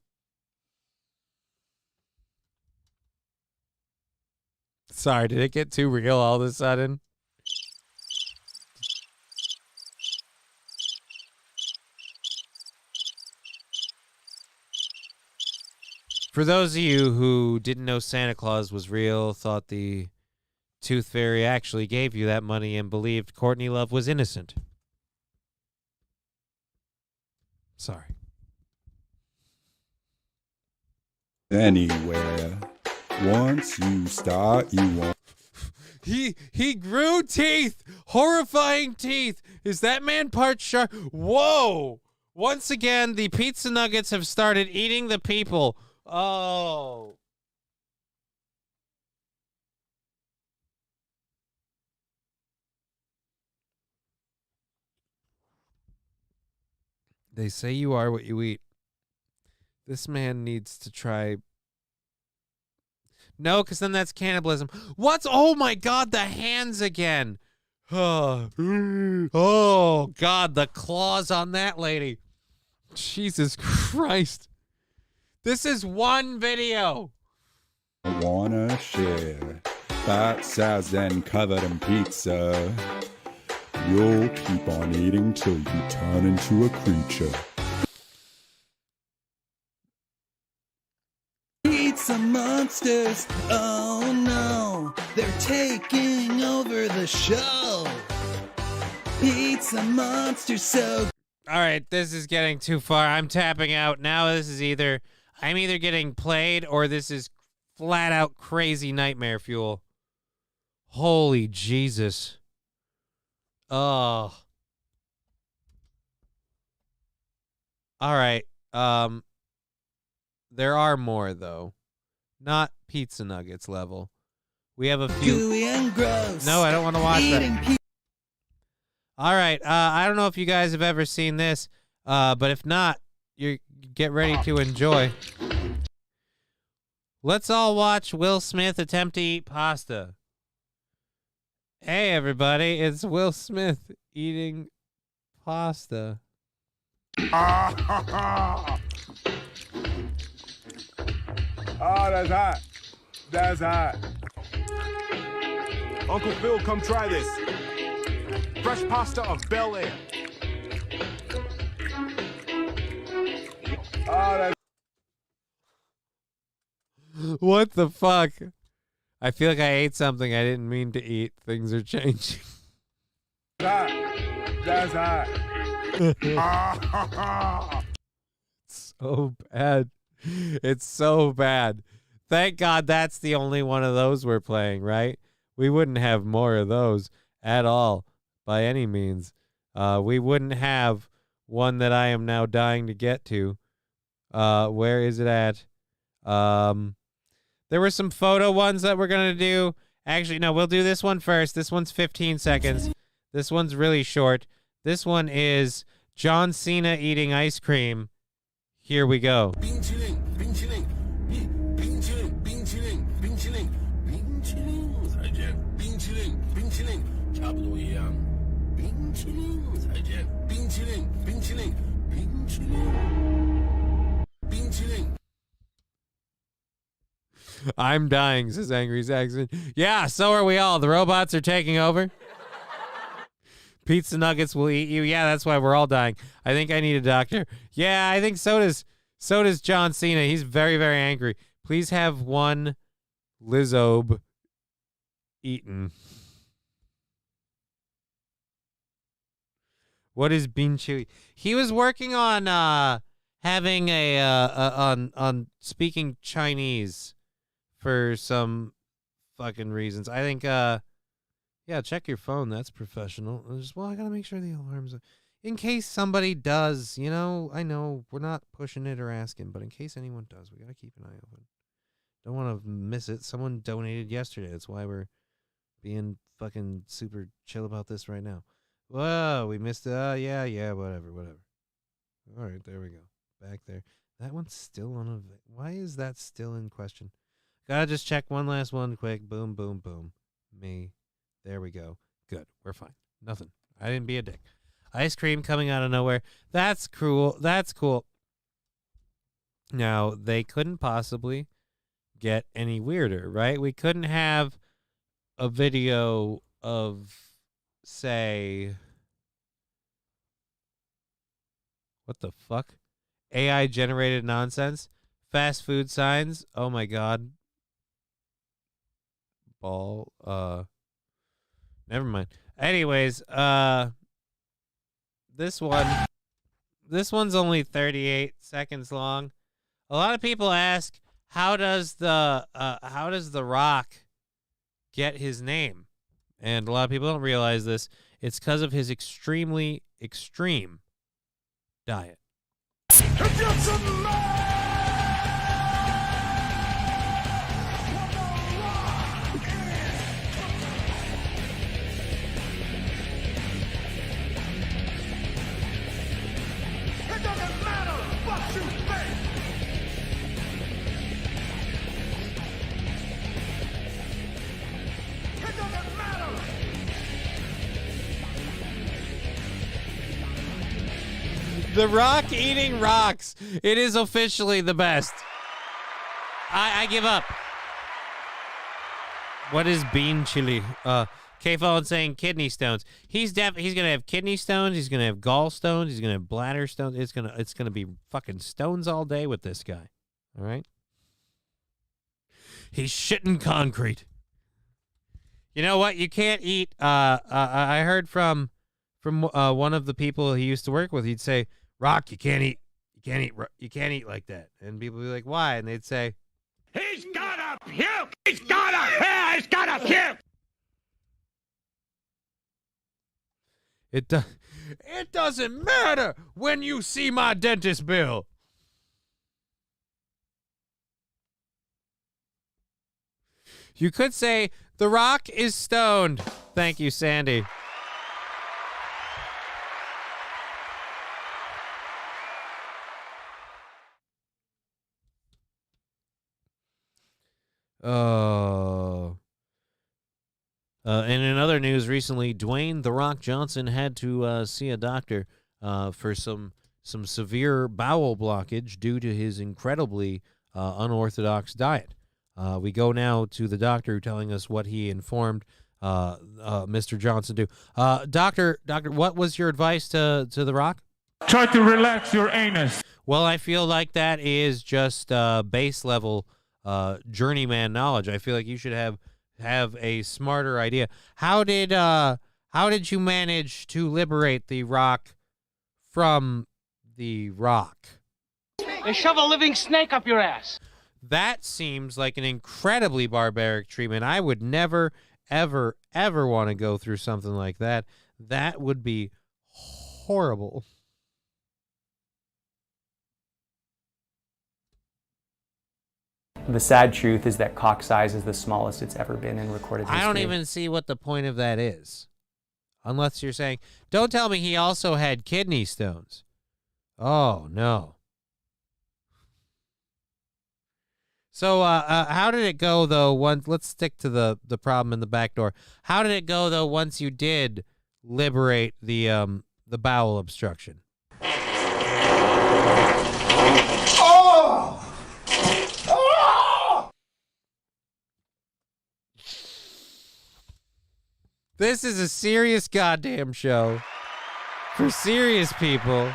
Sorry, did it get too real all of a sudden? For those of you who didn't know Santa Claus was real, thought the Tooth Fairy actually gave you that money and believed Courtney Love was innocent. Sorry. Anywhere. Once you start, you won't. He grew teeth. Horrifying teeth. Is that man part shark? Whoa. Once again, the pizza nuggets have started eating the people. Oh. They say you are what you eat. This man needs to try... No, because then that's cannibalism. What's... Oh, my God, the hands again. Oh, God, the claws on that lady. Jesus Christ. This is one video. I wanna share. Fat says then covered in pizza. You'll keep on eating till you turn into a creature. Pizza monsters, oh no, they're taking over the show. Pizza monsters so... All right, this is getting too far. I'm tapping out. Now this is either... I'm either getting played or this is flat out crazy nightmare fuel. Holy Jesus. Oh. All right. There are more, though. Not pizza nuggets level. We have a few. Gooey and gross. No, I don't want to watch that. All right. I don't know if you guys have ever seen this, but if not, you get ready to enjoy. Let's all watch Will Smith attempt to eat pasta. Hey, everybody. It's Will Smith eating pasta. Oh, that's hot. That's hot. Uncle Phil, come try this. Fresh pasta of Bel Air. Oh, that's... What the fuck? I feel like I ate something I didn't mean to eat. Things are changing. hot. That's hot. So bad. It's so bad. Thank God that's the only one of those we're playing, right? We wouldn't have more of those at all, by any means. We wouldn't have one that I am now dying to get to. Where is it at? There were some photo ones that we're going to do. Actually, no, we'll do this one first. This one's 15 seconds. This one's really short. This one is John Cena eating ice cream. Here we go. I'm dying, says Angry Saxon. Yeah, so are we all. The robots are taking over. Pizza nuggets will eat you. Yeah, that's why we're all dying. I think I need a doctor. Yeah, I think so does John Cena. He's very, very angry. Please have one Lizzobe eaten. What is bean chewy? He was working on having on speaking Chinese for some fucking reasons. I think yeah, check your phone. That's professional. I gotta make sure the alarms are, in case somebody does, I know we're not pushing it or asking, but in case anyone does, we gotta keep an eye open. Don't want to miss it. Someone donated yesterday. That's why we're being fucking super chill about this right now. Whoa, we missed it. Yeah, whatever. All right, there we go. Back there. That one's still on why is that still in question? Gotta just check one last one quick. Boom, boom, boom. Me. There we go. Good. We're fine. Nothing. I didn't be a dick. Ice cream coming out of nowhere. That's cruel. That's cool. Now, they couldn't possibly get any weirder, right? We couldn't have a video of, say, what the fuck? AI generated nonsense? Fast food signs? Oh my god. Ball. Never mind. Anyways, this one's only 38 seconds long. A lot of people ask, how does the Rock get his name? And a lot of people don't realize this. It's because of his extremely extreme diet. The Rock eating rocks. It is officially the best. I give up. What is bean chili? K-Phone saying kidney stones. He's gonna have kidney stones. He's gonna have gallstones. He's gonna have bladder stones. It's gonna be fucking stones all day with this guy. All right. He's shitting concrete. You know what? You can't eat. I heard from one of the people he used to work with. He'd say, "Rock, you can't eat like that." And people would be like, "Why?" And they'd say, He's gotta puke! He's gotta puke! It doesn't matter when you see my dentist bill. You could say, The Rock is stoned. Thank you, Sandy. Oh. And in other news recently, Dwayne The Rock Johnson had to see a doctor for some severe bowel blockage due to his incredibly unorthodox diet. We go now to the doctor telling us what he informed Mr. Johnson do. Doctor, what was your advice to The Rock? Try to relax your anus. Well, I feel like that is just base level journeyman knowledge. I feel like you should have a smarter idea. How did you manage to liberate The Rock from The Rock? They shove a living snake up your ass. That seems like an incredibly barbaric treatment. I would never, ever, ever want to go through something like that. That would be horrible. The sad truth is that cock size is the smallest it's ever been in recorded history. I don't even see what the point of that is. Unless you're saying, don't tell me he also had kidney stones. Oh, no. So how did it go, though? Let's stick to the problem in the back door. How did it go, though, once you did liberate the bowel obstruction? Oh! Oh! This is a serious goddamn show for serious people.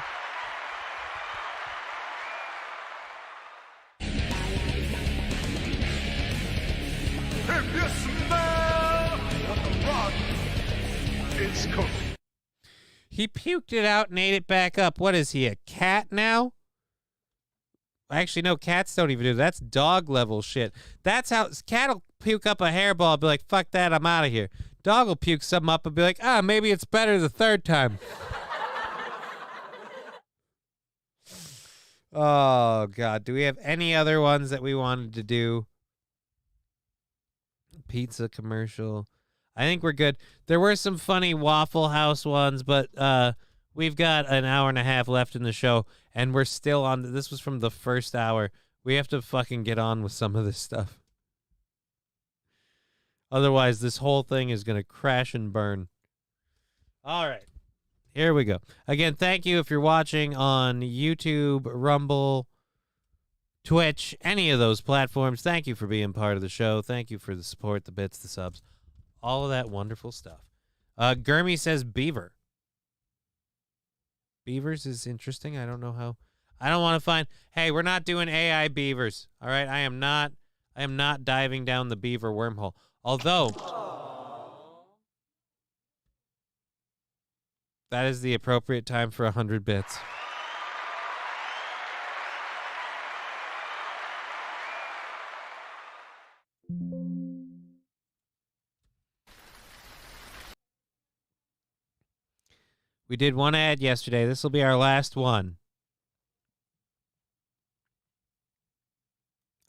If you smell what the rock is cooking. He puked it out and ate it back up. What is he, a cat now? Actually, no, cats don't even do that. That's dog level shit. That's how cat will puke up a hairball and be like, fuck that, I'm out of here. Dog will puke something up and be like, maybe it's better the third time. Oh, God. Do we have any other ones that we wanted to do? Pizza commercial. I think we're good. There were some funny Waffle House ones, but we've got an hour and a half left in the show, and we're still on. This was from the first hour. We have to fucking get on with some of this stuff. Otherwise, this whole thing is going to crash and burn. All right. Here we go. Again, thank you if you're watching on YouTube, Rumble, Twitch, any of those platforms. Thank you for being part of the show. Thank you for the support, the bits, the subs, all of that wonderful stuff. Gurmy says beaver. Beavers is interesting. I don't know how. I don't want to find. Hey, we're not doing AI beavers. All right, I am not diving down the beaver wormhole. Although that is the appropriate time for 100 bits. We did one ad yesterday. This will be our last one.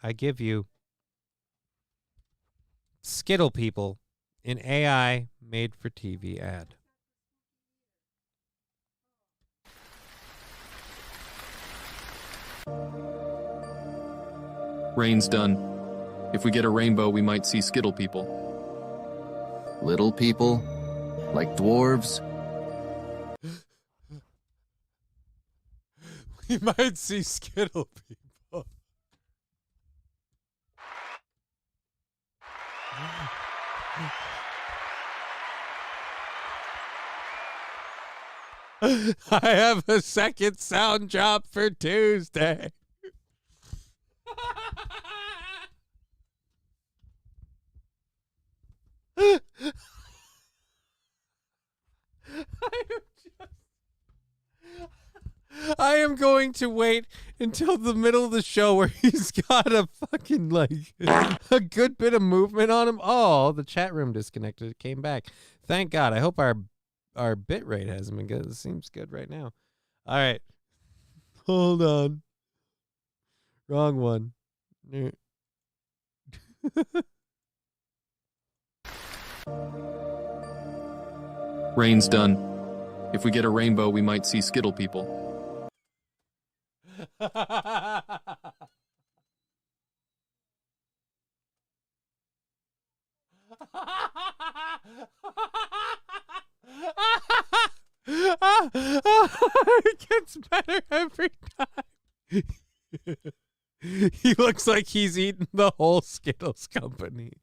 I give you Skittle People, an AI made for TV ad. Rain's done. If we get a rainbow, we might see Skittle People. Little people? Like dwarves? We might see Skittle People. I have a second sound drop for Tuesday. I am going to wait until the middle of the show where he's got a fucking, like, a good bit of movement on him. Oh, the chat room disconnected. It came back. Thank God. I hope our bit rate hasn't been good. It seems good right now. All right. Hold on. Wrong one. Rain's done. If we get a rainbow, we might see Skittle People. It gets better every time. He looks like he's eaten the whole Skittles company.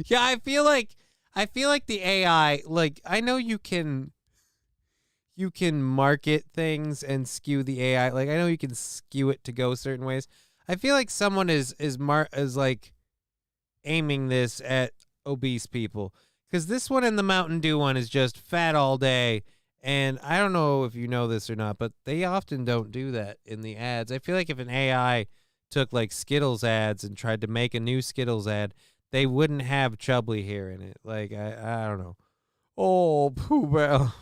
Yeah, I feel like the AI, like, I know you can market things and skew the AI. Like, I know you can skew it to go certain ways. I feel like someone is like aiming this at obese people, because this one and the Mountain Dew one is just fat all day. And I don't know if you know this or not, but they often don't do that in the ads. I feel like if an AI took like Skittles ads and tried to make a new Skittles ad, they wouldn't have Chubbly here in it. Like, I don't know. Oh, Pooh Bear.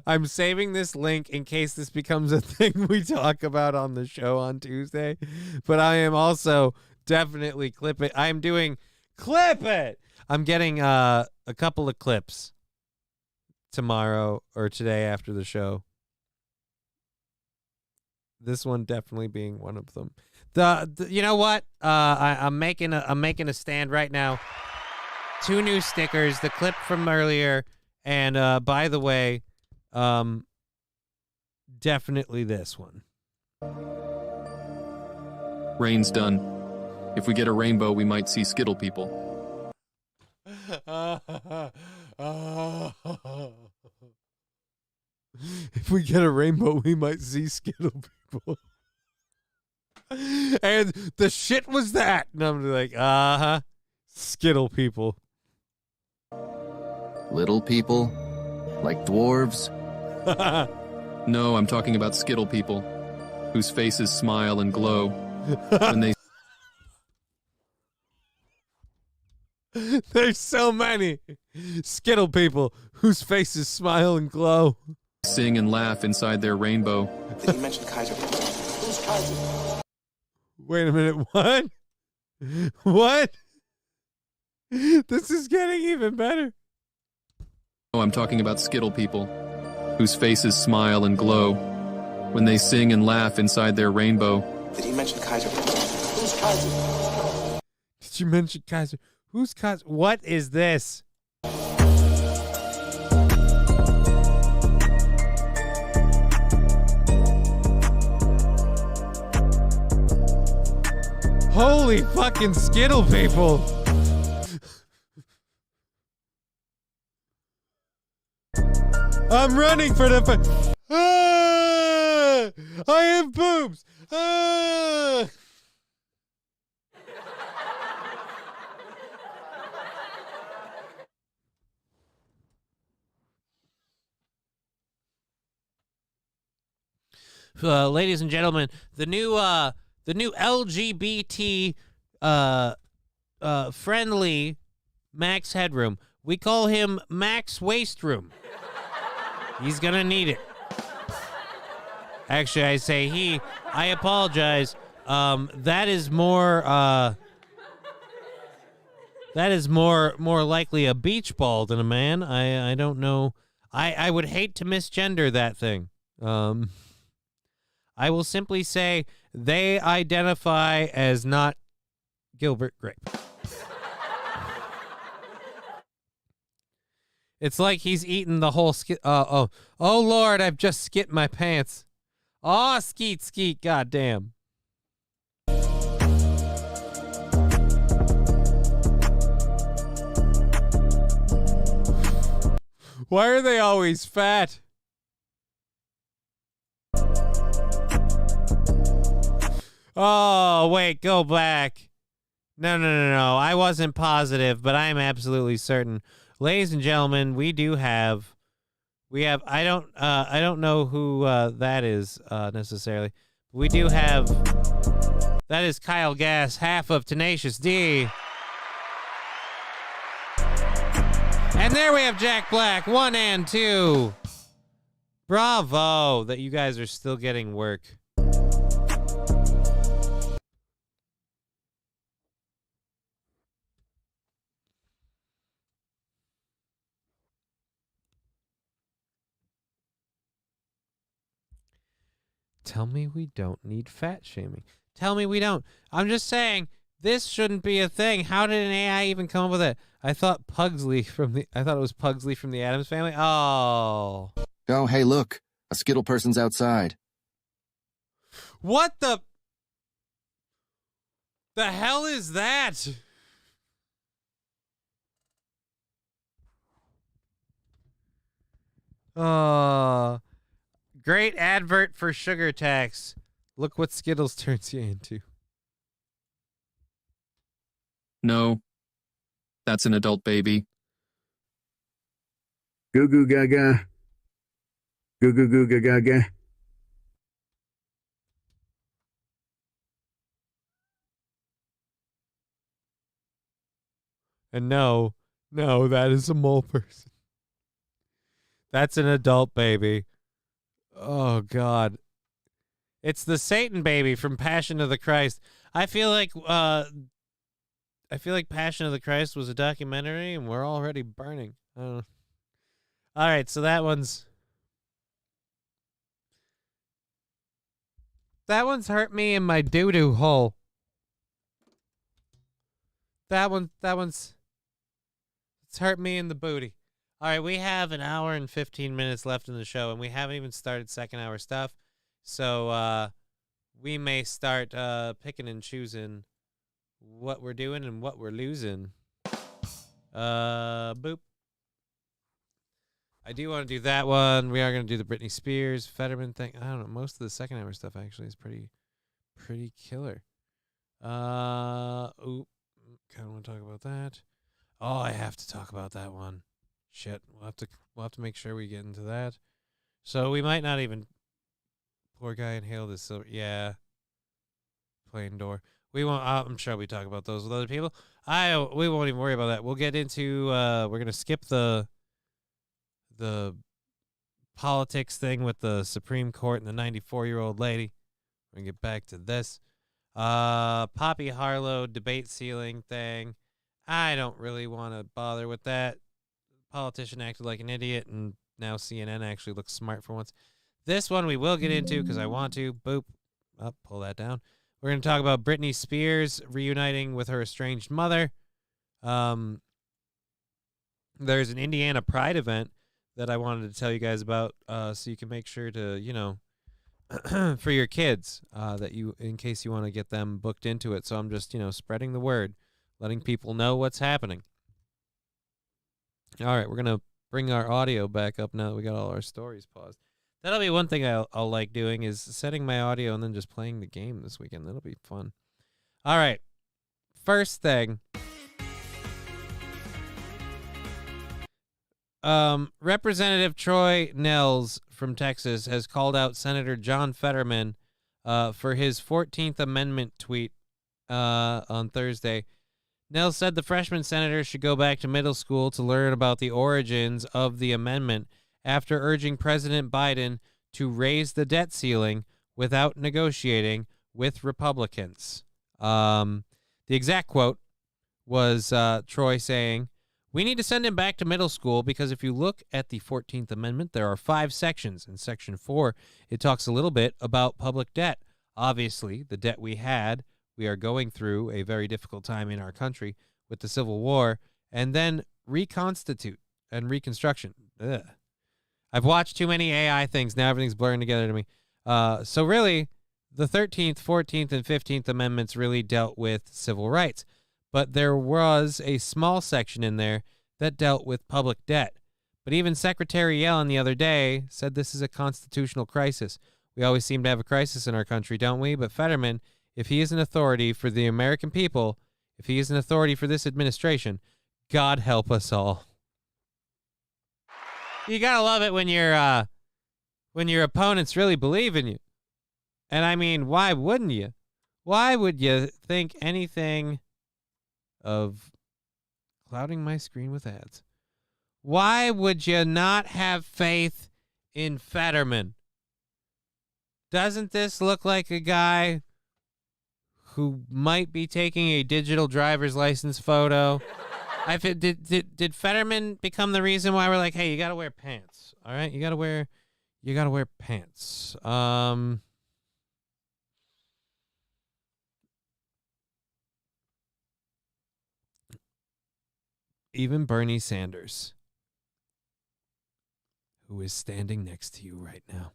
I'm saving this link in case this becomes a thing we talk about on the show on Tuesday. But I am also definitely clip it. I'm doing clip it. I'm getting a couple of clips tomorrow or today after the show. This one definitely being one of them. The you know what? I'm making a stand right now. 2 new stickers. The clip from earlier, and by the way, definitely this one. Rain's done. If we get a rainbow, we might see Skittle People. If we get a rainbow, we might see Skittle people. And the shit was that. And I'm like, Skittle people. Little people? Like dwarves? No, I'm talking about Skittle people, whose faces smile and glow when they... There's so many Skittle people whose faces smile and glow. Sing and laugh inside their rainbow. Did he mention Kaiser? Who's Kaiser? Wait a minute, what? What? This is getting even better. Oh, I'm talking about Skittle people, whose faces smile and glow when they sing and laugh inside their rainbow. Did he mention Kaiser? Who's Kaiser? Did you mention Kaiser? Who's Kaiser? What is this? Holy fucking Skittle people. I'm running for the... I have boobs. Ladies and gentlemen, the new LGBT friendly Max Headroom. We call him Max Waste Room. He's gonna need it. Actually, I say he. I apologize. That is more likely a beach ball than a man. I don't know. I would hate to misgender that thing. I will simply say they identify as not Gilbert Grape. It's like he's eaten the whole skit. Oh Lord, I've just skit my pants. Oh, skeet, goddamn. Why are they always fat? Oh, wait, go back. No. I wasn't positive, but I'm absolutely certain. Ladies and gentlemen, we have I don't know who that is necessarily. We do have, that is Kyle Gass, half of Tenacious D. And there we have Jack Black, 1 and 2. Bravo that you guys are still getting work. Tell me we don't need fat shaming. Tell me we don't. I'm just saying this shouldn't be a thing. How did an AI even come up with it? I thought it was Pugsley from the Addams Family. Oh, hey, look. A Skittle person's outside. What the hell is that? Great advert for sugar tax. Look what Skittles turns you into. No, that's an adult baby. Goo goo gaga. Goo goo goo gaga gaga. And no, that is a mole person. That's an adult baby. Oh, God. It's the Satan baby from Passion of the Christ. I feel like Passion of the Christ was a documentary and we're already burning. All right, so that one's hurt me in my doo-doo hole. It's hurt me in the booty. All right, we have an hour and 15 minutes left in the show, and we haven't even started second hour stuff. So we may start picking and choosing what we're doing and what we're losing. Boop. I do want to do that one. We are going to do the Britney Spears, Fetterman thing. I don't know. Most of the second hour stuff actually is pretty killer. Kind of want to talk about that. Oh, I have to talk about that one. Shit, we'll have to make sure we get into that. So we might not even. Poor guy inhaled his silver. Yeah. Plane door. We won't. I'm sure we talk about those with other people. We won't even worry about that. We'll get into. We're gonna skip the politics thing with the Supreme Court and the 94-year-old lady. We're gonna get back to this. Poppy Harlow debate ceiling thing. I don't really want to bother with that. Politician acted like an idiot, and now CNN actually looks smart for once. This one we will get into because I want to. Boop. Up, pull that down. We're going to talk about Britney Spears reuniting with her estranged mother. There's an Indiana Pride event that I wanted to tell you guys about, so you can make sure to, for your kids, in case you want to get them booked into it. So I'm just, spreading the word, letting people know what's happening. All right, we're going to bring our audio back up now that we got all our stories paused. That'll be one thing I'll like doing is setting my audio and then just playing the game this weekend. That'll be fun. All right. First thing. Representative Troy Nehls from Texas has called out Senator John Fetterman for his 14th Amendment tweet on Thursday. Nehls said the freshman senator should go back to middle school to learn about the origins of the amendment after urging President Biden to raise the debt ceiling without negotiating with Republicans. The exact quote was Troy saying, "We need to send him back to middle school because if you look at the 14th Amendment, there are 5 sections. In Section 4, it talks a little bit about public debt. Obviously, the debt we are going through a very difficult time in our country with the Civil War, and then reconstitute and reconstruction." Ugh. I've watched too many AI things. Now everything's blurring together to me. So really, the 13th, 14th, and 15th Amendments really dealt with civil rights. But there was a small section in there that dealt with public debt. But even Secretary Yellen the other day said this is a constitutional crisis. We always seem to have a crisis in our country, don't we? But Fetterman, if he is an authority for the American people, if he is an authority for this administration, God help us all. You gotta love it when your opponents really believe in you. And I mean, why wouldn't you? Why would you think anything of clouding my screen with ads? Why would you not have faith in Fetterman? Doesn't this look like a guy who might be taking a digital driver's license photo? Did Fetterman become the reason why we're like, hey, you gotta wear pants? All right, you gotta wear pants. Even Bernie Sanders, who is standing next to you right now,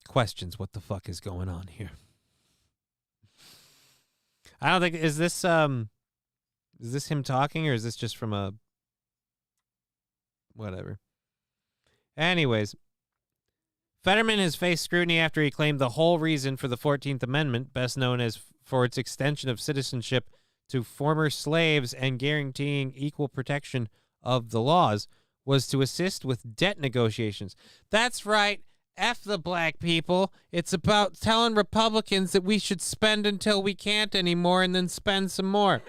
questions what the fuck is going on here. I don't think is this him talking or is this just from a whatever. Anyways, Fetterman has faced scrutiny after he claimed the whole reason for the 14th Amendment, best known as for its extension of citizenship to former slaves and guaranteeing equal protection of the laws, was to assist with debt negotiations. That's right. F the black people. It's about telling Republicans that we should spend until we can't anymore and then spend some more.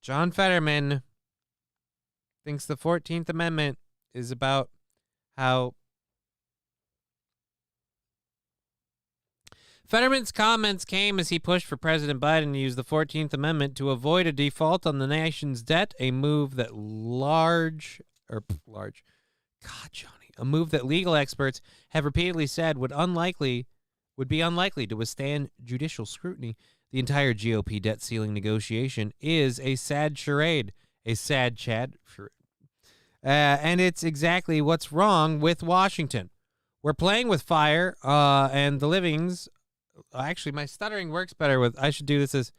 John Fetterman thinks the 14th Amendment is about how Fetterman's comments came as he pushed for President Biden to use the 14th Amendment to avoid a default on the nation's debt, a move that a move that legal experts have repeatedly said would be unlikely to withstand judicial scrutiny. The entire GOP debt ceiling negotiation is a sad charade, a sad Chad charade. And it's exactly what's wrong with Washington. We're playing with fire, and the livings. Actually, my stuttering works better with. I should do this as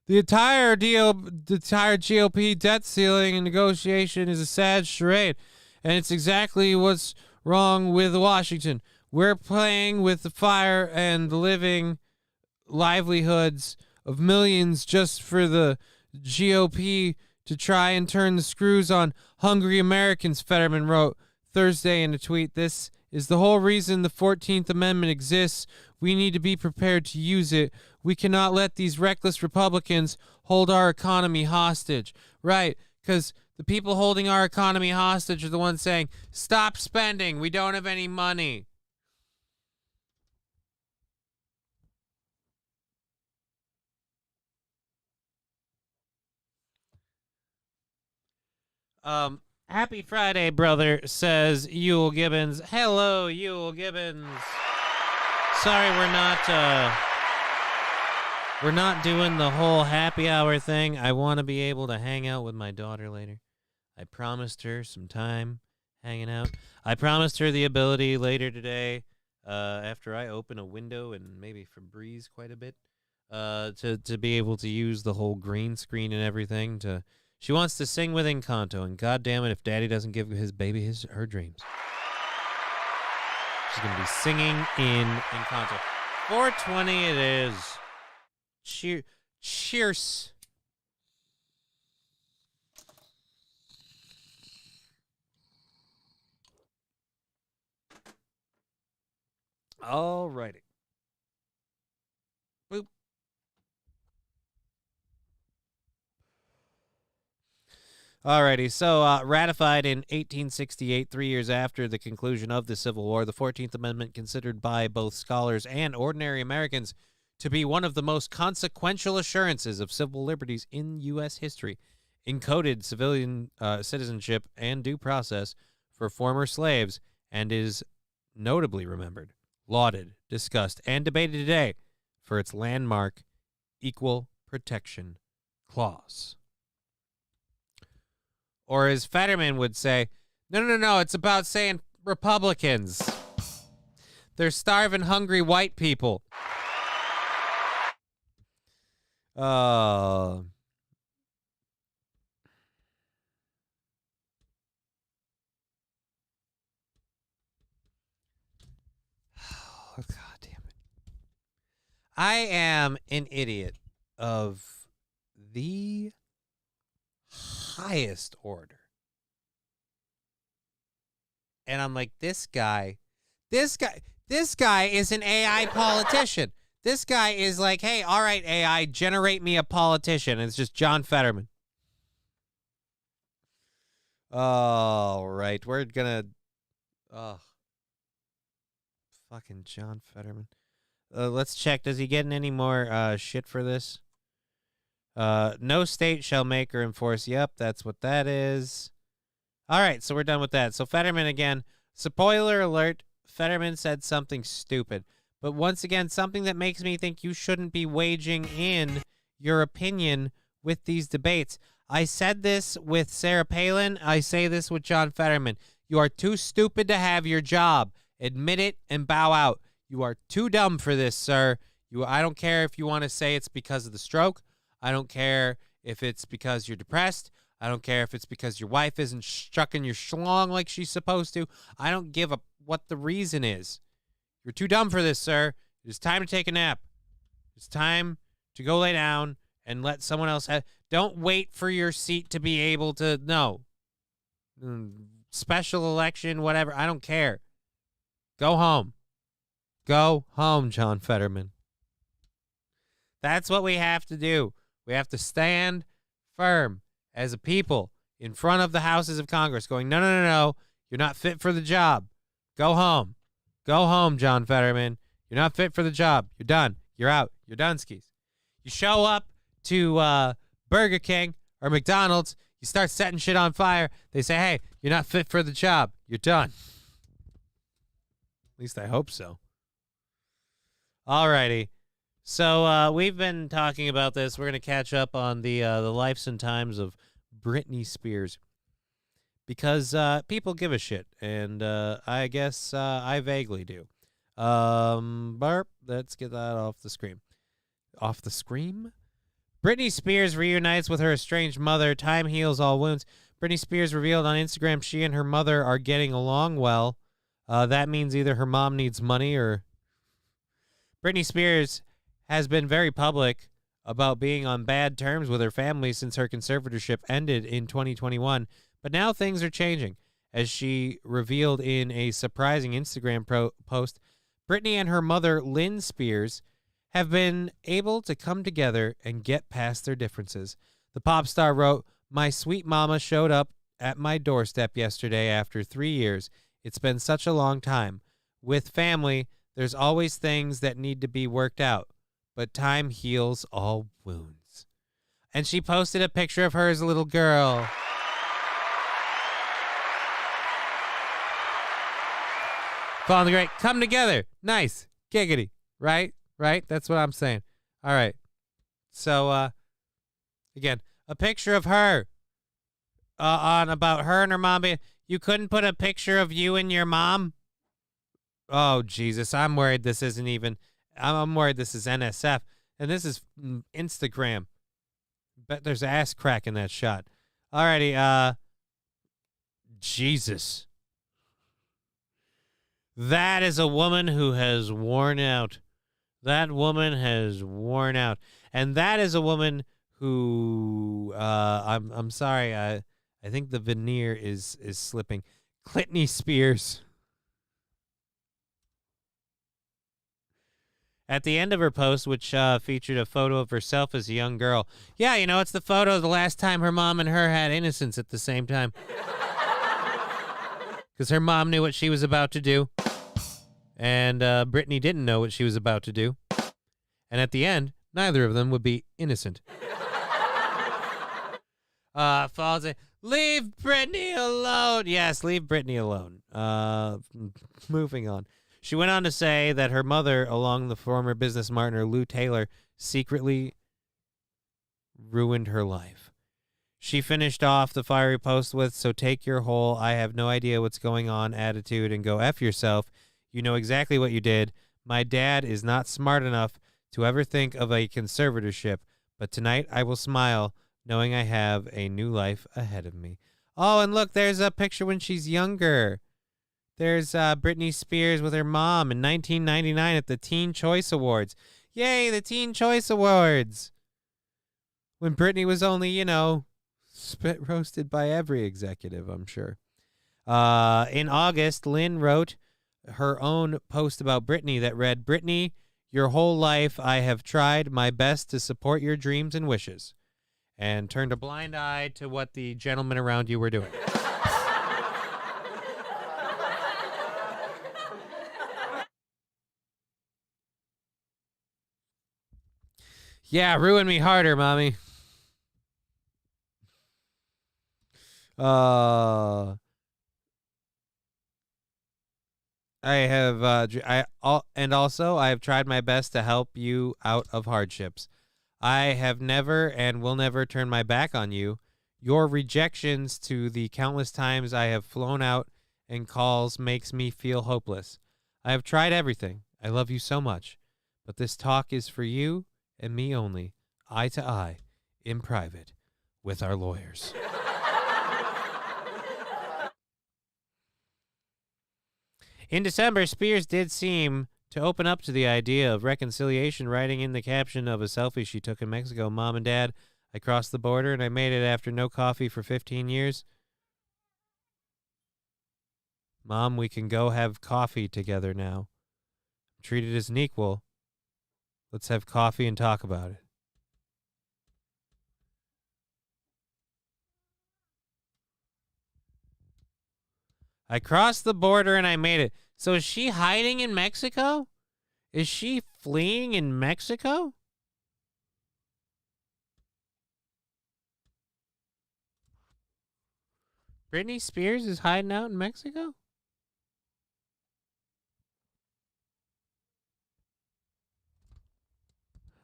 the entire GOP debt ceiling and negotiation is a sad charade, and it's exactly what's wrong with Washington. We're playing with the fire and the living livelihoods of millions just for the GOP to try and turn the screws on hungry Americans, Fetterman wrote Thursday in a tweet. This is the whole reason the 14th Amendment exists. We need to be prepared to use it. We cannot let these reckless Republicans hold our economy hostage. Right, because the people holding our economy hostage are the ones saying, stop spending. We don't have any money. Happy Friday, brother, says Yule Gibbons. Hello, Yule Gibbons. Sorry, we're not doing the whole happy hour thing. I want to be able to hang out with my daughter later. I promised her some time hanging out. I promised her the ability later today, after I open a window and maybe Febreze quite a bit, to be able to use the whole green screen and everything to. She wants to sing with Encanto, and goddamn it, if Daddy doesn't give his baby her dreams. She's going to be singing in Encanto. 4:20 it is. Cheers. All righty. Boop. Alrighty, so ratified in 1868, 3 years after the conclusion of the Civil War, the 14th Amendment, considered by both scholars and ordinary Americans to be one of the most consequential assurances of civil liberties in U.S. history, encoded civilian citizenship and due process for former slaves, and is notably remembered, lauded, discussed, and debated today for its landmark Equal Protection Clause. Or as Fetterman would say, no, it's about saying Republicans. They're starving, hungry white people. Oh, God damn it. I am an idiot of the highest order. And I'm like, this guy is an AI politician. This guy is like, hey, all right, AI, generate me a politician. And it's just John Fetterman. All right, we're gonna, fucking John Fetterman. Let's check. Does he get any more shit for this? No state shall make or enforce. Yep, that's what that is. All right, so we're done with that. So Fetterman again. Spoiler alert, Fetterman said something stupid. But once again, something that makes me think you shouldn't be waging in your opinion with these debates. I said this with Sarah Palin. I say this with John Fetterman. You are too stupid to have your job. Admit it and bow out. You are too dumb for this, sir. I don't care if you want to say it's because of the stroke. I don't care if it's because you're depressed. I don't care if it's because your wife isn't shucking your schlong like she's supposed to. I don't give a what the reason is. You're too dumb for this, sir. It is time to take a nap. It's time to go lay down and let someone else have. Don't wait for your seat to be able to. No. Special election, whatever. I don't care. Go home. Go home, John Fetterman. That's what we have to do. We have to stand firm as a people in front of the houses of Congress going, no. You're not fit for the job. Go home. Go home, John Fetterman. You're not fit for the job. You're done. You're out. You're done, skis. You show up to Burger King or McDonald's. You start setting shit on fire. They say, hey, you're not fit for the job. You're done. At least I hope so. All righty. So we've been talking about this. We're going to catch up on the lives and times of Brittney Spears. because people give a shit, and I guess I vaguely do. Burp. Let's get that off the screen. Off the screen? Britney Spears reunites with her estranged mother. Time heals all wounds. Britney Spears revealed on Instagram she and her mother are getting along well. That means either her mom needs money or... Britney Spears has been very public about being on bad terms with her family since her conservatorship ended in 2021. But now things are changing. As she revealed in a surprising Instagram post, Britney and her mother, Lynn Spears, have been able to come together and get past their differences. The pop star wrote, "My sweet mama showed up at my doorstep yesterday after 3 years. It's been such a long time. With family, there's always things that need to be worked out, but time heals all wounds." And she posted a picture of her as a little girl. Calling the great, come together. Nice. Giggity. Right? Right? That's what I'm saying. All right. So, again, a picture of her on about her and her mom being, you couldn't put a picture of you and your mom? Oh, Jesus. I'm worried this isn't even, I'm worried this is NSF. And this is Instagram. Bet there's ass crack in that shot. Alrighty, Jesus. That is a woman who has worn out. That woman has worn out. And that is a woman who, I'm sorry, I think the veneer is slipping. Britney Spears. At the end of her post, which featured a photo of herself as a young girl. Yeah, you know, it's the photo of the last time her mom and her had innocence at the same time. Because her mom knew what she was about to do. And Britney didn't know what she was about to do. And at the end, neither of them would be innocent. Falls in, leave Britney alone. Yes, leave Britney alone. Moving on. She went on to say that her mother, along with former business partner Lou Taylor, secretly ruined her life. She finished off the fiery post with, "So take your whole I have no idea what's going on attitude and go F yourself. You know exactly what you did. My dad is not smart enough to ever think of a conservatorship, but tonight I will smile knowing I have a new life ahead of me." Oh, and look, there's a picture when she's younger. There's Britney Spears with her mom in 1999 at the Teen Choice Awards. Yay, the Teen Choice Awards! When Britney was only, you know, spit roasted by every executive, I'm sure. In August, Lynn wrote her own post about Britney that read, "Britney, your whole life I have tried my best to support your dreams and wishes," and turned a blind eye to what the gentlemen around you were doing. Yeah, ruin me harder, mommy. I have, and also I have tried my best to help you out of hardships. I have never and will never turn my back on you. Your rejections to the countless times I have flown out and calls makes me feel hopeless. I have tried everything. I love you so much, but this talk is for you and me only, eye to eye, in private, with our lawyers. In December, Spears did seem to open up to the idea of reconciliation, writing in the caption of a selfie she took in Mexico, "Mom and Dad, I crossed the border and I made it after no coffee for 15 years. Mom, we can go have coffee together now. I'm treated as an equal. Let's have coffee and talk about it." I crossed the border and I made it. So is she hiding in Mexico? Is she fleeing in Mexico? Britney Spears is hiding out in Mexico?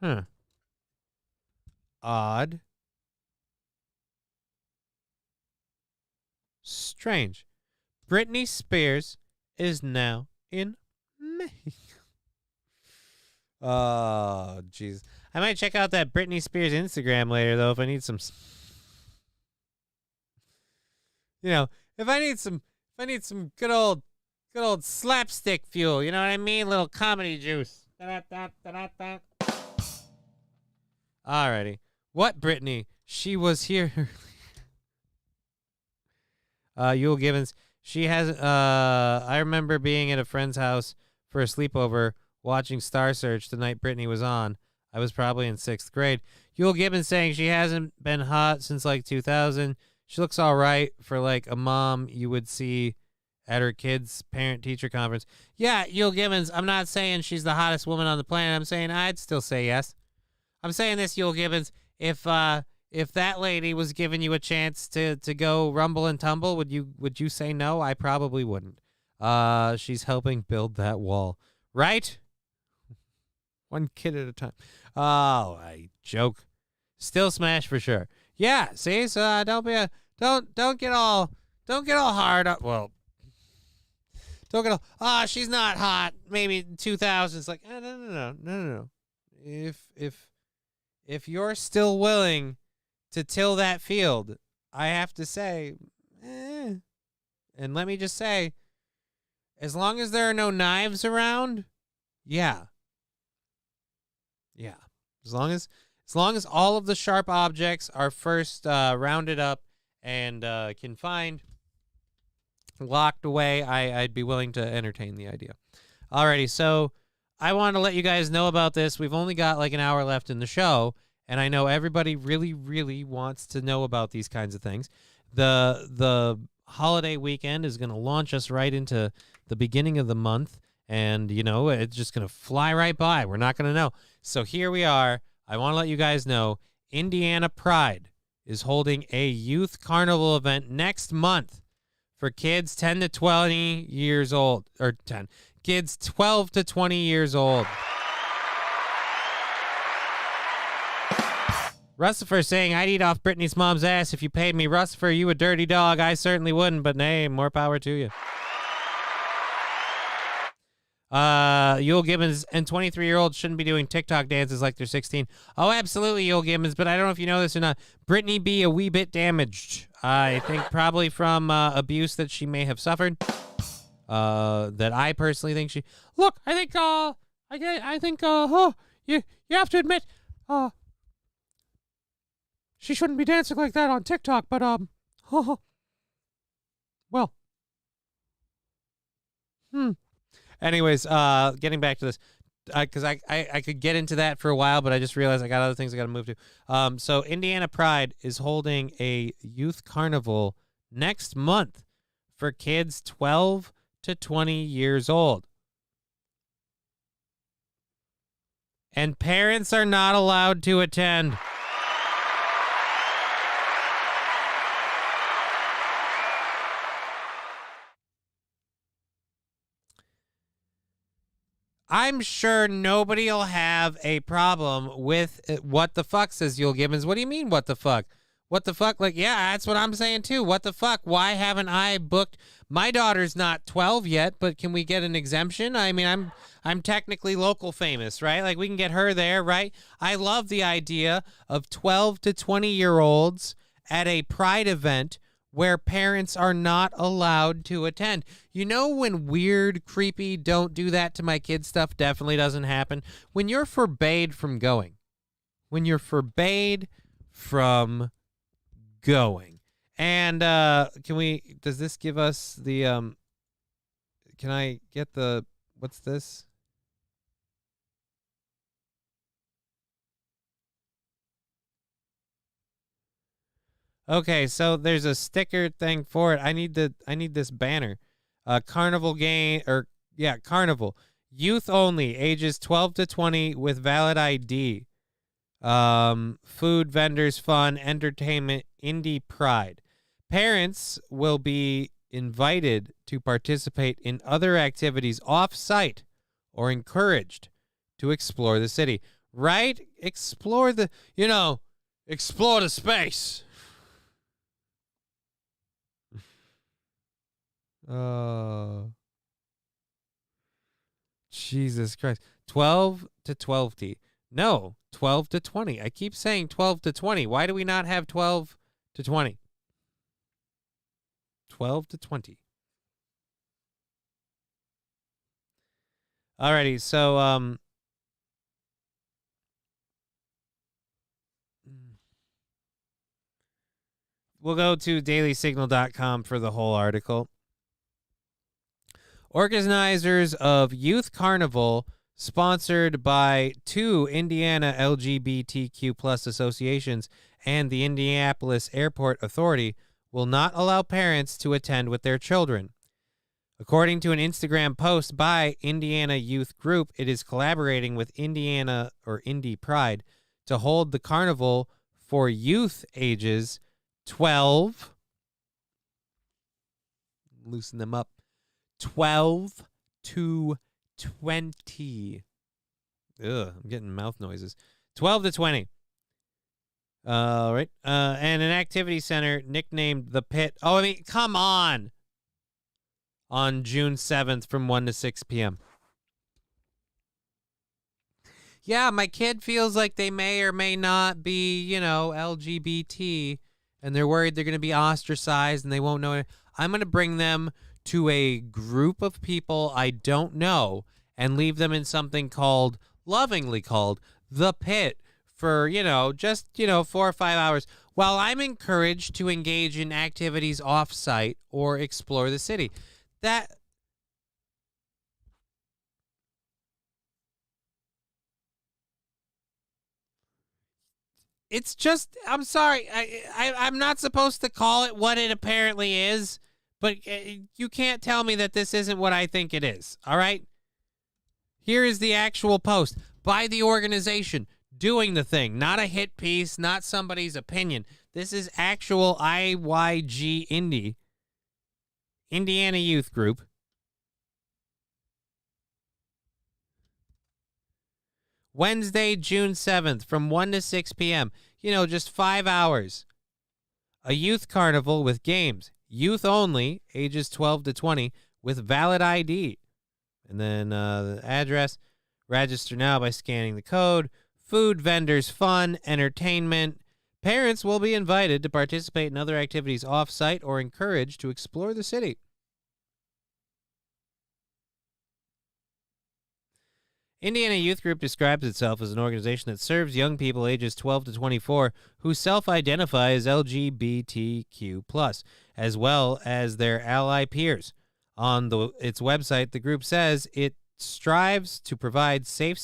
Huh. Odd. Strange. strange. Britney Spears is now in Mexico. Oh, jeez. I might check out that Britney Spears Instagram later, though, if I need some, if I need some good old slapstick fuel, you know what I mean? Little comedy juice. Alrighty. What Britney? She was here. Yul Gibbons. She has, I remember being at a friend's house for a sleepover watching Star Search the night Britney was on. I was probably in 6th grade. Yul Gibbons saying she hasn't been hot since like 2000. She looks all right for like a mom you would see at her kid's parent-teacher conference. Yeah, Yul Gibbons, I'm not saying she's the hottest woman on the planet. I'm saying I'd still say yes. I'm saying this, Yul Gibbons, if that lady was giving you a chance to go rumble and tumble, would you say no? I probably wouldn't. She's helping build that wall, right? One kid at a time. Oh, I joke. Still smash for sure. Yeah, see, so don't get all hard up. Well, don't get all. She's not hot. Maybe 2000s. Like, no. If you're still willing to till that field, I have to say, And let me just say, as long as there are no knives around, yeah. As long as all of the sharp objects are first rounded up and confined, locked away, I'd be willing to entertain the idea. Alrighty, so I want to let you guys know about this. We've only got like an hour left in the show, and I know everybody really, really wants to know about these kinds of things. The holiday weekend is going to launch us right into the beginning of the month, and, it's just going to fly right by. We're not going to know. So here we are. I want to let you guys know Indiana Pride is holding a youth carnival event next month for kids 10 to 20 years old, or 10, kids 12 to 20 years old. Russifer saying, I'd eat off Britney's mom's ass if you paid me. Russifer, you a dirty dog. I certainly wouldn't, but hey, more power to you. Yul Gibbons and 23-year-olds shouldn't be doing TikTok dances like they're 16. Oh, absolutely, Yul Gibbons, but I don't know if you know this or not. Britney be a wee bit damaged. I think probably from abuse that she may have suffered. That I personally think she... Look, I think, you have to admit, she shouldn't be dancing like that on TikTok, but, well. Anyways, getting back to this, because I could get into that for a while, but I just realized I got other things I got to move to. So Indiana Pride is holding a youth carnival next month for kids 12 to 20 years old. And parents are not allowed to attend. I'm sure nobody will have a problem with what the fuck, says Yul Gibbons. What do you mean, what the fuck? What the fuck? Like, yeah, that's what I'm saying too. What the fuck? Why haven't I booked? My daughter's not 12 yet, but can we get an exemption? I mean, I'm technically local famous, right? Like, we can get her there, right? I love the idea of 12 to 20-year-olds at a Pride event where parents are not allowed to attend. You know when weird, creepy, don't do that to my kids stuff definitely doesn't happen? When you're forbade from going. When you're forbade from going. And does this give us the, can I get the, what's this? Okay, so there's a sticker thing for it. I need this banner. Carnival game, carnival. Youth only, ages 12 to 20 with valid ID. Food, vendors, fun, entertainment, indie pride. Parents will be invited to participate in other activities off-site or encouraged to explore the city. Right? Explore the space. Oh. Jesus Christ. 12 to 12T. No, 12 to 20. I keep saying 12 to 20. Why do we not have 12 to 20? 12 to 20. Alrighty, so we'll go to dailysignal.com for the whole article. Organizers of Youth Carnival, sponsored by 2 Indiana LGBTQ plus associations and the Indianapolis Airport Authority, will not allow parents to attend with their children. According to an Instagram post by Indiana Youth Group, it is collaborating with Indiana or Indy Pride to hold the carnival for youth ages 12. Loosen them up. 12 to 20. Ugh, I'm getting mouth noises. 12 to 20. All right. And an activity center nicknamed The Pit. Oh, I mean, come on. On June 7th from 1 to 6 p.m. Yeah, my kid feels like they may or may not be, LGBT, and they're worried they're going to be ostracized and they won't know it. I'm going to bring them to a group of people I don't know and leave them in something lovingly called The Pit for, just 4 or 5 hours while I'm encouraged to engage in activities off-site or explore the city. It's just, I'm sorry, I'm not supposed to call it what it apparently is, but you can't tell me that this isn't what I think it is, all right? Here is the actual post by the organization doing the thing, not a hit piece, not somebody's opinion. This is actual IYG Indiana Youth Group. Wednesday, June 7th from 1 to 6 p.m. Just 5 hours. A youth carnival with games. Youth only, ages 12 to 20, with valid ID. And then the address. Register now by scanning the code. Food vendors, fun, entertainment. Parents will be invited to participate in other activities off-site or encouraged to explore the city. Indiana Youth Group describes itself as an organization that serves young people ages 12 to 24 who self-identify as LGBTQ+, as well as their ally peers. On its website, the group says it strives to provide safer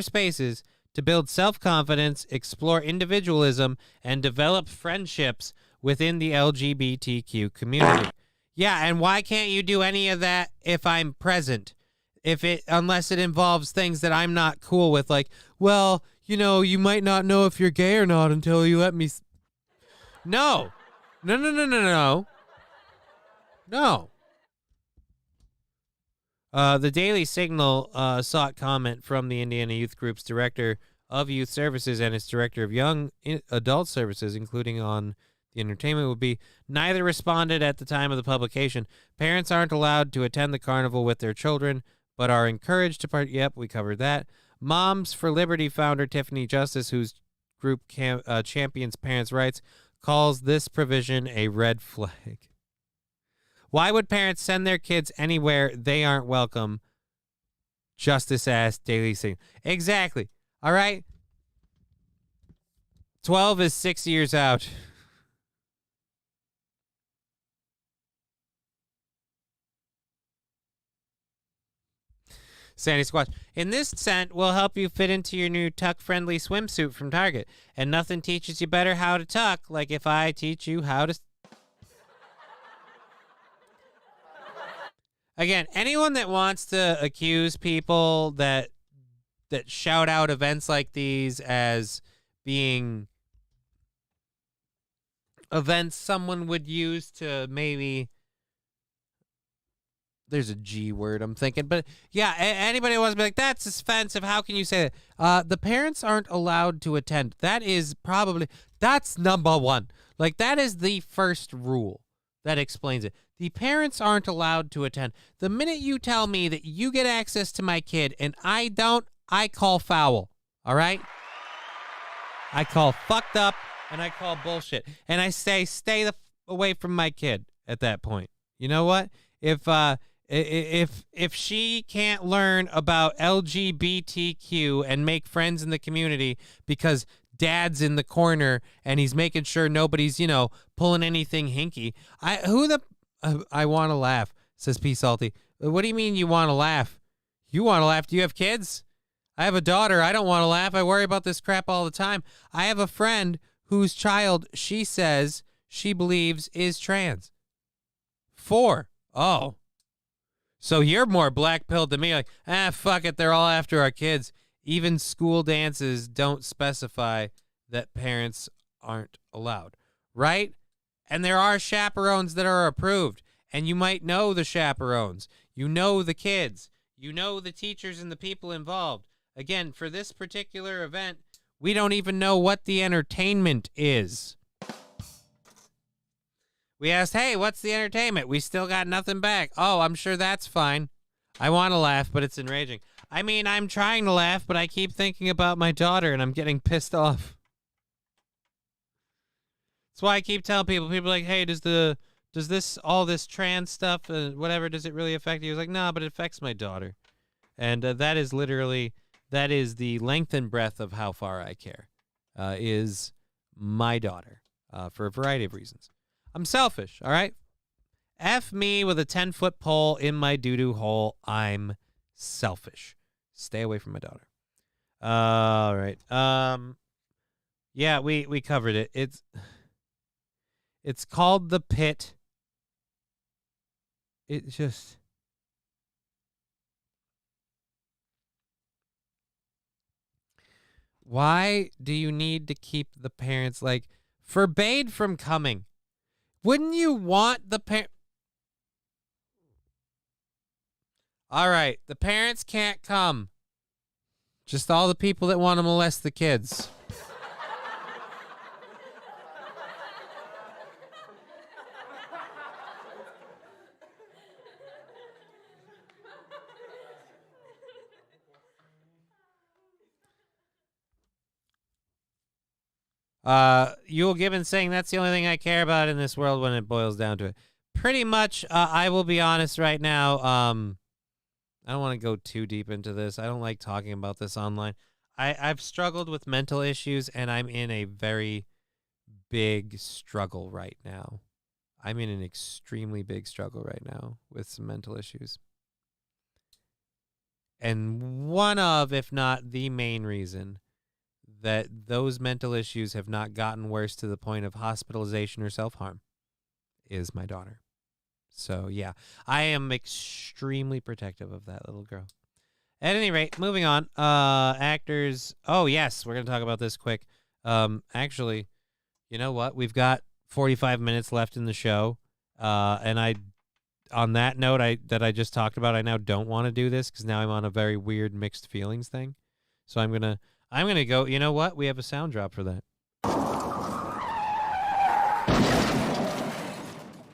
spaces to build self-confidence, explore individualism, and develop friendships within the LGBTQ community. Yeah, and why can't you do any of that if I'm present? Unless it involves things that I'm not cool with, like, well, you might not know if you're gay or not until you let me. No. No. The Daily Signal sought comment from the Indiana Youth Group's Director of Youth Services and its Director of Young Adult Services, including on the entertainment, would be neither responded at the time of the publication. Parents aren't allowed to attend the carnival with their children, but are encouraged to Yep, we covered that. Moms for Liberty founder Tiffany Justice, whose group champions parents' rights, calls this provision a red flag. Why would parents send their kids anywhere they aren't welcome? Justice asked Daily Signal. Exactly. All right. 12 is 6 years out. Sandy Squatch. In this scent will help you fit into your new tuck-friendly swimsuit from Target. And nothing teaches you better how to tuck, like if I teach you how to... Again, anyone that wants to accuse people that shout out events like these as being events someone would use to maybe... There's a G word I'm thinking. But yeah, anybody wants to be like, that's offensive. How can you say that? The parents aren't allowed to attend. That is that's number one. Like, that is the first rule that explains it. The parents aren't allowed to attend. The minute you tell me that you get access to my kid and I don't, I call foul. All right? I call fucked up and I call bullshit. And I say, stay away from my kid at that point. You know what? If she can't learn about LGBTQ and make friends in the community because dad's in the corner and he's making sure nobody's, pulling anything hinky. I want to laugh, says P. Salty. What do you mean you want to laugh? You want to laugh? Do you have kids? I have a daughter. I don't want to laugh. I worry about this crap all the time. I have a friend whose child she says she believes is trans. 4. Oh. So you're more black-pilled than me. Like, fuck it. They're all after our kids. Even school dances don't specify that parents aren't allowed. Right? And there are chaperones that are approved. And you might know the chaperones. You know the kids. You know the teachers and the people involved. Again, for this particular event, we don't even know what the entertainment is. We asked, hey, what's the entertainment? We still got nothing back. Oh, I'm sure that's fine. I want to laugh, but it's enraging. I mean, I'm trying to laugh, but I keep thinking about my daughter, and I'm getting pissed off. That's why I keep telling people are like, hey, does all this trans stuff, whatever, does it really affect you? I was like, no, but it affects my daughter. And that is the length and breadth of how far I care, is my daughter, for a variety of reasons. I'm selfish, all right? F me with a 10-foot pole in my doo-doo hole. I'm selfish. Stay away from my daughter. All right. Yeah, we covered it. It's called The Pit. It just... Why do you need to keep the parents, forbade from coming? Wouldn't you want the All right, the parents can't come. Just all the people that want to molest the kids. Yule Gibbons saying that's the only thing I care about in this world when it boils down to it. Pretty much, I will be honest right now. I don't want to go too deep into this. I don't like talking about this online. I've struggled with mental issues, and I'm in a very big struggle right now. I'm in an extremely big struggle right now with some mental issues. And one of, if not the main reason that those mental issues have not gotten worse to the point of hospitalization or self-harm is my daughter. So, yeah, I am extremely protective of that little girl. At any rate, moving on. Actors. Oh, yes, we're going to talk about this quick. Actually, you know what? We've got 45 minutes left in the show. And on that note that I just talked about, I now don't want to do this because now I'm on a very weird mixed feelings thing. So I'm going to go, you know what? We have a sound drop for that.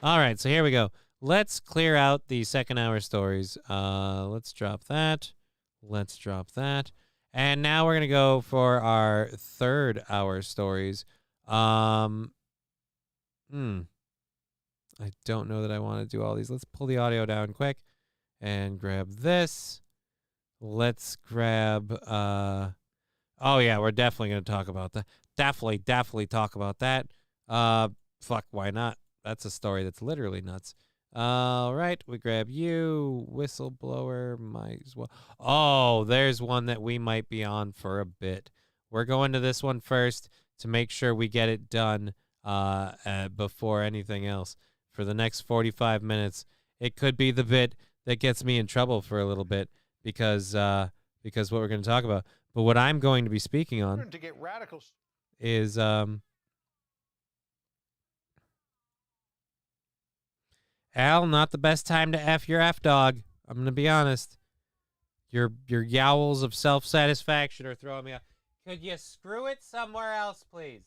All right, so here we go. Let's clear out the second hour stories. Let's drop that. Let's drop that. And now we're going to go for our third hour stories. I don't know that I want to do all these. Let's pull the audio down quick and grab this. Let's grab... Oh, yeah, we're definitely going to talk about that. Definitely talk about that. Fuck, why not? That's a story that's literally nuts. All right, we grab you. Whistleblower, might as well. Oh, there's one that we might be on for a bit. We're going to this one first to make sure we get it done before anything else. For the next 45 minutes, it could be the bit that gets me in trouble for a little bit because what we're going to talk about. But what I'm going to be speaking on is Al, not the best time to F your F dog. I'm going to be honest. Your yowls of self-satisfaction are throwing me off. Could you screw it somewhere else, please?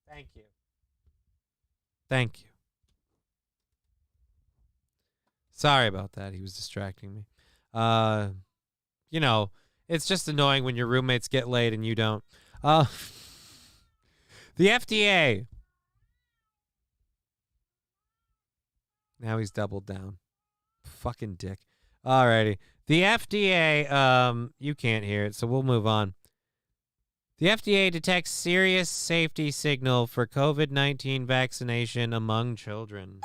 Thank you. Thank you. Sorry about that. He was distracting me. It's just annoying when your roommates get laid and you don't. The FDA. Now he's doubled down. Fucking dick. Alrighty. The FDA, you can't hear it, so we'll move on. The FDA detects serious safety signal for COVID-19 vaccination among children.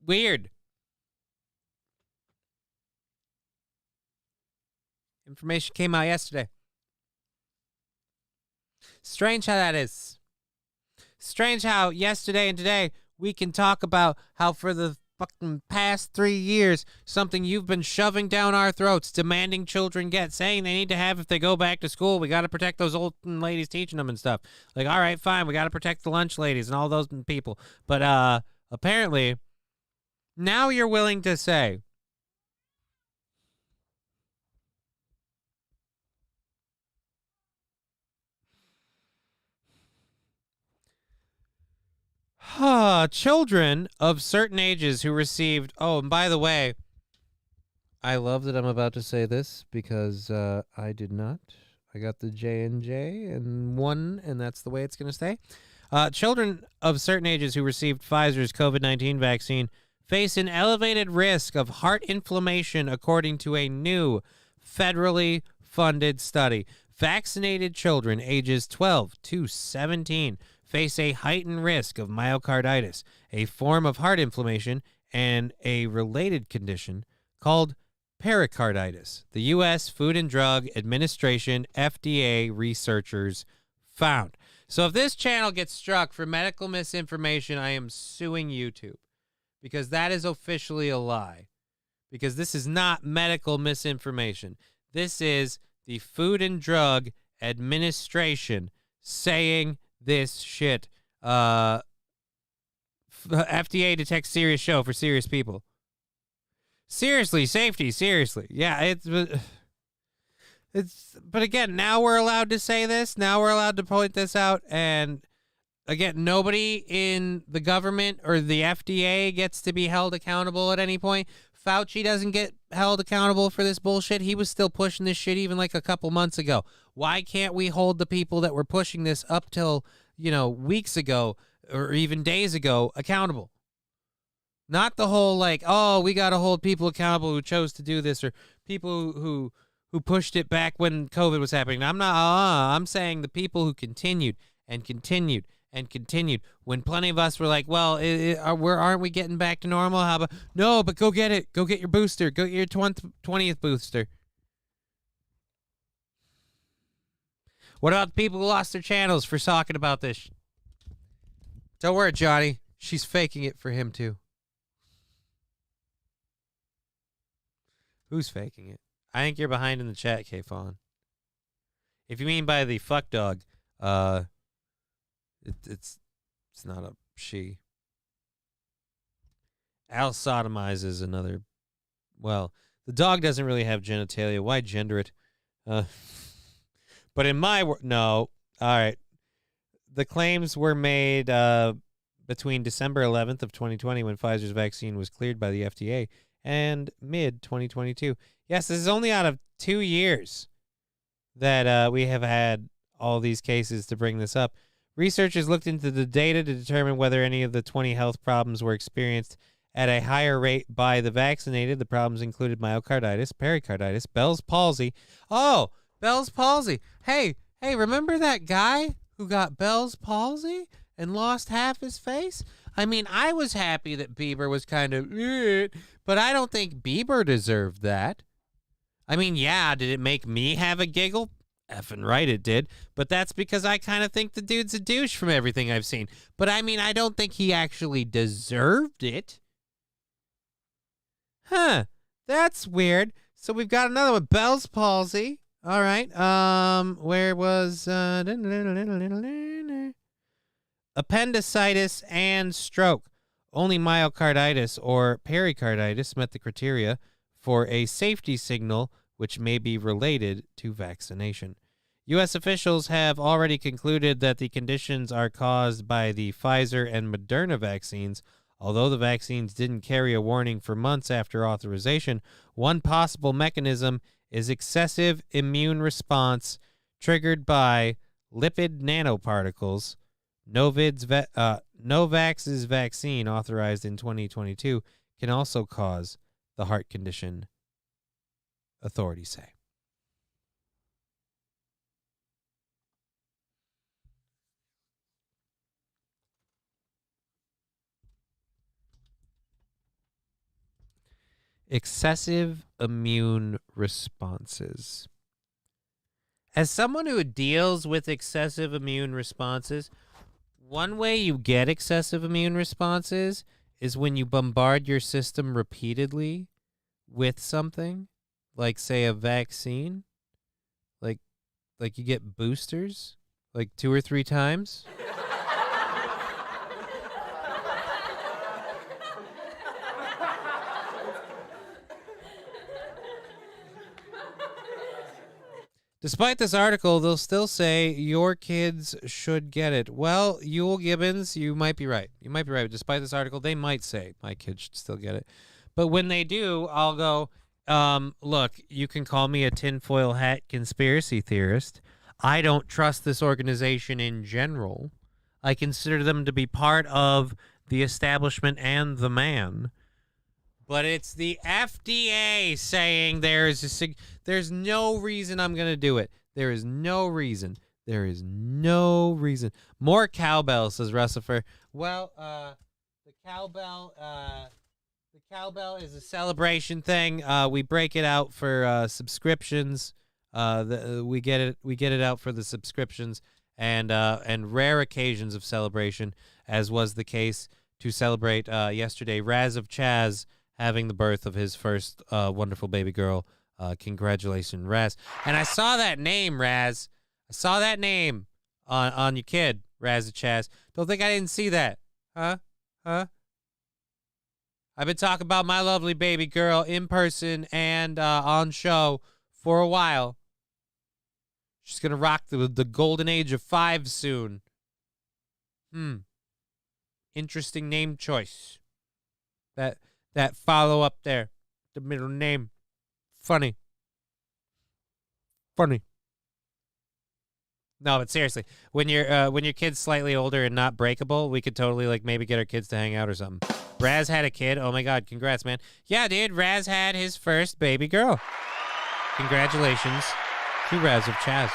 Weird. Information came out yesterday. Strange how that is. Strange how yesterday and today we can talk about how for the fucking past 3 years, something you've been shoving down our throats, demanding children get, saying they need to have if they go back to school. We got to protect those old ladies teaching them and stuff. Like, all right, fine, we got to protect the lunch ladies and all those people. But apparently, now you're willing to say, children of certain ages who received, oh, and by the way, I love that I'm about to say this because I did not. I got the J&J and one, and that's the way it's going to stay. Children of certain ages who received Pfizer's COVID-19 vaccine face an elevated risk of heart inflammation, according to a new federally funded study. Vaccinated children ages 12 to 17 face a heightened risk of myocarditis, a form of heart inflammation, and a related condition called pericarditis. The U.S. Food and Drug Administration, FDA researchers found. So if this channel gets struck for medical misinformation, I am suing YouTube because that is officially a lie. Because this is not medical misinformation. This is the Food and Drug Administration saying this shit. FDA detects serious show for serious people. Seriously, safety, seriously. Yeah, but again, now we're allowed to say this. Now we're allowed to point this out. And again, nobody in the government or the FDA gets to be held accountable at any point. Fauci doesn't get held accountable for this bullshit. He was still pushing this shit even like a couple months ago. Why can't we hold the people that were pushing this up till, weeks ago or even days ago accountable? Not the whole like, oh, we got to hold people accountable who chose to do this or people who pushed it back when COVID was happening. I'm saying the people who continued and continued and continued when plenty of us were like, well, aren't we getting back to normal? How about, no, but go get it. Go get your booster. Go get your 20th booster. What about the people who lost their channels for talking about this? Don't worry, Johnny. She's faking it for him, too. Who's faking it? I think you're behind in the chat, K-Fawn. If you mean by the fuck dog, it's not a she. Al sodomizes another. Well, the dog doesn't really have genitalia. Why gender it? But in my no. All right. The claims were made between December 11th of 2020 when Pfizer's vaccine was cleared by the FDA and mid-2022. Yes, this is only out of 2 years that we have had all these cases to bring this up. Researchers looked into the data to determine whether any of the 20 health problems were experienced at a higher rate by the vaccinated. The problems included myocarditis, pericarditis, Bell's palsy. Oh, Bell's palsy. Hey, remember that guy who got Bell's palsy and lost half his face? I mean, I was happy that Bieber was kind of, but I don't think Bieber deserved that. I mean, yeah, did it make me have a giggle? Effing right it did. But that's because I kind of think the dude's a douche from everything I've seen. But I mean, I don't think he actually deserved it. Huh. That's weird. So we've got another one. Bell's palsy. All right. Where was appendicitis and stroke? Only myocarditis or pericarditis met the criteria for a safety signal which may be related to vaccination. U.S. officials have already concluded that the conditions are caused by the Pfizer and Moderna vaccines. Although the vaccines didn't carry a warning for months after authorization, one possible mechanism is excessive immune response triggered by lipid nanoparticles. Novavax's vaccine, authorized in 2022, can also cause the heart condition, authorities say. Excessive immune responses. As someone who deals with excessive immune responses, one way you get excessive immune responses is when you bombard your system repeatedly with something, like, say, a vaccine. Like you get boosters, like 2 or 3 times. Despite this article, they'll still say your kids should get it. Well, Yule Gibbons, you might be right. You might be right. Despite this article, they might say my kids should still get it. But when they do, I'll go, look, you can call me a tinfoil hat conspiracy theorist. I don't trust this organization in general. I consider them to be part of the establishment and the man. But it's the FDA saying there's no reason I'm going to do it. There is no reason. There is no reason. More cowbell, says Russifer. Well, the cowbell is a celebration thing. We break it out for subscriptions. We get it out for the subscriptions and rare occasions of celebration, as was the case to celebrate yesterday. Raz of Chaz having the birth of his first wonderful baby girl. Congratulations, Raz. And I saw that name, Raz. I saw that name on your kid, Raz of Chaz. Don't think I didn't see that. Huh? I've been talking about my lovely baby girl in person and on show for a while. She's going to rock the golden age of 5 soon. Interesting name choice. That follow up there, the middle name, funny. No, but seriously, when your kid's slightly older and not breakable, we could totally like maybe get our kids to hang out or something. Raz had a kid. Oh my God, congrats, man. Yeah, dude, Raz had his first baby girl. Congratulations to Raz of Chaz.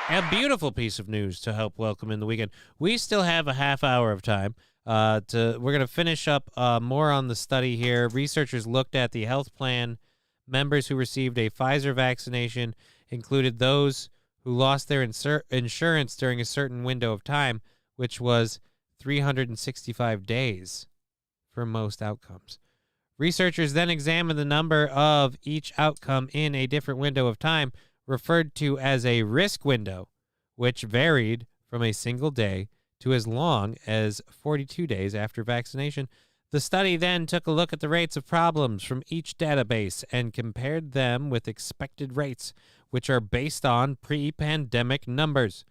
A beautiful piece of news to help welcome in the weekend. We still have a half hour of time. We're going to finish up more on the study here. Researchers looked at the health plan members who received a Pfizer vaccination, included those who lost their insurance during a certain window of time, which was 365 days for most outcomes. Researchers then examined the number of each outcome in a different window of time, referred to as a risk window, which varied from a single day to as long as 42 days after vaccination. The study then took a look at the rates of problems from each database and compared them with expected rates, which are based on pre-pandemic numbers.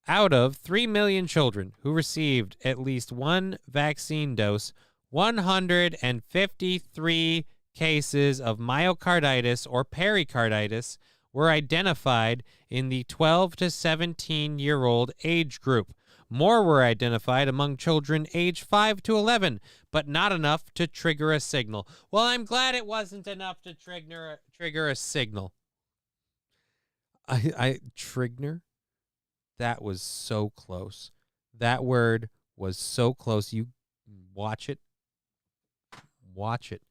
Out of 3 million children who received at least one vaccine dose, 153 cases of myocarditis or pericarditis were identified in the 12 to 17-year-old age group. More were identified among children age 5 to 11, but not enough to trigger a signal. Well, I'm glad it wasn't enough to trigger a signal. Trigger? That was so close. That word was so close. You watch it. Watch it.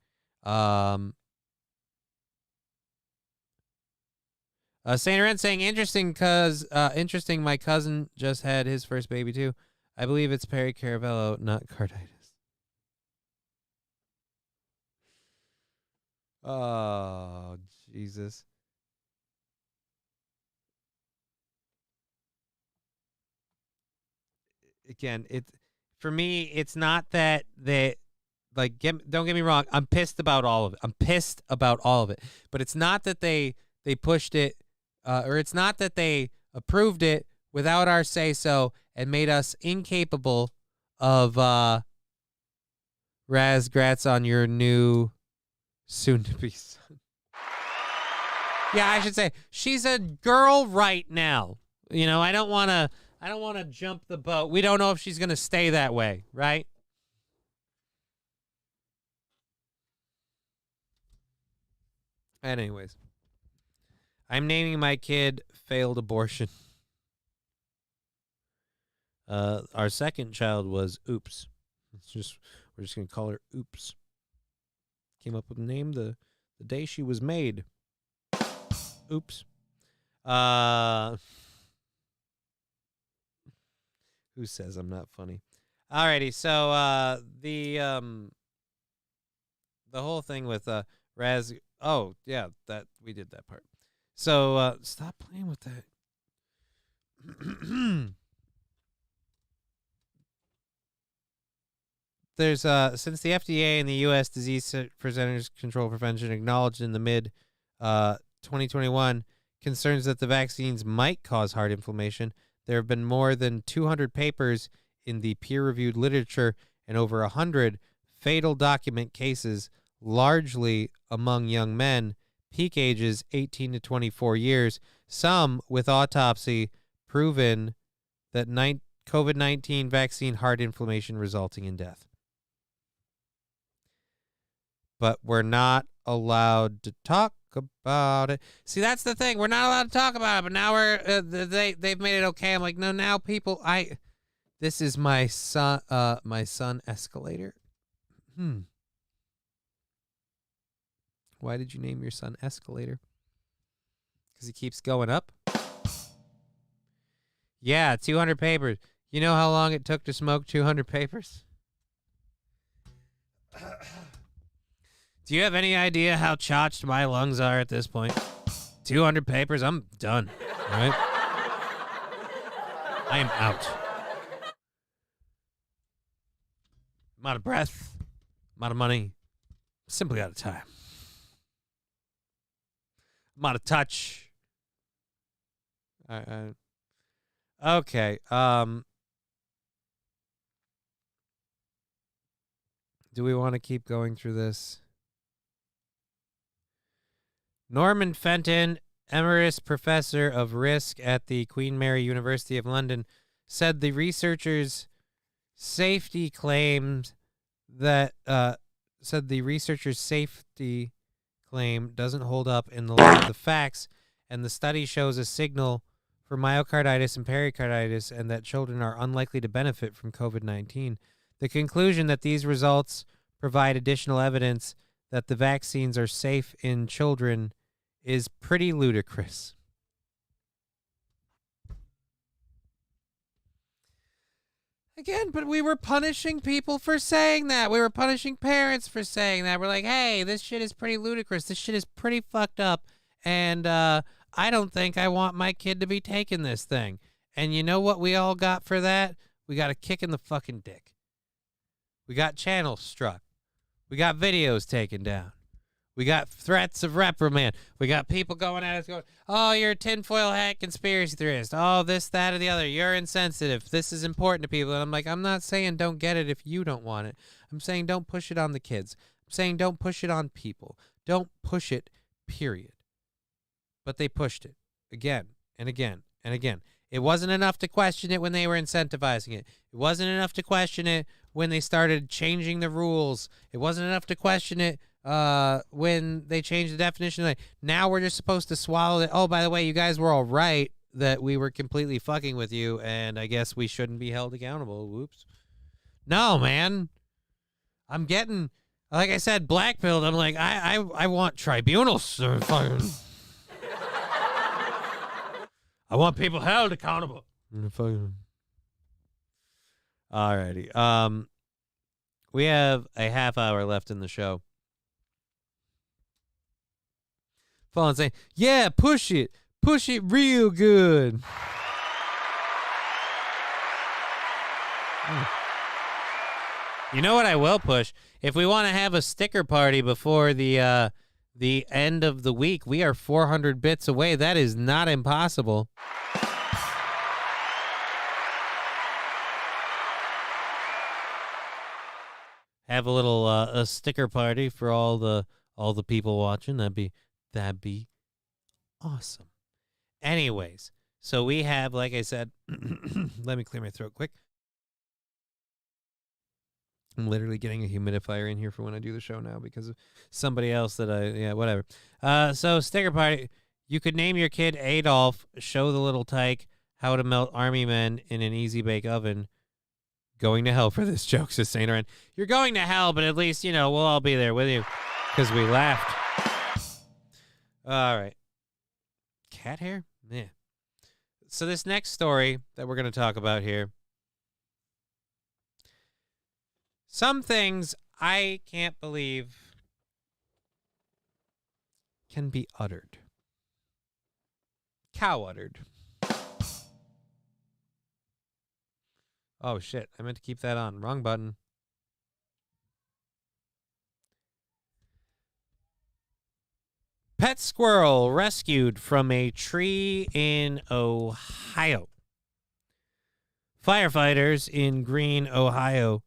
Saint Laurent saying interesting my cousin just had his first baby too. I believe it's pericarvello, not carditis. Oh, Jesus. Again, for me, it's not that they don't get me wrong, I'm pissed about all of it. But it's not that they pushed it or it's not that they approved it without our say-so and made us incapable of Razgrats on your new soon-to-be son. Yeah, I should say she's a girl right now. You know, I don't want to jump the boat. We don't know if she's going to stay that way, right? Anyways, I'm naming my kid failed abortion. Our second child was Oops. We're just gonna call her Oops. Came up with a name the day she was made. Oops. Who says I'm not funny? Alrighty, so the whole thing with Raz. Oh yeah, that we did that part. So stop playing with that. There's since the FDA and the U.S. Disease Centers Control Prevention acknowledged in the mid 2021 concerns that the vaccines might cause heart inflammation, there have been more than 200 papers in the peer-reviewed literature and over 100 fatal document cases, largely among young men, peak ages 18 to 24 years, some with autopsy proven that COVID-19 vaccine heart inflammation resulting in death. But we're not allowed to talk about it. See, that's the thing. We're not allowed to talk about it, but now they've made it okay. I'm like, no, now people, this is my son Escalator. Why did you name your son Escalator? Because he keeps going up? Yeah, 200 papers. You know how long it took to smoke 200 papers? Do you have any idea how chotched my lungs are at this point? 200 papers, I'm done. Right? I am out. I'm out of breath. I'm out of money. Simply out of time. I'm out of touch. Okay. Do we want to keep going through this? Norman Fenton, Emeritus Professor of Risk at the Queen Mary University of London, said the researchers' safety claim doesn't hold up in the light of the facts, and the study shows a signal for myocarditis and pericarditis, and that children are unlikely to benefit from COVID-19. The conclusion that these results provide additional evidence that the vaccines are safe in children is pretty ludicrous. Again, but we were punishing people for saying that. We were punishing parents for saying that. We're like, hey, this shit is pretty ludicrous. This shit is pretty fucked up. And I don't think I want my kid to be taking this thing. And you know what we all got for that? We got a kick in the fucking dick. We got channels struck. We got videos taken down. We got threats of reprimand. We got people going at us going, oh, you're a tinfoil hat conspiracy theorist. Oh, this, that, or the other. You're insensitive. This is important to people. And I'm like, I'm not saying don't get it if you don't want it. I'm saying don't push it on the kids. I'm saying don't push it on people. Don't push it, period. But they pushed it again and again and again. It wasn't enough to question it when they were incentivizing it. It wasn't enough to question it when they started changing the rules. It wasn't enough to question it when they changed the definition. Like, now we're just supposed to swallow it. Oh, by the way, you guys were all right that we were completely fucking with you, and I guess we shouldn't be held accountable. Whoops. No, man. I'm getting, like I said, blackpilled. I'm like, I want tribunals. I want people held accountable. Alrighty. We have a half hour left in the show. Fallen saying, yeah, push it real good. You know what I will push? If we want to have a sticker party before the the end of the week. We are 400 bits away. That is not impossible. Have a little a sticker party for all the people watching. That'd be awesome. Anyways, so we have, like I said, let me clear my throat quick. I'm literally getting a humidifier in here for when I do the show now because of somebody else that whatever. So sticker party. You could name your kid Adolf, show the little tyke how to melt army men in an easy bake oven. Going to hell for this joke, says Saint Aaron. You're going to hell, but at least, we'll all be there with you because we laughed. All right. Cat hair? Yeah. So this next story that we're going to talk about here, some things I can't believe can be uttered. Cow uttered. Oh, shit. I meant to keep that on. Wrong button. Pet squirrel rescued from a tree in Ohio. Firefighters in Greene, Ohio,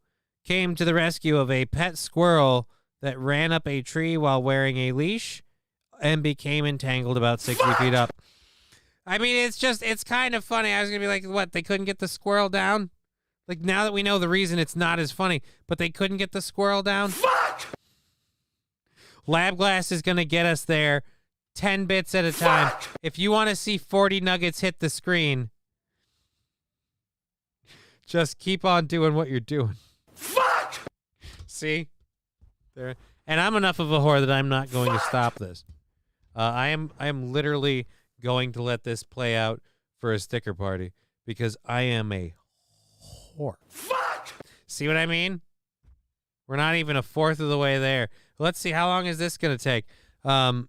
came to the rescue of a pet squirrel that ran up a tree while wearing a leash and became entangled about 60 feet up. I mean, it's kind of funny. I was going to be like, what, they couldn't get the squirrel down? Like, now that we know the reason, it's not as funny, but they couldn't get the squirrel down? Fuck! Lab Glass is going to get us there 10 bits at a time. Fuck! If you want to see 40 nuggets hit the screen, just keep on doing what you're doing. Fuck! See? There. And I'm enough of a whore that I'm not going to stop this. I am literally going to let this play out for a sticker party because I am a whore. Fuck! See what I mean? We're not even a fourth of the way there. Let's see, how long is this going to take? Can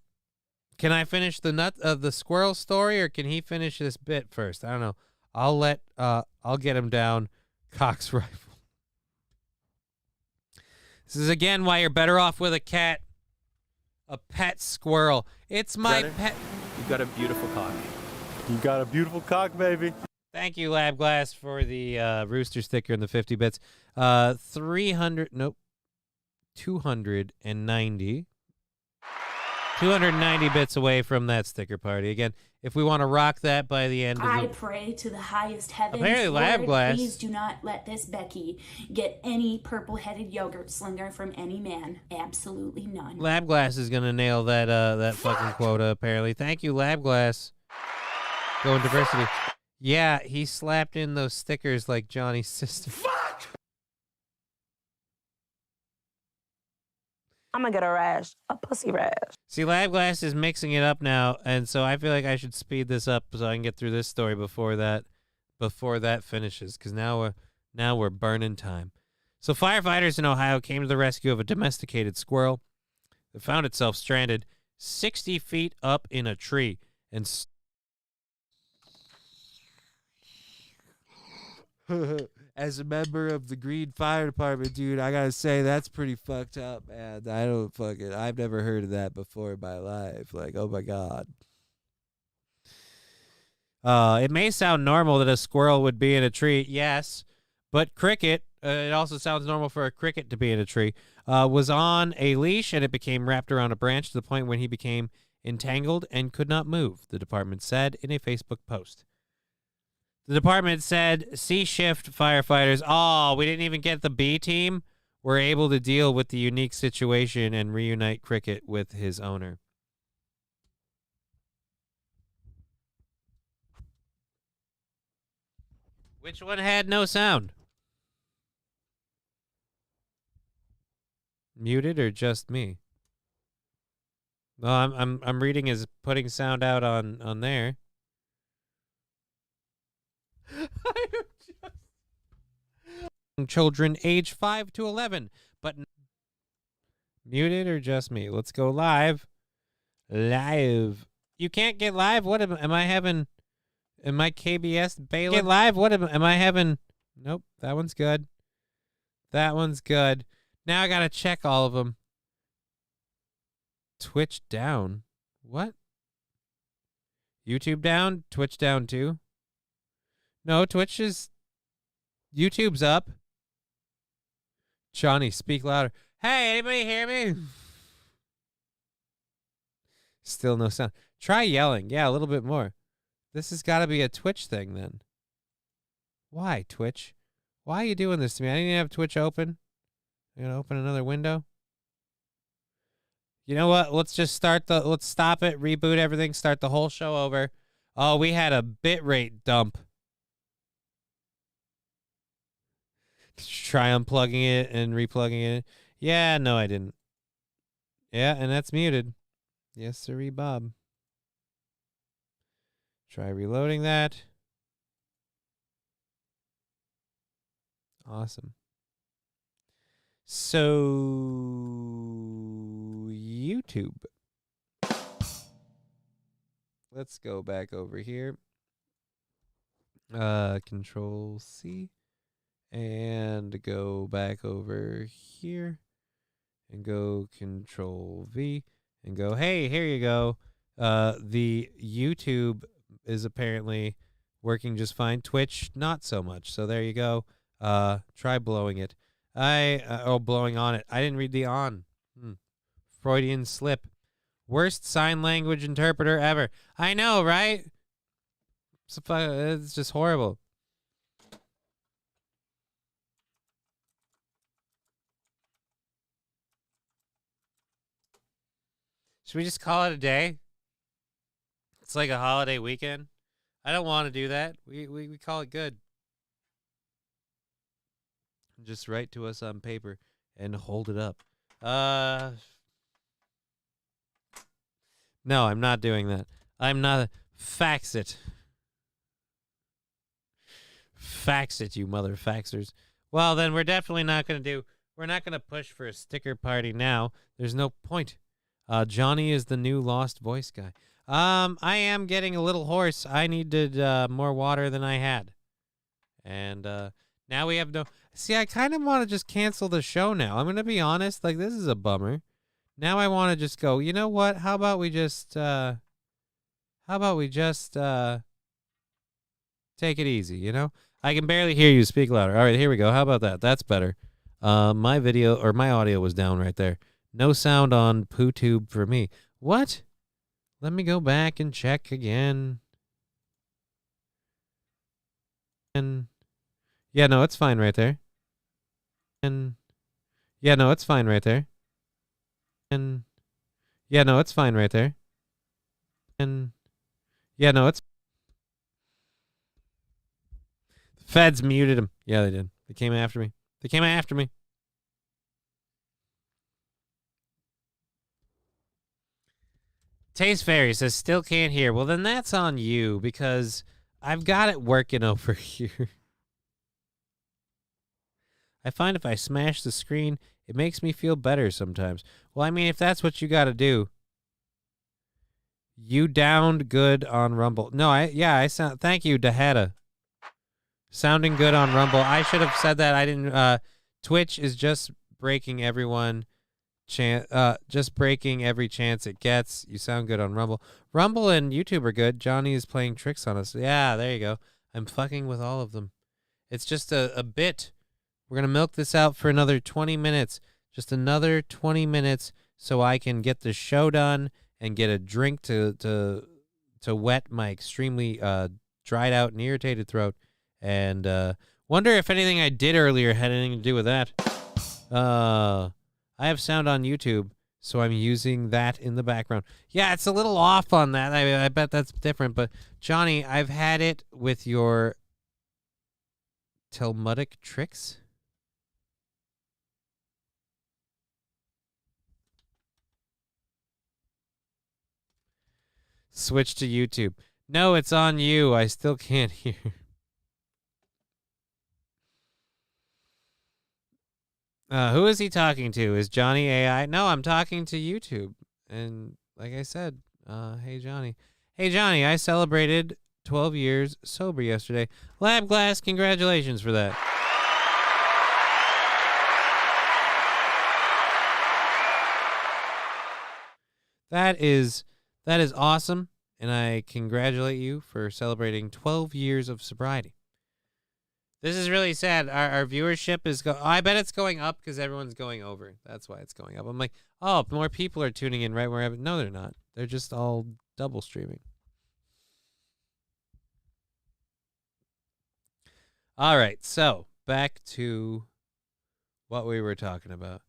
I finish the squirrel story, or can he finish this bit first? I don't know. I'll get him down. Cox rifle. This is again why you're better off with a cat. A pet squirrel. It's my pet. You got a beautiful cock. You got a beautiful cock, baby. Thank you, Lab Glass, for the rooster sticker and the 50 bits. 290 bits away from that sticker party. Again, if we want to rock that by the end of I pray to the highest heavens. Apparently, Lab Lord, Glass. Please do not let this Becky get any purple-headed yogurt slinger from any man. Absolutely none. Lab Glass is going to nail that fucking quota, apparently. Thank you, Lab Glass. Going diversity. Yeah, he slapped in those stickers like Johnny's sister. Fuck! I'm gonna get a rash, a pussy rash. See, Lab Glass is mixing it up now, and so I feel like I should speed this up so I can get through this story before that finishes, because now we're burning time. So firefighters in Ohio came to the rescue of a domesticated squirrel that found itself stranded 60 feet up in a tree and as a member of the Green Fire Department, dude, I gotta say that's pretty fucked up, man. I've never heard of that before in my life. Like, oh my God. It may sound normal that a squirrel would be in a tree, yes, but cricket, it also sounds normal for a cricket to be in a tree, was on a leash and it became wrapped around a branch to the point when he became entangled and could not move, the department said in a Facebook post. The department said C-shift firefighters, we didn't even get the B team, were able to deal with the unique situation and reunite Cricket with his owner. Which one had no sound? Muted or just me? No, I'm reading as putting sound out on there. Children age 5 to 11, but muted or just me? Let's go live. Live. You can't get live? What am I having? Am I KBS Baylor? Get live? What am I having? Nope, that one's good. That one's good. Now I gotta check all of them. Twitch down. What? YouTube down? Twitch down too? No, Twitch is... YouTube's up. Johnny, speak louder. Hey, anybody hear me? Still no sound. Try yelling. Yeah, a little bit more. This has got to be a Twitch thing then. Why, Twitch? Why are you doing this to me? I didn't even have Twitch open. I'm going to open another window. You know what? Let's just let's stop it, reboot everything, start the whole show over. Oh, we had a bitrate dump. Try unplugging it and replugging it. Yeah, no, I didn't. Yeah, and that's muted. Yes, sirree, Bob. Try reloading that. Awesome. So, YouTube. Let's go back over here. Control C. And go back over here. And go Control V. And go, hey, here you go. The YouTube is apparently working just fine. Twitch, not so much. So there you go. Try blowing it. Blowing on it. I didn't read the on. Freudian slip. Worst sign language interpreter ever. I know, right? It's just horrible. Should we just call it a day? It's like a holiday weekend. I don't want to do that. We call it good. Just write to us on paper and hold it up. No, I'm not doing that. I'm not. Fax it. Fax it, you mother faxers. Well, then we're definitely not going to do... We're not going to push for a sticker party now. There's no point. Johnny is the new Lost Voice guy. I am getting a little hoarse. I needed more water than I had. And now we have no... See, I kind of want to just cancel the show now. I'm going to be honest. Like, this is a bummer. Now I want to just go, you know what? How about we just take it easy, you know? I can barely hear you. Speak louder. All right, here we go. How about that? That's better. My video or my audio was down right there. No sound on PooTube for me. What? Let me go back and check again. And yeah, no, it's fine right there. And yeah, no, it's fine right there. And yeah, no, it's fine right there. And yeah, no, it's... The feds muted him. Yeah, they did. They came after me. They came after me. Taste Fairy says, still can't hear. Well, then that's on you, because I've got it working over here. I find if I smash the screen, it makes me feel better sometimes. Well, I mean, if that's what you got to do. You downed good on Rumble. No, I sound... Thank you, Dahada. Sounding good on Rumble. I should have said that. I didn't... Twitch is just breaking everyone... just breaking every chance it gets. You sound good on Rumble. Rumble and YouTube are good. Johnny is playing tricks on us. Yeah, there you go. I'm fucking with all of them. It's just a bit. We're going to milk this out for another 20 minutes. Just another 20 minutes so I can get the show done and get a drink to wet my extremely dried out and irritated throat. And wonder if anything I did earlier had anything to do with that. I have sound on YouTube, so I'm using that in the background. Yeah, it's a little off on that. I bet that's different. But, Johnny, I've had it with your Talmudic tricks. Switch to YouTube. No, it's on you. I still can't hear. Who is he talking to? Is Johnny AI? No, I'm talking to YouTube. And like I said, hey, Johnny. Hey, Johnny, I celebrated 12 years sober yesterday. Lab Glass, congratulations for that. That is awesome, and I congratulate you for celebrating 12 years of sobriety. This is really sad. Our viewership is I bet it's going up because everyone's going over. That's why it's going up. I'm like, oh, more people are tuning in right where no, they're not. They're just all double streaming. All right, so back to what we were talking about,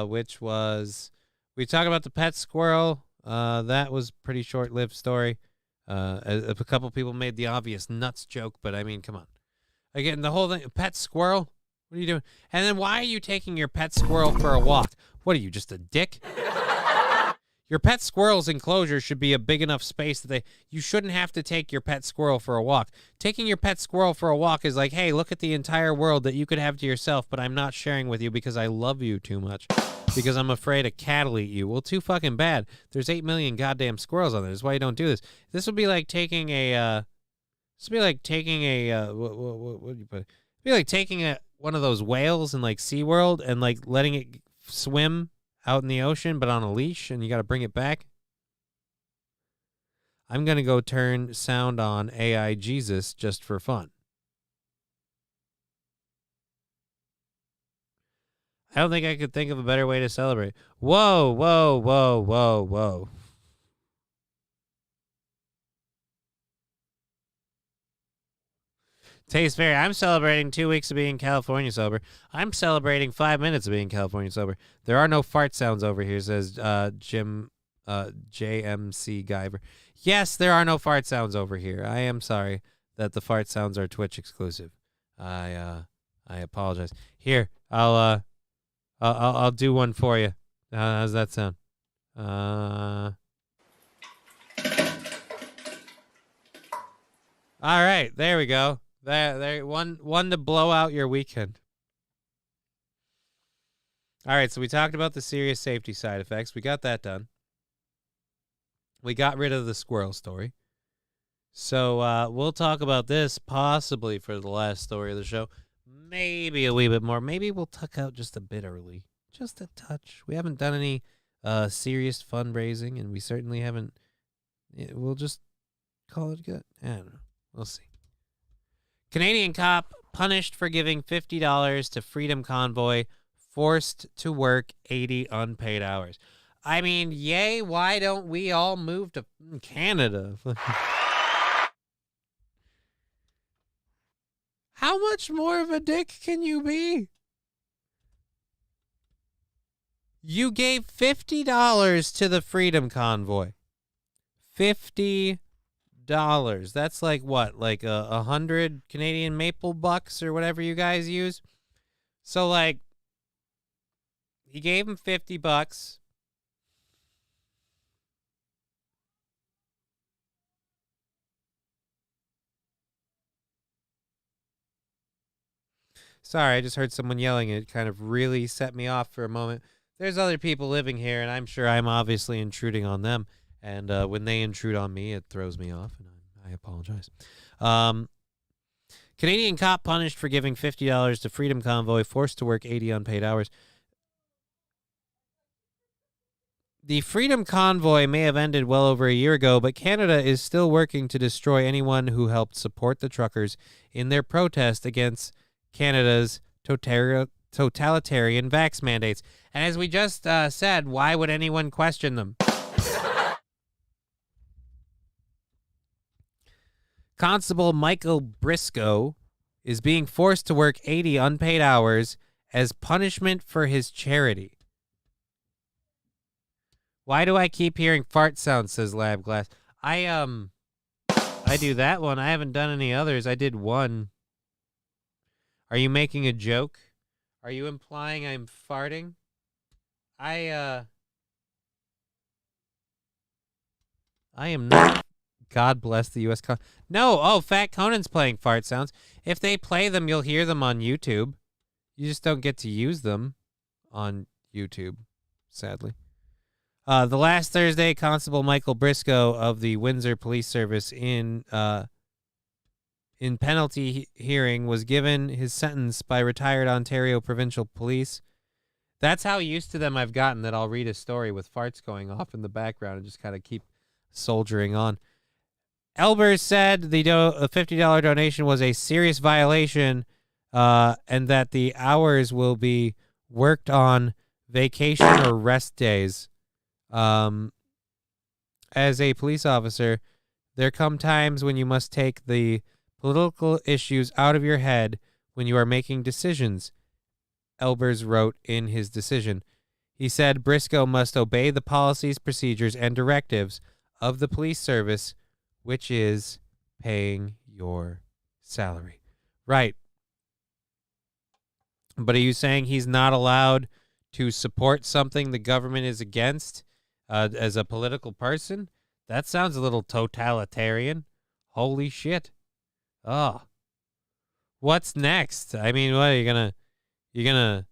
which was we talked about the pet squirrel. That was a pretty short-lived story. A couple people made the obvious nuts joke, but I mean, come on. Again, the whole thing, pet squirrel? What are you doing? And then why are you taking your pet squirrel for a walk? What are you, just a dick? Your pet squirrel's enclosure should be a big enough space that you shouldn't have to take your pet squirrel for a walk. Taking your pet squirrel for a walk is like, hey, look at the entire world that you could have to yourself, but I'm not sharing with you because I love you too much. Because I'm afraid a cat will eat you. Well, too fucking bad. There's 8 million goddamn squirrels on there. That's why you don't do this. This would be like taking a, what do you put? It'd be like taking one of those whales in like SeaWorld and like letting it swim out in the ocean, but on a leash, and you got to bring it back. I'm going to go turn sound on AI Jesus just for fun. I don't think I could think of a better way to celebrate. Whoa, whoa, whoa, whoa, whoa. Taste Fairy, I'm celebrating 2 weeks of being California sober. I'm celebrating 5 minutes of being California sober. There are no fart sounds over here, says JMC Guyver. Yes, there are no fart sounds over here. I am sorry that the fart sounds are Twitch exclusive. I apologize. Here, I'll do one for you. How's that sound? All right, there we go. There, one to blow out your weekend. All right, so we talked about the serious safety side effects. We got that done. We got rid of the squirrel story. So we'll talk about this possibly for the last story of the show. Maybe a wee bit more. Maybe we'll tuck out just a bit early. Just a touch. We haven't done any serious fundraising, and we certainly haven't. We'll just call it good. I don't know. We'll see. Canadian cop punished for giving $50 to Freedom Convoy, forced to work 80 unpaid hours. I mean, yay, why don't we all move to Canada? How much more of a dick can you be? You gave $50 to the Freedom Convoy. $50. That's like what? Like 100 Canadian maple bucks or whatever you guys use. So like, he gave him $50. Sorry, I just heard someone yelling. It kind of really set me off for a moment. There's other people living here, and I'm sure I'm obviously intruding on them. And when they intrude on me, it throws me off, and I apologize. Canadian cop punished for giving $50 to Freedom Convoy, forced to work 80 unpaid hours. The Freedom Convoy may have ended well over a year ago, but Canada is still working to destroy anyone who helped support the truckers in their protest against Canada's totalitarian vax mandates. And as we just said, why would anyone question them? Constable Michael Briscoe is being forced to work 80 unpaid hours as punishment for his charity. Why do I keep hearing fart sounds, says Lab Glass. I do that one. I haven't done any others. I did one. Are you making a joke? Are you implying I'm farting? I am not. God bless the U.S. No, Fat Conan's playing fart sounds. If they play them, you'll hear them on YouTube. You just don't get to use them on YouTube, sadly. The last Thursday, Constable Michael Briscoe of the Windsor Police Service in penalty hearing was given his sentence by retired Ontario Provincial Police. That's how used to them I've gotten that I'll read a story with farts going off in the background and just kind of keep soldiering on. Elbers said the $50 donation was a serious violation and that the hours will be worked on vacation or rest days. As a police officer, there come times when you must take the political issues out of your head when you are making decisions, Elbers wrote in his decision. He said Briscoe must obey the policies, procedures, and directives of the police service, which is paying your salary. Right. But are you saying he's not allowed to support something the government is against as a political person? That sounds a little totalitarian. Holy shit. Oh. What's next? I mean, what are you gonna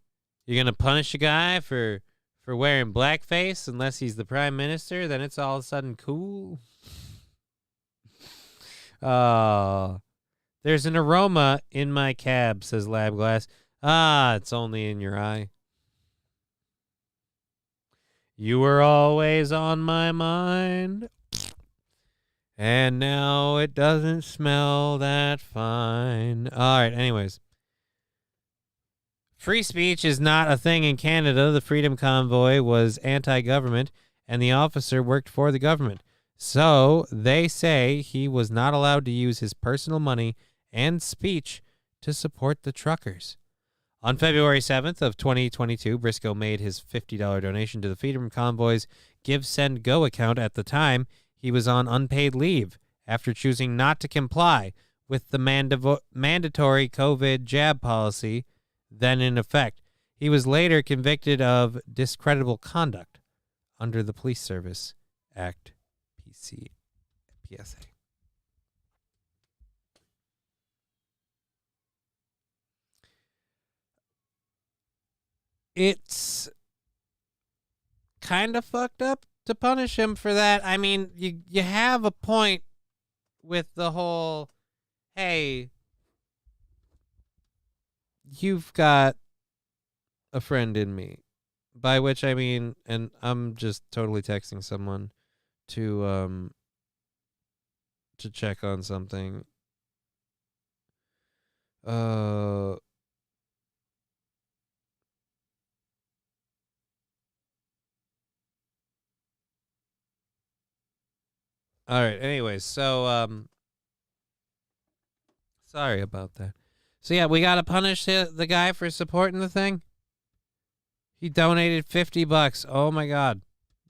punish a guy for wearing blackface unless he's the prime minister? Then it's all of a sudden cool. There's an aroma in my cab, says Lab Glass. It's only in your eye. You were always on my mind. And now it doesn't smell that fine. All right, anyways. Free speech is not a thing in Canada. The Freedom Convoy was anti-government, and the officer worked for the government. So they say he was not allowed to use his personal money and speech to support the truckers. On February 7th of 2022, Briscoe made his $50 donation to the Freedom Convoy's Give, Send, Go account. At the time, he was on unpaid leave after choosing not to comply with the mandatory COVID jab policy then in effect. He was later convicted of discreditable conduct under the Police Service Act, PSA. It's kind of fucked up to punish him for that. I mean, you have a point with the whole, hey, you've got a friend in me, by which I mean, and I'm just totally texting someone to check on something. All right. Anyways, so sorry about that. So yeah, we gotta punish the guy for supporting the thing. He donated $50. Oh my God,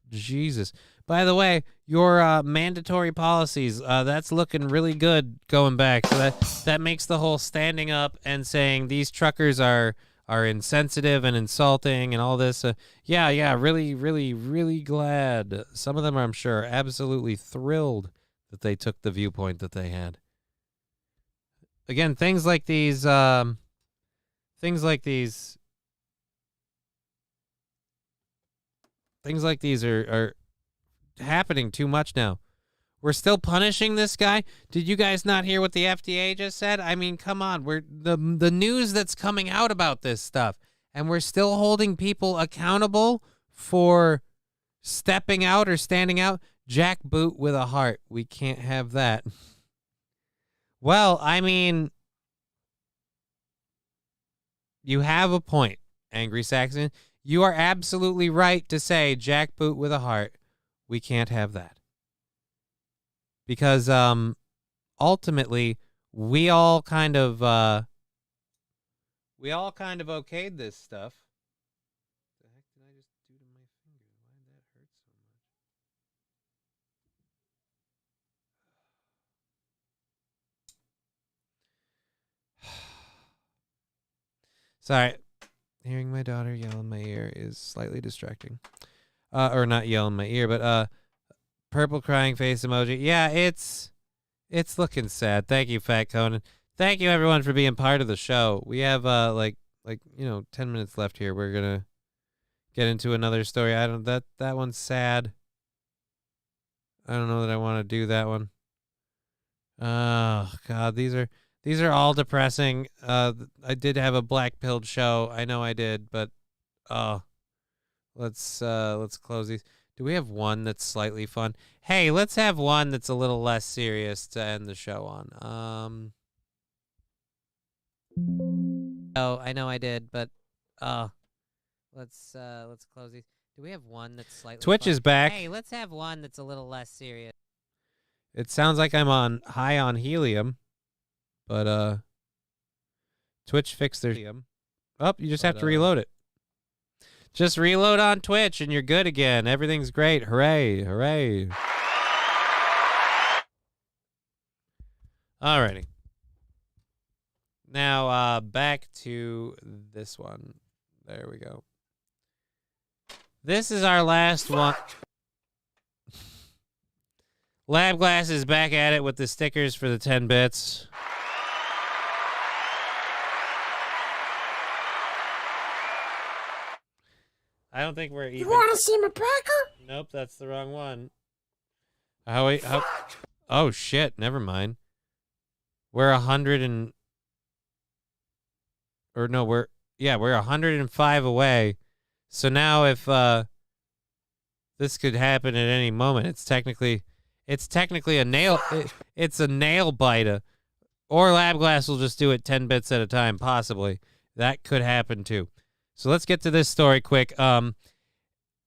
Jesus! By the way, your mandatory policies, that's looking really good going back. So that makes the whole standing up and saying these truckers are insensitive and insulting and all this. Yeah, really, really, really glad. Some of them, I'm sure, absolutely thrilled that they took the viewpoint that they had. Again, things like these are happening too much now. We're still punishing this guy. Did you guys not hear what the FDA just said? I mean, come on. We're the news that's coming out about this stuff, and we're still holding people accountable for stepping out or standing out. Jackboot with a heart. We can't have that. Well, I mean, you have a point, Angry Saxon. You are absolutely right to say jackboot with a heart. We can't have that. Because ultimately, we all kind of okayed this stuff. What the heck did I just do to my finger? Why did that hurt so much? Sorry. Hearing my daughter yell in my ear is slightly distracting. Or not yell in my ear, but purple crying face emoji. Yeah, it's looking sad. Thank you, Fat Conan. Thank you, everyone, for being part of the show. We have 10 minutes left here. We're gonna get into another story. That one's sad. I don't know that I want to do that one. Oh God, these are all depressing. I did have a black-pilled show. I know I did, but Let's close these. Do we have one that's slightly fun? Hey, let's have one that's a little less serious to end the show on. Oh, I know I did, but let's close these. Do we have one that's slightly Twitch fun? is back. Hey, let's have one that's a little less serious. It sounds like I'm on high on helium, but Twitch fixed their helium. Oh, you just have to reload it. Just reload on Twitch and you're good again. Everything's great. Hooray, hooray. Alrighty. Now, back to this one. There we go. This is our last one. Lab Glass is back at it with the stickers for the 10 bits. I don't think we're even. You want to see my cracker? Nope, that's the wrong one. Oh shit! Never mind. We're 100 and, or no, we're 105 away. So now, if this could happen at any moment, it's technically a nail. It's a nail biter, or Lab Glass will just do it 10 bits at a time. Possibly that could happen too. So let's get to this story quick.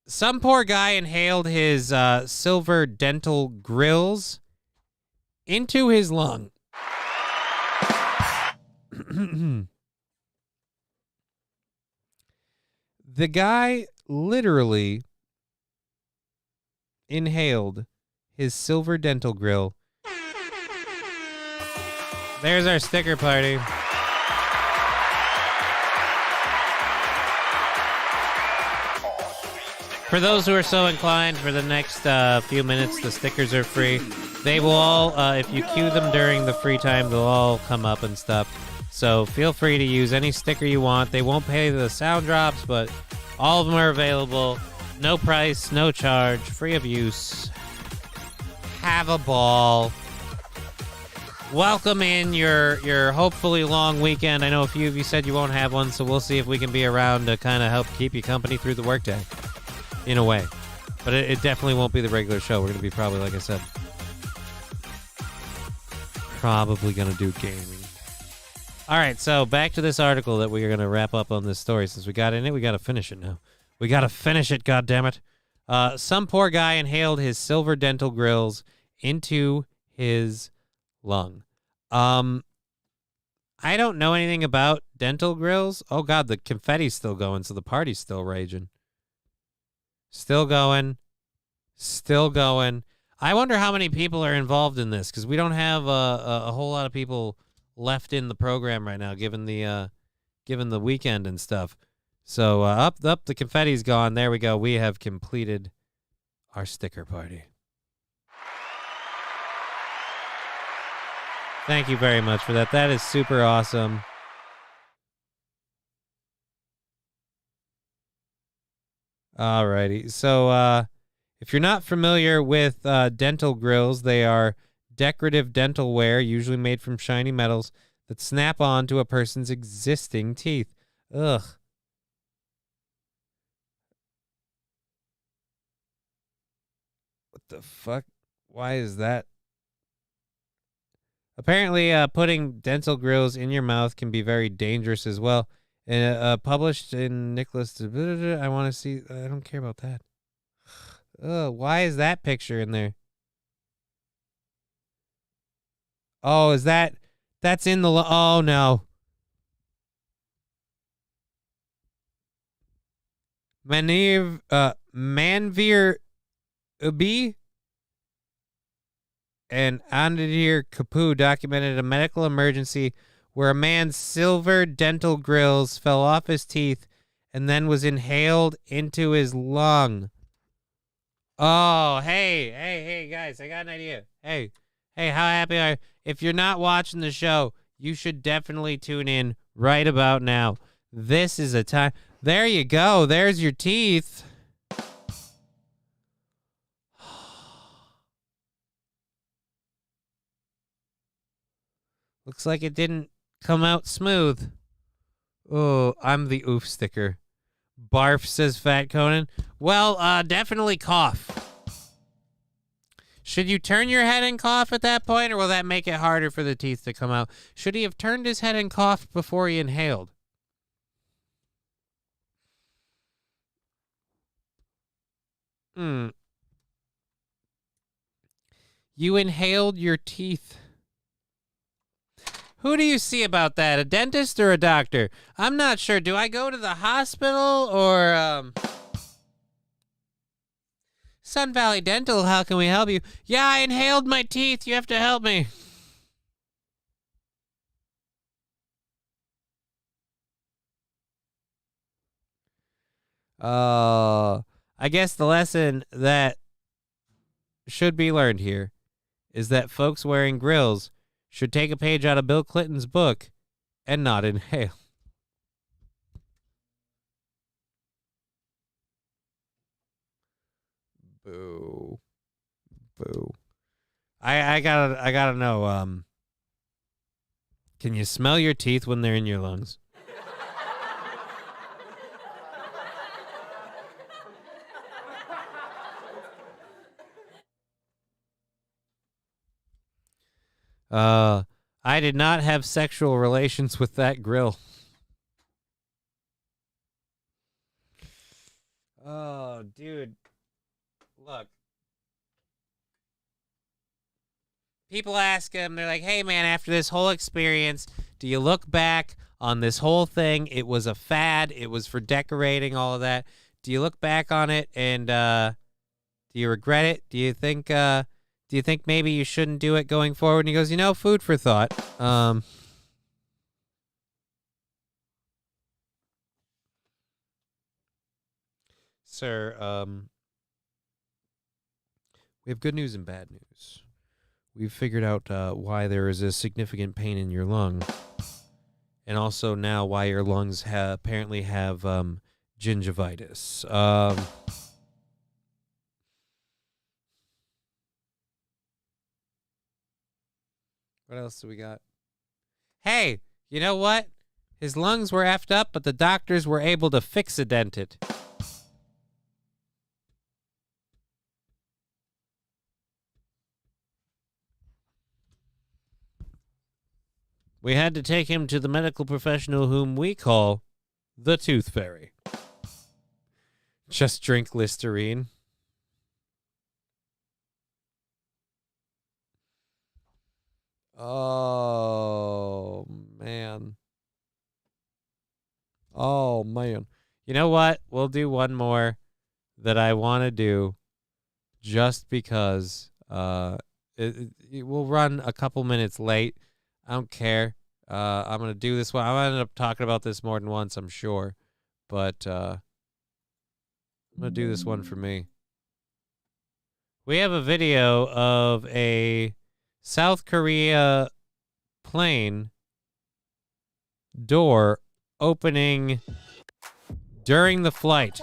Some poor guy inhaled his silver dental grills into his lung. The guy literally inhaled his silver dental grill. There's our sticker party. For those who are so inclined, for the next few minutes, the stickers are free. They will all, if you cue them during the free time, they'll all come up and stuff. So feel free to use any sticker you want. They won't pay the sound drops, but all of them are available. No price, no charge, free of use. Have a ball. Welcome in your hopefully long weekend. I know a few of you said you won't have one, so we'll see if we can be around to kind of help keep you company through the workday. In a way. But it definitely won't be the regular show. We're going to be probably, like I said, probably going to do gaming. All right, so back to this article that we are going to wrap up on this story. Since we got in it, we got to finish it now. We got to finish it, goddammit. Some poor guy inhaled his silver dental grills into his lung. I don't know anything about dental grills. Oh, God, the confetti's still going, so the party's still raging. Still going. Still going. I wonder how many people are involved in this, because we don't have a whole lot of people left in the program right now, given the weekend and stuff. So up the confetti's gone. There we go. We have completed our sticker party. Thank you very much for that. That is super awesome. Alrighty. So if you're not familiar with dental grills, they are decorative dental ware, usually made from shiny metals, that snap on to a person's existing teeth. Ugh. What the fuck? Why is that? Apparently, putting dental grills in your mouth can be very dangerous as well. And published in Nicholas. I want to see. I don't care about that. Why is that picture in there? Oh, is that's in the? Oh no. Manveer Ubi and Andir Kapoor documented a medical emergency where a man's silver dental grills fell off his teeth and then was inhaled into his lung. Oh, hey, guys, I got an idea. Hey, how happy are you? If you're not watching the show, you should definitely tune in right about now. This is a time. There you go. There's your teeth. Looks like it didn't come out smooth. Oh, I'm the oof sticker. Barf, says Fat Conan. Well, definitely cough. Should you turn your head and cough at that point, or will that make it harder for the teeth to come out? Should he have turned his head and coughed before he inhaled? You inhaled your teeth. Who do you see about that? A dentist or a doctor? I'm not sure. Do I go to the hospital or Sun Valley Dental? How can we help you? Yeah, I inhaled my teeth. You have to help me. I guess the lesson that should be learned here is that folks wearing grills should take a page out of Bill Clinton's book and not inhale. Boo. Boo. I gotta know, can you smell your teeth when they're in your lungs? I did not have sexual relations with that grill. Oh, dude. Look. People ask him, they're like, hey, man, after this whole experience, do you look back on this whole thing? It was a fad. It was for decorating, all of that. Do you look back on it and do you regret it? Do you think maybe you shouldn't do it going forward? And he goes, food for thought. Sir, we have good news and bad news. We've figured out why there is a significant pain in your lung. And also now why your lungs apparently have gingivitis. What else do we got? Hey, you know what? His lungs were effed up, but the doctors were able to fix-a-dent it. We had to take him to the medical professional whom we call the Tooth Fairy. Just drink Listerine. Oh, man. Oh, man. You know what? We'll do one more that I want to do just because it will run a couple minutes late. I don't care. I'm going to do this one. I'm going to end up talking about this more than once, I'm sure. But I'm going to do this one for me. We have a video of a South Korea plane door opening during the flight.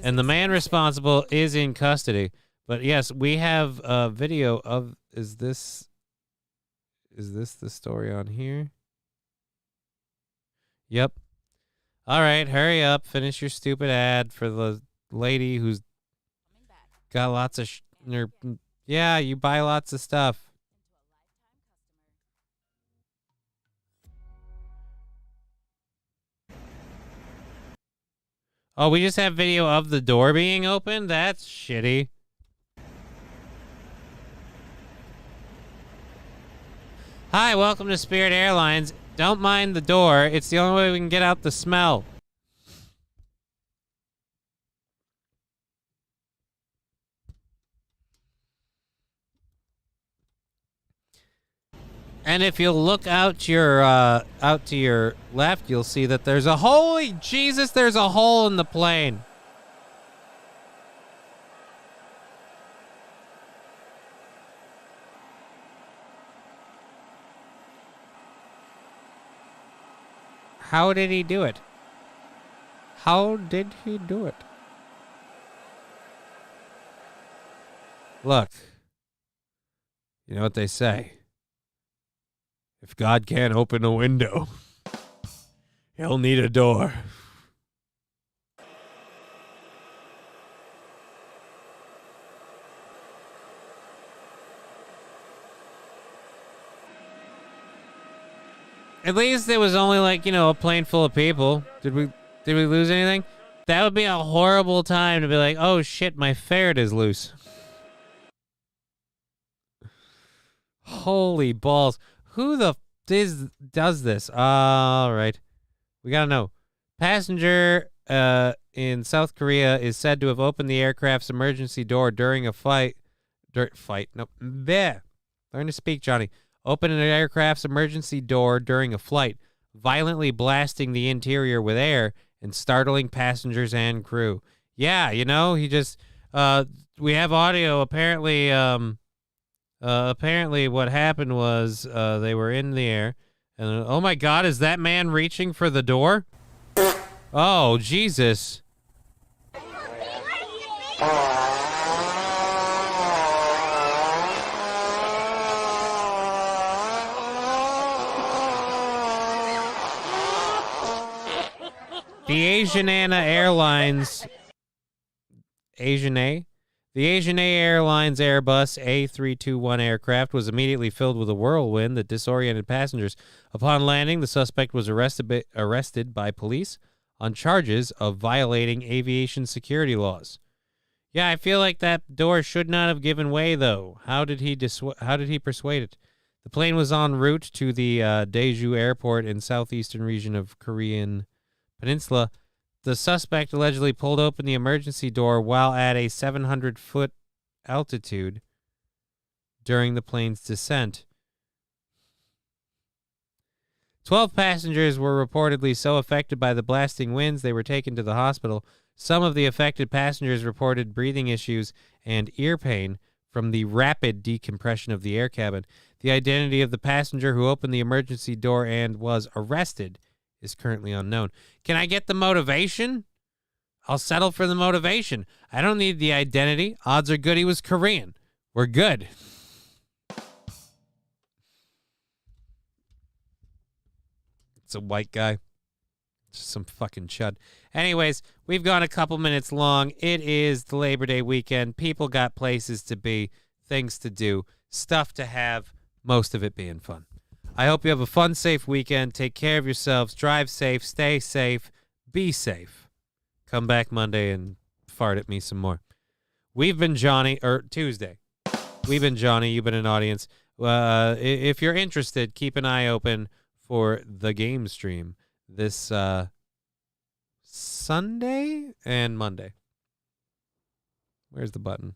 And the man responsible is in custody. But yes, we have a video of, is this the story on here? Yep. All right, hurry up. Finish your stupid ad for the lady who's got lots of yeah, you buy lots of stuff. Oh, we just have video of the door being opened? That's shitty. Hi, welcome to Spirit Airlines. Don't mind the door. It's the only way we can get out the smell. And if you'll look out to your left, you'll see that there's a holy Jesus, there's a hole in the plane. How did he do it? How did he do it? Look. You know what they say? If God can't open a window, he'll need a door. At least it was only like, a plane full of people. Did we lose anything? That would be a horrible time to be like, oh shit, my ferret is loose. Holy balls. Who the does this? All right. We gotta know. Passenger in South Korea is said to have opened the aircraft's emergency door during a flight. Nope. Bleh. Learn to speak, Johnny. Opened an aircraft's emergency door during a flight, violently blasting the interior with air and startling passengers and crew. Yeah, he just we have audio. Apparently what happened was they were in the air and oh my god, is that man reaching for the door? Oh, Jesus. The Asiana Airlines Airbus Airbus A321 aircraft was immediately filled with a whirlwind that disoriented passengers. Upon landing, the suspect was arrested by police on charges of violating aviation security laws. Yeah, I feel like that door should not have given way, though. How did he persuade it? The plane was en route to the Daeju Airport in southeastern region of Korean Peninsula. The suspect allegedly pulled open the emergency door while at a 700-foot altitude during the plane's descent. 12 passengers were reportedly so affected by the blasting winds they were taken to the hospital. Some of the affected passengers reported breathing issues and ear pain from the rapid decompression of the air cabin. The identity of the passenger who opened the emergency door and was arrested is currently unknown. Can I get the motivation? I'll settle for the motivation. I don't need the identity. Odds are good he was Korean. We're good. It's a white guy. Just some fucking chud. Anyways, we've gone a couple minutes long. It is the Labor Day weekend. People got places to be, things to do, stuff to have, most of it being fun. I hope you have a fun, safe weekend. Take care of yourselves. Drive safe. Stay safe. Be safe. Come back Monday and fart at me some more. We've been Johnny, or Tuesday. We've been Johnny. You've been an audience. If you're interested, keep an eye open for the game stream this Sunday and Monday. Where's the button?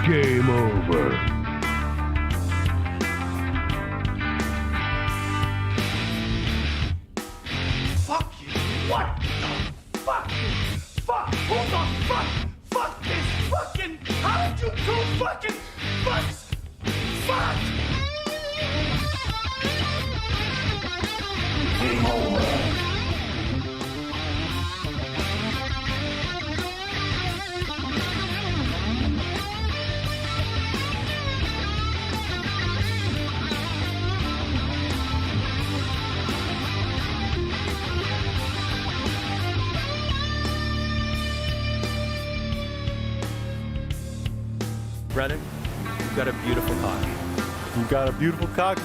Game over. Fuck you. What the fuck? Fuck. Who the fuck? Fuck this fucking. How did you two fucking fucks? Fuck. Game over. Brennan, you've got a beautiful cock. You've got a beautiful cock,